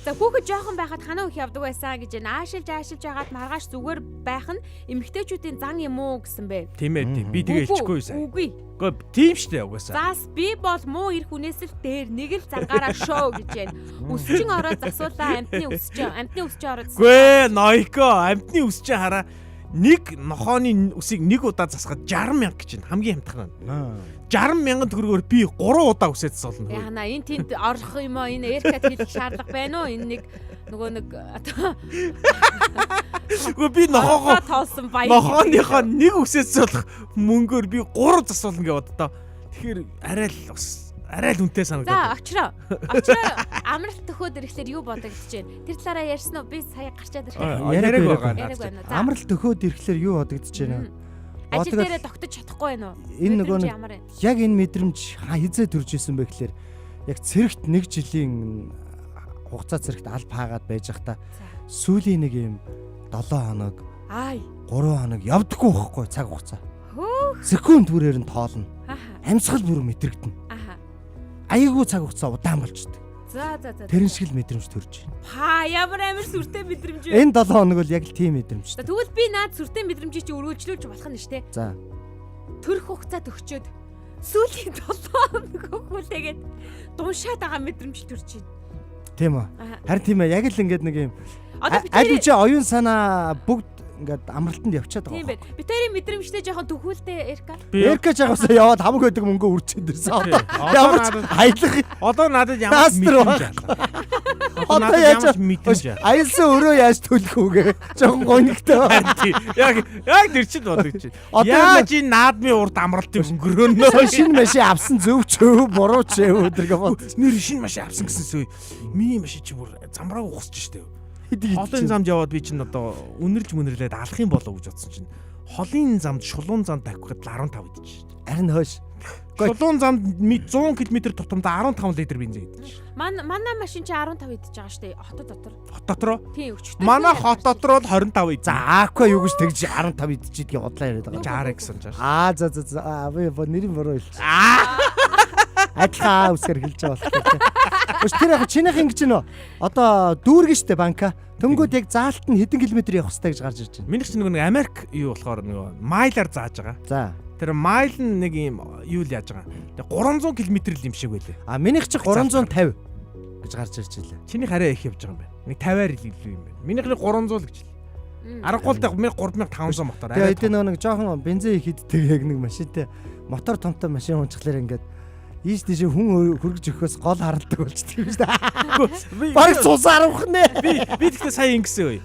S3: За хүүхэд жоохон байхад ханаа их явдаг байсан гэж аашилж байгаад маргааш зүгээр байх нь эмэгтэйчүүдийн зан юм уу гэсэн бэ?
S2: Тийм ээ би тэгээ хэлчихгүй сайн.
S3: Үгүй.
S2: Гэхдээ тийм штэ угаасаа.
S3: Заас би бол муу ирэх хүнээс л дээр нэг л заргаараа шоу гэж байна. Өсчин ороод засуулаа амтны өсчин ороод.
S2: Гүй ноёко амтны өсчин хараа нэг нохооны үсийг нэг удаа засгаад 60,000 гэж байна. Хамгийн хямдхан. 60,000 төгрөгөөр би 3 удаа үсээд засуулна.
S3: Яна энэ тэнд орох юм аа энэ эркат хийх шаардлага байна уу? Энэ нэг нөгөө нэг
S2: Үгүй би нохоогоо
S3: тоосон баяр.
S2: Нохооныхоо нэг үсээд засуулах мөнгөөр би 3 засуулна гэж боддоо. Тэгэхээр арай л үнэтэй санагдаад.
S3: За очроо амралт төхөөд ирэхлээр юу бодогдож байна? Тэр талаараа ярьсан уу? Би сая гарчаад ирэхээр
S2: яриаг байгаа.
S4: Амралт төхөөд ирэхлээр юу бодогдож байна?
S3: Ажил дээрээ тогтож чадахгүй байна уу?
S4: Энэ нөгөө яг энэ мэдрэмж хизээ төрж исэн бэ гэхлээр яг цэрэгт 1 жилийн хугацаа цэрэгт аль хаагаад байж захта сүүлийн нэг юм 7 хоног 3 хоног явдаггүй байхгүй цаг хугацаа. Секунд бүрээр нь тоолно. Амьсгал бүр мэдрэгдэнэ. Аягүй цаг хугацаа удаан болчихдээ.
S3: За.
S4: Тэрэн шиг л мэдрэмж төрж байна.
S3: Ямар амар сүртэй мэдрэмж вэ?
S4: Энэ 7 хоног бол яг л тийм мэдрэмж.
S3: Тэгвэл би наад сүртэй мэдрэмжийг чи өргөжлүүлж болох нь шүү дээ.
S4: За.
S3: Төрөх хугацаа төгчөөд сүүлийн 7 хоног хөлөөгээд дуншаад байгаа мэдрэмж төрж байна.
S4: Тийм үү? Харин тийм ээ, яг л ингээд нэг юм аль үчи оюун санаа бүгд ингээд амралтанд явчихад байгаа.
S3: Тийм байна. Битэрийн мэдрэмжтэй жоохон төгөөлтэй Эрка.
S4: Эрка жагсаа яваад хамаг байдаг мөнгө үрчээд ирсэн. Ямар ч аялах.
S2: Одоо надад ямар мэдрэмж байна. Одоо яаж мэдрэмж байна.
S4: Аялсан өрөө яаж төлөх үгээ. Жоохон гонигтой.
S2: Яг тэр чинь бодогч. Яаж энэ наадмын урд амралтыг өнгөрөөнө.
S4: Шинэ машин авсан зөв ч өө буруу ч өдрөгөө бод.
S2: Нэр шинэ машин авсан гэсэн сүй. Миний машин чи бүр замраа ухсаж штэ. Холын замд яваад би чинь одоо үнэрлж мөнөрлээд алах юм болов гэж бодсон чинь холын замд шулуун замд тавихад 15 идэж шээ.
S4: Харин хойш.
S2: Шулуун замд 100 км тутамд 15 литр бензин идэж шээ.
S3: Манай машин чи 15 идэж байгаа штэ хот дотор.
S2: Хот дотроо?
S3: Тийм өчтөр.
S2: Манай хот дотор бол 25 идэж.
S4: За ааква юу гэж тэгж 15 идчихийдгийг бодлоо яриад байгаа.
S2: 60 гэсэн чааш.
S4: За би нэрийн буруу хэлчих. Адилхан үсгэр хэлж байгаа болохоор. Өч тэр яг чинийх ингэж нөө. Одоо дүүргэн штэ банка. Тэнгүүд яг заалт нь хэдэн километр явах хэрэгтэй гэж гарч ирж байна.
S2: Минийх чинь нэг Америк юу болохоор нэг майлаар зааж байгаа.
S4: За.
S2: Тэр майл нь нэг юм юу л яаж байгаа. Тэгээ 300 км л юм шиг байлээ.
S4: Минийх чи 350 гэж гарч ирж байлаа.
S2: Чинийх арай их явж байгаа юм байна. Нэг 50-аар илүү юм байна. Минийх нэг 300 л гэж л. Аргагүй л 3500 мотор.
S4: Тэгээ хэдэн нэг жоохон бензин их иддэг яг нэг машинтай мотор томтой машин унчихлаар ингээд ийш тийш хүн хөргөж өгөхөөс гол харалдаг болчихсон юм шүү дээ. Бараг цусаар авах нэ.
S2: Би тэгтээ сая ингэсэн үе.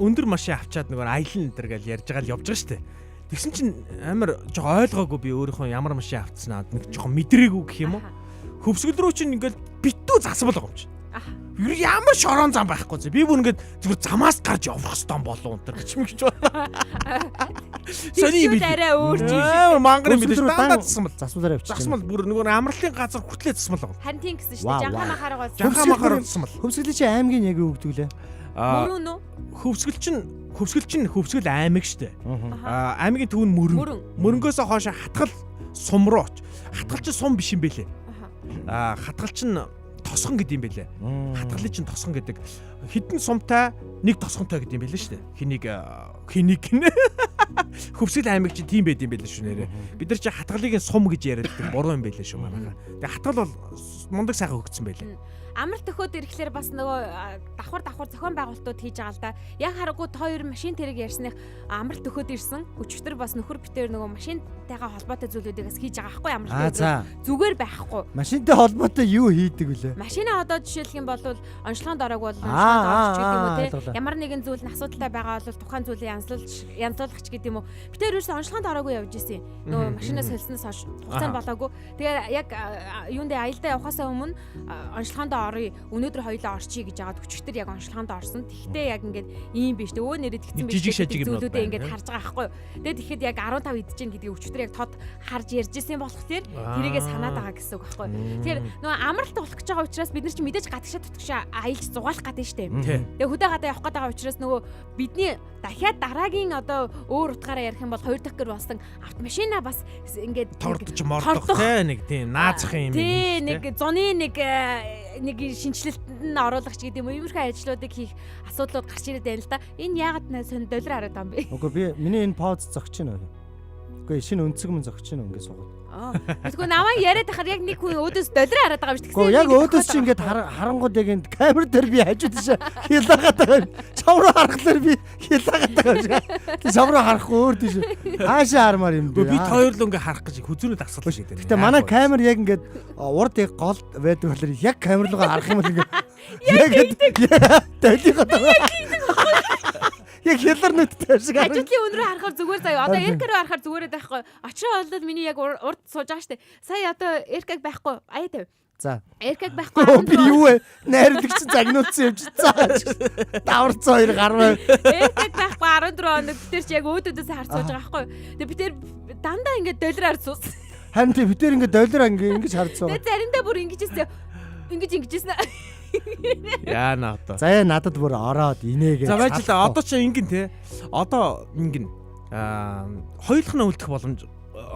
S2: Өндөр машин авчаад нөгөө аялал энэ гэж ярьж байгаа л явж байгаа шүү дээ. Тэгсэн чинь амар жоо ойлгоогүй би өөрийнхөө ямар машин авцснаа нэг жоохон мэдрээгүй гэх юм уу. Хөвсгөл рүү чинь ингээд битүү засвал байгаа юм чинь. Ямар шорон зам байхгүй зэ. Би бүр ингээд зүгээр замаас гарч явах хэвээр болов өнтер гэж мэгч байна. Сони би
S3: арай өөр жишээ.
S2: Мангарын бид дандаа засмал.
S4: Засмалаар явчих.
S2: Засмал бүр нөгөө амралтын газар хүртлээ засмал байгаа.
S3: Харин тийм гэсэн шүү дээ. Жанхамахаараа
S2: Жанхамахаар засмал.
S4: Хөвсгөл чи аймгийн яг юу гэдэг лээ?
S3: Мөрөн үү?
S2: Хөвсгөл аймаг штэ. Аймгийн төв нь мөрөн. Мөрөнгөөс хоошо хатгал сум руу оч. Хатгал чи сум биш юм бэлээ. Хатгал чин тосгон гэдэг юм бэлээ. Хатгалын чин тосгон гэдэг. Хідэн сумтай нэг тосгонтой гэдэг юм бэлээ штэ. Хэнийг гинэ. Хөвсгөл аймаг чи тийм байд юм бэлээ шүү нэрэ. Бид нар чи хатгалыг сум гэж яриад буруу юм бэлээ шүү манайхаа. Тэгээ хатгал бол мундаг сайхан хөгцсөн байлээ.
S3: Амралт төхөөд ирэхлээр бас нөгөө давхар зохион байгуулалтууд хийж байгаа л да. Яг харахгүй хоёр машин тэрэг ярьсных амралт төхөөд ирсэн. Өчигдөр бас нөхөр битээр нөгөө машинтайгаа холбоотой зүйлүүдээс хийж байгаа байхгүй амралт төхөөд. Зүгээр байхгүй.
S4: Машинтай холбоотой юу хийдэг вүлээ?
S3: Машинаа одоо жишээлх юм бол онцлогонд орог бол онцлогонд орч гэдэг юм уу те. Ямар нэгэн зүйл нь асуудалтай байгаа бол тухайн зүйлийг янзлуулах гэдэг юм уу. Битээр ерөөсөө онцлогонд ороогүй явж исэн. Нөгөө машинаас хэлснээс хойш хугацаанд болоогүй. Тэгээ яг юундээ аялдаа явахаасаа өмнө онцлогонд оръё. Өнөөдөр хоёлоо орчие гэж яагаад өчигдөр яг онцлогоонд орсон. Тэгтээ яг ингээд ийм биш. Өө нэрэд тэгсэн зүйлүүдээ ингээд харж байгаа байхгүй юу. Тэгээд тэгэхэд яг 15 идэж гин гэдгийг өчигдөр яг тод харж ярьж исэн болох тэр тэрийгээ санаад байгаа гэсэн үг байхгүй юу. Тэгэхээр нөгөө амралт болох гэж байгаа учраас бид нар чи мэдээж гадагшаа tutгшаа аялж зугаалах гэдэг нь штэ. Тэгээ хөдөө гадаа явах гэдэг учраас нөгөө бидний дахиад дараагийн одоо өөр утгаараа ярих юм бол 2 дахь гэр болсон автомашина бас ингээд
S2: тордож мордох те нэг тийм наазах юм.
S3: Тий нэг зуны нэг шинжилэлтэнд нь оруулагч гэдэг юм уу иймэрхүү ажлуудыг хийх асуудлууд гарч ирээд байна л да. Энэ яагаад сонь доллар хараад байгаа юм бэ?
S4: Үгүй би миний энэ пауз зогч байна. Үгүй шинэ өнцөг мөн зогч байна ингээд суугаад.
S3: Тэгвэл намаа яриад байхаар яг нэг хүн өөдөөс доллар хараад байгаа юм шиг.
S4: Гэхдээ яг өөдөөс чи ингээд харангууд яг энэ камер дээр би хажууд тийш хилаагаад байгаа. Чам руу харахлаар би хилаагаад байгаа юм. Чам руу харахгүй өөр тийш. Хаашаа хармаар юм бэ?
S2: Би хоёр л ингээ харах гэж хүзүүнээ дагсалж байдаг.
S4: Гэтэ манай камер яг ингээд урд яг гол байдаг болохоор яг камер руугаа харах юм бол ингээд яг дэлгийгээд яг хялар нүдтэй шиг харна.
S3: Ажлын өнрөө харахаар зүгээр заяа. Одоо эркээр харахаар зүгээрээ байхгүй. Очроо болоод миний яг урд сууж байгаа штэ. Сая одоо эркэг байхгүй. Аяа тавь.
S4: За.
S3: Эркэг байхгүй.
S4: Би юу вэ? Найрлагч загнуулсан юм чи. За. Даварцсан хоёр гарваа.
S3: Эркэг байхгүй 14 хоног бид тэр чи яг өөдөөдөөс харж сууж байгаа байхгүй. Тэгээ бид тэр дандаа ингээд доллараар суус.
S4: Харин тий бид тэр ингээд доллар ингэж харж суугаа.
S3: Тэгээ заримдаа бүр ингэжсэн. Ингэжсэн.
S2: Яана одоо.
S4: За надад бүр ороод инээгээ.
S2: За байж л одоо ч ингэн те. Одоо ингэн хоёулахнаа үлдэх боломж.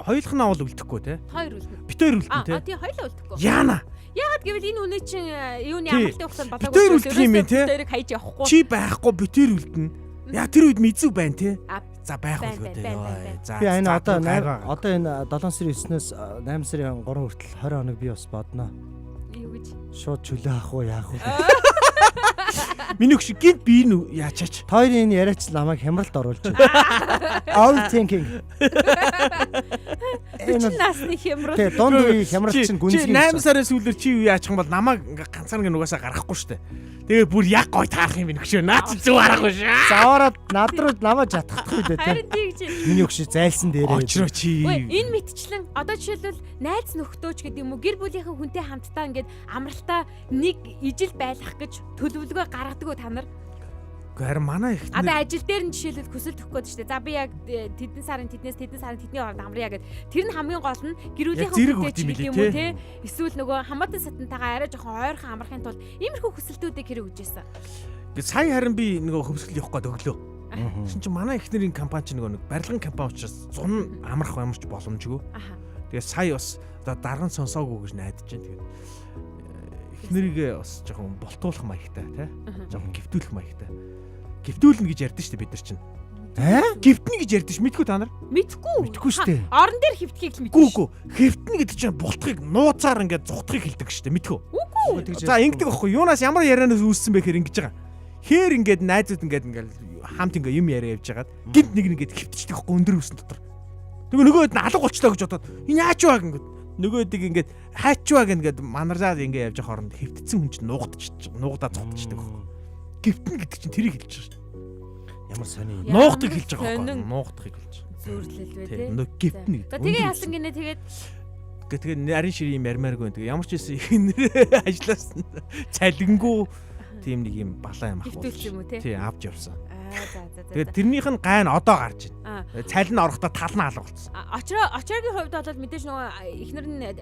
S2: Хоёулахнаа бол үлдэхгүй те.
S3: Хоёр үлдэнэ.
S2: Битээр үлдэн те.
S3: Тий хоёлаа үлдэхгүй.
S2: Яана.
S3: Яагаад гэвэл энэ үнэ чинь юуны амралтын хугацаанд балаагүй.
S2: Битээр үлдэх юм те.
S3: Битээрийг хайж явахгүй.
S2: Чи байхгүй битээр үлдэнэ. Яа тэр үед мэдзүү байна те. За байх болгүй те.
S4: За. Би энэ одоо энэ 7 сарын 9-өөс 8 сарын 3 хүртэл 20 хоног би бас бодно.
S3: Юу гэж?
S4: Шууд чөлөө ах уу яах вэ?
S2: Миний өгш гинт би энэ яачаач.
S4: Тойрын энэ яриач намайг хямралд оруулж байна. Overthinking.
S3: Энэ насны хямрал.
S4: Тэ дунд үе хямрал чинь гүнзгий.
S2: 8 сарын сүүлээр чи юу яачих юм бол намайг ганцаар ингэ нугасаа гаргахгүй штэ. Тэгээ бүр яг гой таарах юм биш үү? Наад зүг харахгүй шүү.
S4: Заавараад над руу намайг жатахгүй дээ.
S3: Харин тийм чи.
S4: Миний өгш зайлсан дээрээ.
S2: Очроо чи.
S3: Энэ мэтчлэн одоо жишээлбэл найз нөхдөөч гэдэг юм уу гэр бүлийнхэн хүнтэй хамтдаа ингээд амралтаа нэг ижил байлгах гэж төлөвлөгөө гаргадаг та нар.
S2: Харин манай их
S3: одоо ажил дээр нь жишээлбэл хүсэл төгөх гээд штэ. За би яг тэдэн сарын тэдний хооронд амръя гэд. Тэр нь хамгийн гол нь гэр бүлийнхэн хүнтэй ч юм уу те. Эсвэл нөгөө хамаатан сатантайгаа арай жоохон ойрхон амрахын тулд иймэрхүү хүсэлтүүдийг хэрэг үжижсэн.
S2: Гэ сая харин би нөгөө хөвсгөл явах гээд өглөө. Шин чи манай ихнэрийн компани чи нөгөө нэг барилгын компани учраас зун амрах ямарч боломжгүй. Тэгээ сая бас одоо дарган сонсоогүй гэж найдаж байна. Тэгээд ихнэрийгээ бас жоохон болтуулах маягтай те. Жоохон гівтүүлэх маягтай. Гівтүүлнэ гэж ярьдэн штэ бид нар чинь. Гівтнэ гэж ярьдэн ш мэдгүй та нар?
S3: Мэдгүй
S4: штэ.
S3: Орон дээр хөвтхийг л мэдгүй.
S2: Үгүй. Хөвтнэ гэдэг чинь бултхыг нууцаар ингээд зүхтхыг хэлдэг штэ мэдгүй.
S3: Үгүй.
S2: За ингэдэг байхгүй. Юунаас ямар ярианаас үүссэн бэ гэхээр ингэж байгаа. Хээр ингээд найзууд ингээд хамт ингээ юм яриа явж байгаад гинт нэг нэгэд хөвтчихдэг байхгүй өндөр үсэн дотор. Тэгээ нөгөөд нь алга болчлоо гэж бодоод энэ яач вэ ингээд нөгөөдийг ингээд хайчваа ингээд манарзаад ингээ явж байгаа хооронд хөвтцсэн хүн чинь нуугдаа цогтчихдаг байхгүй. Гівтэн гэдэг чинь тэрийг хэлж байгаа шүү дээ. Ямар сони. Нуугдыг хэлж байгаа байхгүй. Нуугдахыг хэлж.
S3: Зөөрлөл вэ те.
S2: Нөгөө гівтэн гэдэг.
S3: Тэгээ яасан гинэ тэгээд
S2: тэгээ нарийн ширийн мармааргүй. Тэгээ ямар ч байсан ажлаас цалингуу тийм нэг юм балаа юм ах. Тий авч явсан. Тэгээд тэрнийх нь гайн одоо гарч байна. Цалин орохдоо тал нь алга болсон.
S3: Очроогийн хувьд бол мэдээж нөгөө эхнэр нь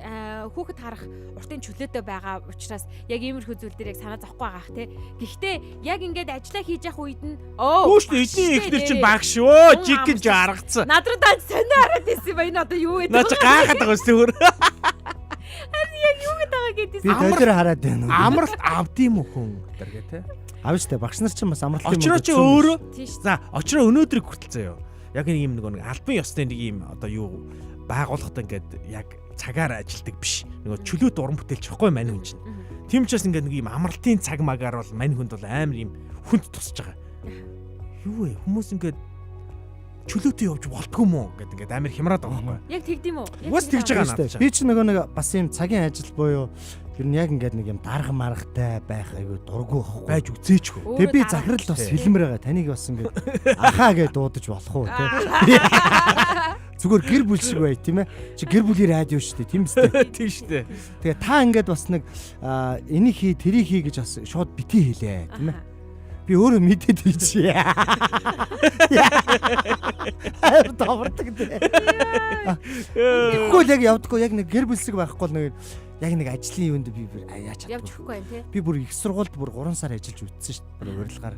S3: хүүхэд харах уртын чөлөөтэй байгаа учраас яг иймэрхүү зүйл дээр яг санаа зовхгүй байгаах те. Гэхдээ яг ингээд ажиллаа хийж явах үед нь
S2: Өөш эдний эхнэр чинь багш өө жиг гэж аргацсан.
S3: Надраа сонио хараад ирсэн ба энэ одоо юу вэ?
S2: Наач гайхаад байгаа зүгөр.
S3: Харин яг юу гэдэг байгаа гэдээ.
S4: Би төлөр хараад байна.
S2: Амралт авдим үү хүн гэдэг те.
S4: Авна штэ багш нар ч бас амралт юм.
S2: Очроо чи өөрөө. За очроо өнөөдрийг хүртэл заяа. Яг нэг юм нэг албан ёсны нэг юм одоо юу байгууллагад ингээд яг цагаар ажилдаг биш. Нөгөө чөлөөт уран бүтээлч байхгүй мань хүн чинь. Тийм учраас ингээд нэг юм амралтын цаг магаар бол мань хүнд бол амар юм хүнд тусаж байгаа. Юу вэ? Хүмүүс ингээд чөлөөтэй явж болтгүй мó гэдэг ингээд амар хямраад байгаа байхгүй.
S3: Яг тэгдэм үү?
S2: Уус тэгж байгаа надад.
S4: Би ч нөгөө нэг бас юм цагийн ажил буюу ер нь яг ингээд нэг юм дарга маргатай байх айгүй дурггүй байхгүй.
S2: Байж үзээчгүй.
S4: Тэгээ би захирал бас фильмэр байгаа. Таныг бас ингээд ахаа гэж дуудаж болох уу те. Зүгээр гэр бүл шиг бай тийм ээ. Чи гэр бүлийн радио шүү дээ, тийм үстэй.
S2: Тийм шүү дээ.
S4: Тэгээ та ингээд бас нэг энийг хий, тэрийг хий гэж бас шууд битгий хэлээ, тийм ээ. Би өөрөө мэдээд ийчээ. Аа тавардаг дээ. Тэгвэл яг явдаггүй, яг нэг гэр бүлсэг байхгүй бол нэг яг нэг ажлын юунд би яач чадахгүй.
S3: Явж өгөхгүй байх тий.
S4: Би бүр их сургуульд бүр 3 сар ажиллаж үтсэн шүү дээ. Урилгаар.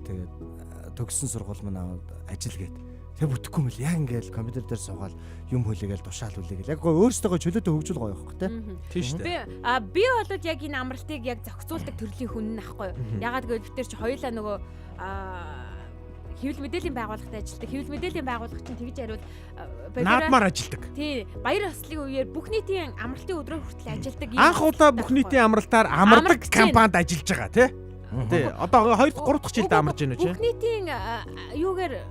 S4: Тэгээд төгссөн сургууль маань ажил гээд. Тэг бүтэхгүй мэл яг ингээл компьютер дээр суугаад юм хөлөгээл тушаал үлээгээл. Яг өөрсдөө чөлөөтэй хөгжүүл гоё байхгүй тий.
S2: Тийм шүү дээ.
S3: Би болоод яг энэ амралтыг яг зохицуулдаг төрлийн хүн нахгүй. Ягаад гэвэл бид чи хоёулаа нөгөө хэвлэл мэдээллийн байгууллагад ажилладаг. Хэвлэл мэдээллийн байгууллага чинь тэгж хариул
S2: наадмаар ажилладаг.
S3: Тий. Баяр ёслолын үеэр бүх нийтийн амралтын өдрөөр хүртэл ажилладаг.
S2: Анх удаа бүх нийтийн амралтаар амардаг компанид ажиллаж байгаа тий. Тий. Одоо 2 3 дахь жилдээ амарч байна чи.
S3: Бүх нийтийн юугаар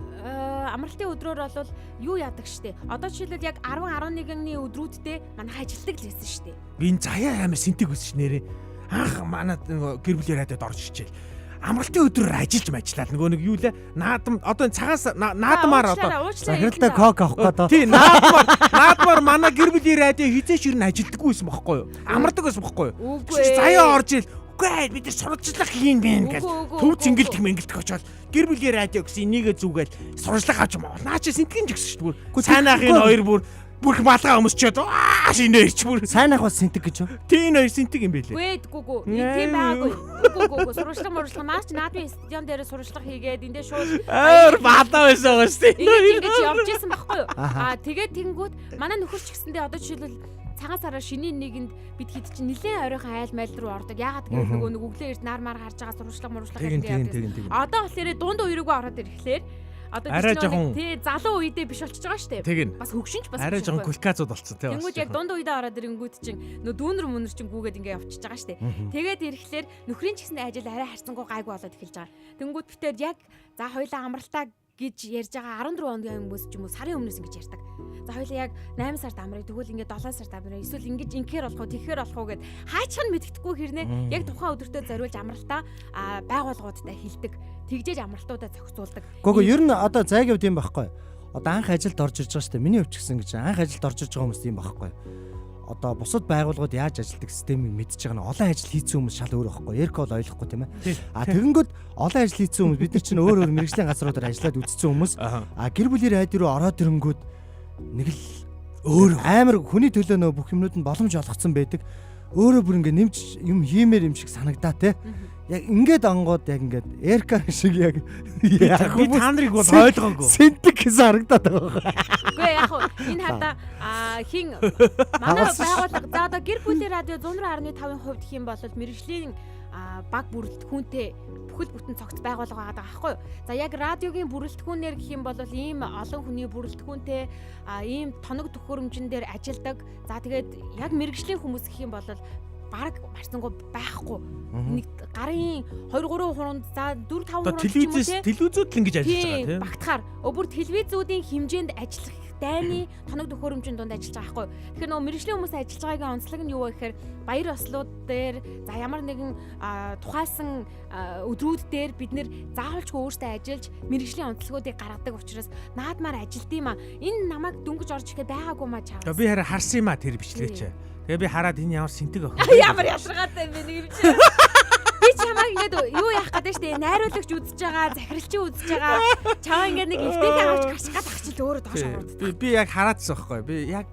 S3: амралтын өдрөөр бол юу яадаг штэ. Одоо жишээлбэл яг 10 11-ний өдрүүддээ манайх ажилдаг л байсан штэ.
S2: Би энэ заяа амар синтэг өсч нэрээ. Анх манад гэр бүлийн радиод орж ичээл. Амралтын өдрөөр ажиллаж мэжлаа. Нөгөө нэг юу лээ? Наадам одоо цагаас наадмаар одоо
S4: захиралтай кок авах гэдэг.
S2: Тий, наадмаар манай гэр бүлийн радио хизээч ирнэ ажилдаггүй байсан байхгүй юу? Амардаг байсан байхгүй юу? Заяа орж ил. Үгүй бид нар сурвалжлах хийн бэ гэж төв цэнгэлдэх мэнгэлдэх очоод гэр бүлийн радио гэсэн энийгээ зүгээд сурвалжлах авч юм. Наа чи сэнтгэн ч гэсэн шүү дээ. Сайнаахын хоёр бүр малгай өмсчихэд шинээр ч бүр
S4: сайнаах бас сэнтэг гэж юу?
S2: Тийм хоёр сэнтэг юм байлээ.
S3: Үгүй. Тийм байгаагүй. Үгүй. Сурвалжлах маш наадмын стадион дээр сурвалжлах хийгээд эндээ шууд
S2: баатаа байсан байгаа шүү дээ.
S3: Ингэж явж исэн байхгүй юу? Тэгээд тэнгүүт манай нөхөр ч гэсэндээ одоо жишээлбэл цагаан сараар шинийн нэгэнд бид хэд чинь нэлээд ойрхон айл майл руу ордог. Яагаад гэвэл нөгөө нэг өглөө эрт нар мар харж байгаа сурвалжлах гэдэг. Одоо болохоор дунд үерүүгөө ороод ирэхлээр одоо тий залуу үедээ биш болчихж байгаа шүү дээ. Бас хөгшинч бас
S2: арай жоохон кулкацууд болцсон тий.
S3: Тэнгүүд яг дунд үедээ ороод ирэнгүүт чинь нөө дүүнэр мөнөр чинь гүүгээд ингээ явчихж байгаа шүү дээ. Тэгээд ирэхлээр нөхрийн ч гэсэн ажил арай харцангуй гайгүй болоод эхэлж байгаа. Тэнгүүд битээр яг за хоёлаа амралтаа гэж ярьж байгаа 14 хоногийн хүмүүс ч юм уу сарын өмнөөс ингэж ярьдаг. За хоёлаа яг 8 сард амрыг тэгвэл ингээд 7 сард амрыг эсвэл ингэж инхээр болох уу тэгэхэр болох уу гэд хаачих нь мэддэхгүй хэрнээ яг тухайн өдөртөө зориулж амралтаа байгууллагуудтай хилдэг. Тэгжээж амралтуудаа зохицуулдаг.
S4: Гүг ер нь одоо зайг явд юм байхгүй. Одоо анх ажилд орж ирж байгаа шүү дээ. Миний хувьд ч гэсэн гэж анх ажилд орж ирж байгаа хүмүүс юм байхгүй. Одоо бусад байгууллагууд яаж ажилладаг системийг мэдж байгаа нь олон ажил хийсэн хүмүүс шал өөр байхгүй. Эрк бол ойлгохгүй тийм ээ. Тэгэнгүүт олон ажил хийсэн хүмүүс бид нар чинь өөр мэргэжлийн газруудаар ажиллаад үзсэн хүмүүс гэр бүлийн радио руу ороод ирэнгүүт нэг л өөр амар хүний төлөө нөө бүх юмнууд нь боломж олгоцсон байдаг. Өөрөө бүр ингээ нэмж юм хиймээр юм шиг санагдаа те. Яг ингээд онгоод яг ингээд эркар шиг яг
S2: би та нарыг бол ойлгоогүй.
S4: Синтек гэсэн харагдаад байгаа.
S3: Үгүй яг энэ хавда хин манай байгууллага за одоо гэр бүлийн радио 100.5% гэх юм бол мэрэгжлийн баг бүрэлдэхүүнтэй бүхэл бүтэн цогц байгууллага байгаа байхгүй юу. За яг радиогийн бүрэлдэхүүнээр гэх юм бол ийм олон хүний бүрэлдэхүүнтэй ийм тоног төхөөрөмжн дээр ажилдаг. За тэгээд яг мэрэгжлийн хүмүүс гэх юм бол бараг марцсангүй байхгүй. Нэг гарын 2 3 хуруунд за 4 5 хуруунд
S2: телевизүүд л ингэж ажиллаж байгаа тийм.
S3: Багтахаар бүр телевизүүдийн хэмжээнд ажиллах дайны тоног төхөөрөмжийн дунд ажиллаж байгаа байхгүй. Тэгэхээр нөгөө мэрэгжлийн хүмүүс ажиллаж байгаагийн онцлог нь юу вэ гэхээр баяр ёслууд дээр за ямар нэгэн тухайлсан өдрүүд дээр бид нэр заавалчгүй өөртөө ажиллаж мэрэгжлийн онцлогуудыг гаргадаг учраас наадмаар ажилд юм а. Энэ намайг дөнгөж орж ирэхэд байгаагүй маа чаа.
S2: Би хараа харсан юм а тэр бичлээч. Тэгээ би хараад энэ ямар синтэг охин.
S3: Ямар яшрагаатай юм бэ нэг юм чи. Би чамайг ингээд юу яах гэдэг штэ найруулагч үзэж байгаа, захиралчин үзэж байгаа. Чамаа ингээд нэг эвтэйгээ авч гарч гад ах чил өөрөө доош ороод.
S2: Би яг хараадсан байхгүй. Би яг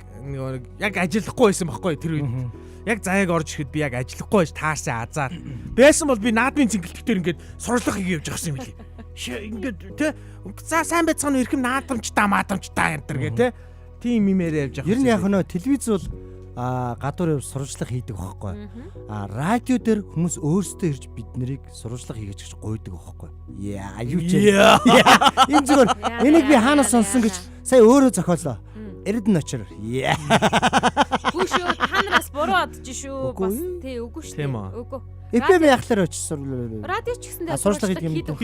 S2: ажиллахгүй байсан байхгүй тэр үед. Яг заяаг орж ирэхэд би яг ажиллахгүй байж таарсан азар. Байсан бол би наадмын цэнгэлтгээр ингээд сурчлага хийж явж байгаа юм билий. Ингээд тэ за сайн байцгаана уу эрхэм наадамчтай маадамчтай энэ төр гэ тэ. Тим юмээр явж байгаа.
S4: Ер нь яг нөө телевиз бол гадуур сурвалжлага хийдэг байхгүй. Радио дээр хүмүүс өөрсдөө ирж бид нарыг сурвалжлага хийгээч гэж гуйдаг байхгүй. Яа юу ч энэ зүгээр энийг би хаанаас сонсон гэж сая өөрөө зохиолоо. Эрдэнэ очор.
S3: Үгүй шүү ханараас буруу бодож шүү. Бас тий үгүй шүү. Үгүй.
S4: FM яхахлаар очсон.
S3: Радио ч гэсэндээ
S4: сурвалжлага хийдэг.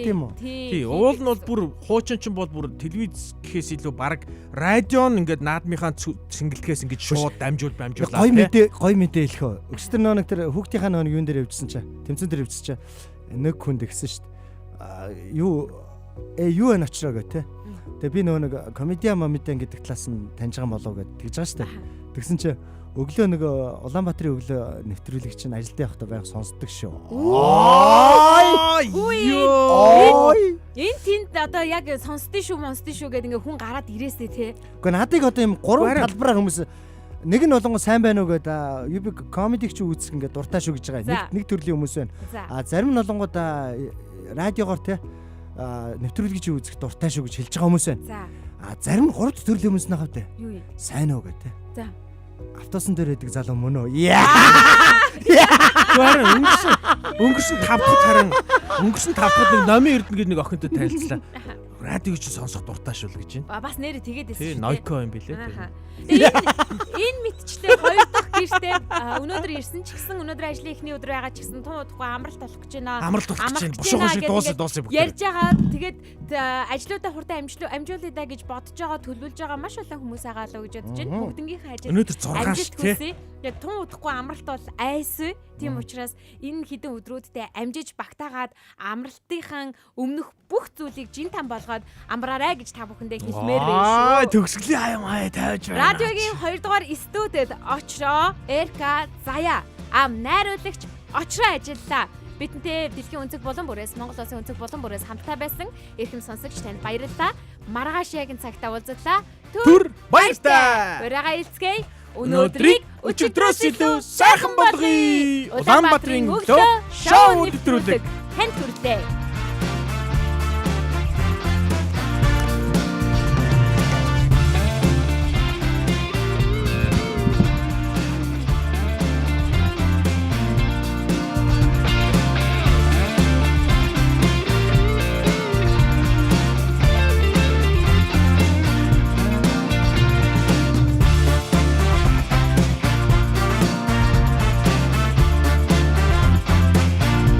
S4: Тийм үү.
S2: Тий уул нь бол бүр хуучин ч бол бүр телевиз гэхээс илүү баг радио нь ингээд наадмынхаа цэнгэлтгэхээс ингээд шууд дамжуулаад
S4: гой мэдээ хэлхөө. Өчтөр нэг тэр хүүхдийнхаа нэг юун дээр явжсан чаа. Тэмцэн дээр явжсан чаа. Нэг хүн дэгсэн шүү дээ. Юу энэ очроо гэх те. Тэгээ би нөгөө нэг комедиан момитан гэдэг талаас нь таньж байгаа болов гэд тэгж байгаа штэ. Тэгсэн чи өглөө нөгөө Улаанбаатарын өглөө нэвтрүүлэг чинь ажилд явахдаа байнга сонсдог шүү. Энэ
S3: тэнд одоо яг сонсдгийн шүү гэдэг ингээ хүн гараад ирээсэй те.
S4: Гэхдээ надыг одоо юм 3 талбараар хүмүүс нэг нь болонго сайн байна уу гэдэг юбик комедиг ч үзэх ингээд дуртай шүү гэж байгаа. Нэг төрлийн хүмүүс байна. Зарим нь болонгод радиогоор те нэвтрүүлгийг үзэх дуртай шүү гэж хэлж байгаа хүмүүс байна. Зарим нь 3 төрлийн хүмүүс нэг хавтаа. Юу юм? Сайн уу гэдэг. За. Автосан дээр байдаг залуу мөн үү?
S2: Өнгөрсөн 5 дахь харин өнгөрсөн 5 дахь нэг номын эрдэнэ гэдэг нэг охинтой танилцлаа. Радиог ч сонсох дуртай шүү л гэж байна.
S3: Бас нэрээ тэгээд байсан
S2: шүү. Нойко юм билээ.
S3: Энэ мэдчлээ 2 дахь гэртээ өнөөдөр ирсэн ч гэсэн өнөөдөр ажлын эхний өдөр байгаа ч гэсэн тун удахгүй амралт болох гэж байна.
S2: Амралт болох гэж байна. Бушуухан шиг дуусах бүгд.
S3: Ярьж байгаа. Тэгээд ажлуудаа хурдан амжуулъя да гэж бодож байгаа, төлөвлөж байгаа маш олон хүмүүс байгаа л гэж бодож байна. Бүгднгийнхээ ажил.
S2: Өнөөдөр 6 шүү тий.
S3: Яг тун удахгүй амралт бол айсгүй. Тийм учраас энэ хідэн өдрүүддээ амжиж багтаагаад амралтынхан өмнөх бүх зүйлийг жин там болгоод амраарай гэж та бүхэндээ хэлмээр байна шүү.
S2: Төгсгөлийн аяа тавьж байна.
S3: Радиогийн 2 дугаар студид очроо Эрка Заяа найруулагч очроо ажиллаа. Бидэнтэй дэлхийн өнцөг болон бүрээс Монгол улсын өнцөг болон бүрээс хамтдаа байсан эрхэм сонсогч танд баярлалаа. Маргааш ягийн цагтаа уулзлаа.
S2: Түр баяртай.
S3: Урайгаа илцгээе. Өнөөдрийг
S2: өчигдрөөс илүү сайхан болгоё. Улаанбаатарын өглөө шоу нэвтрүүлэг
S3: танд хүрэлээ.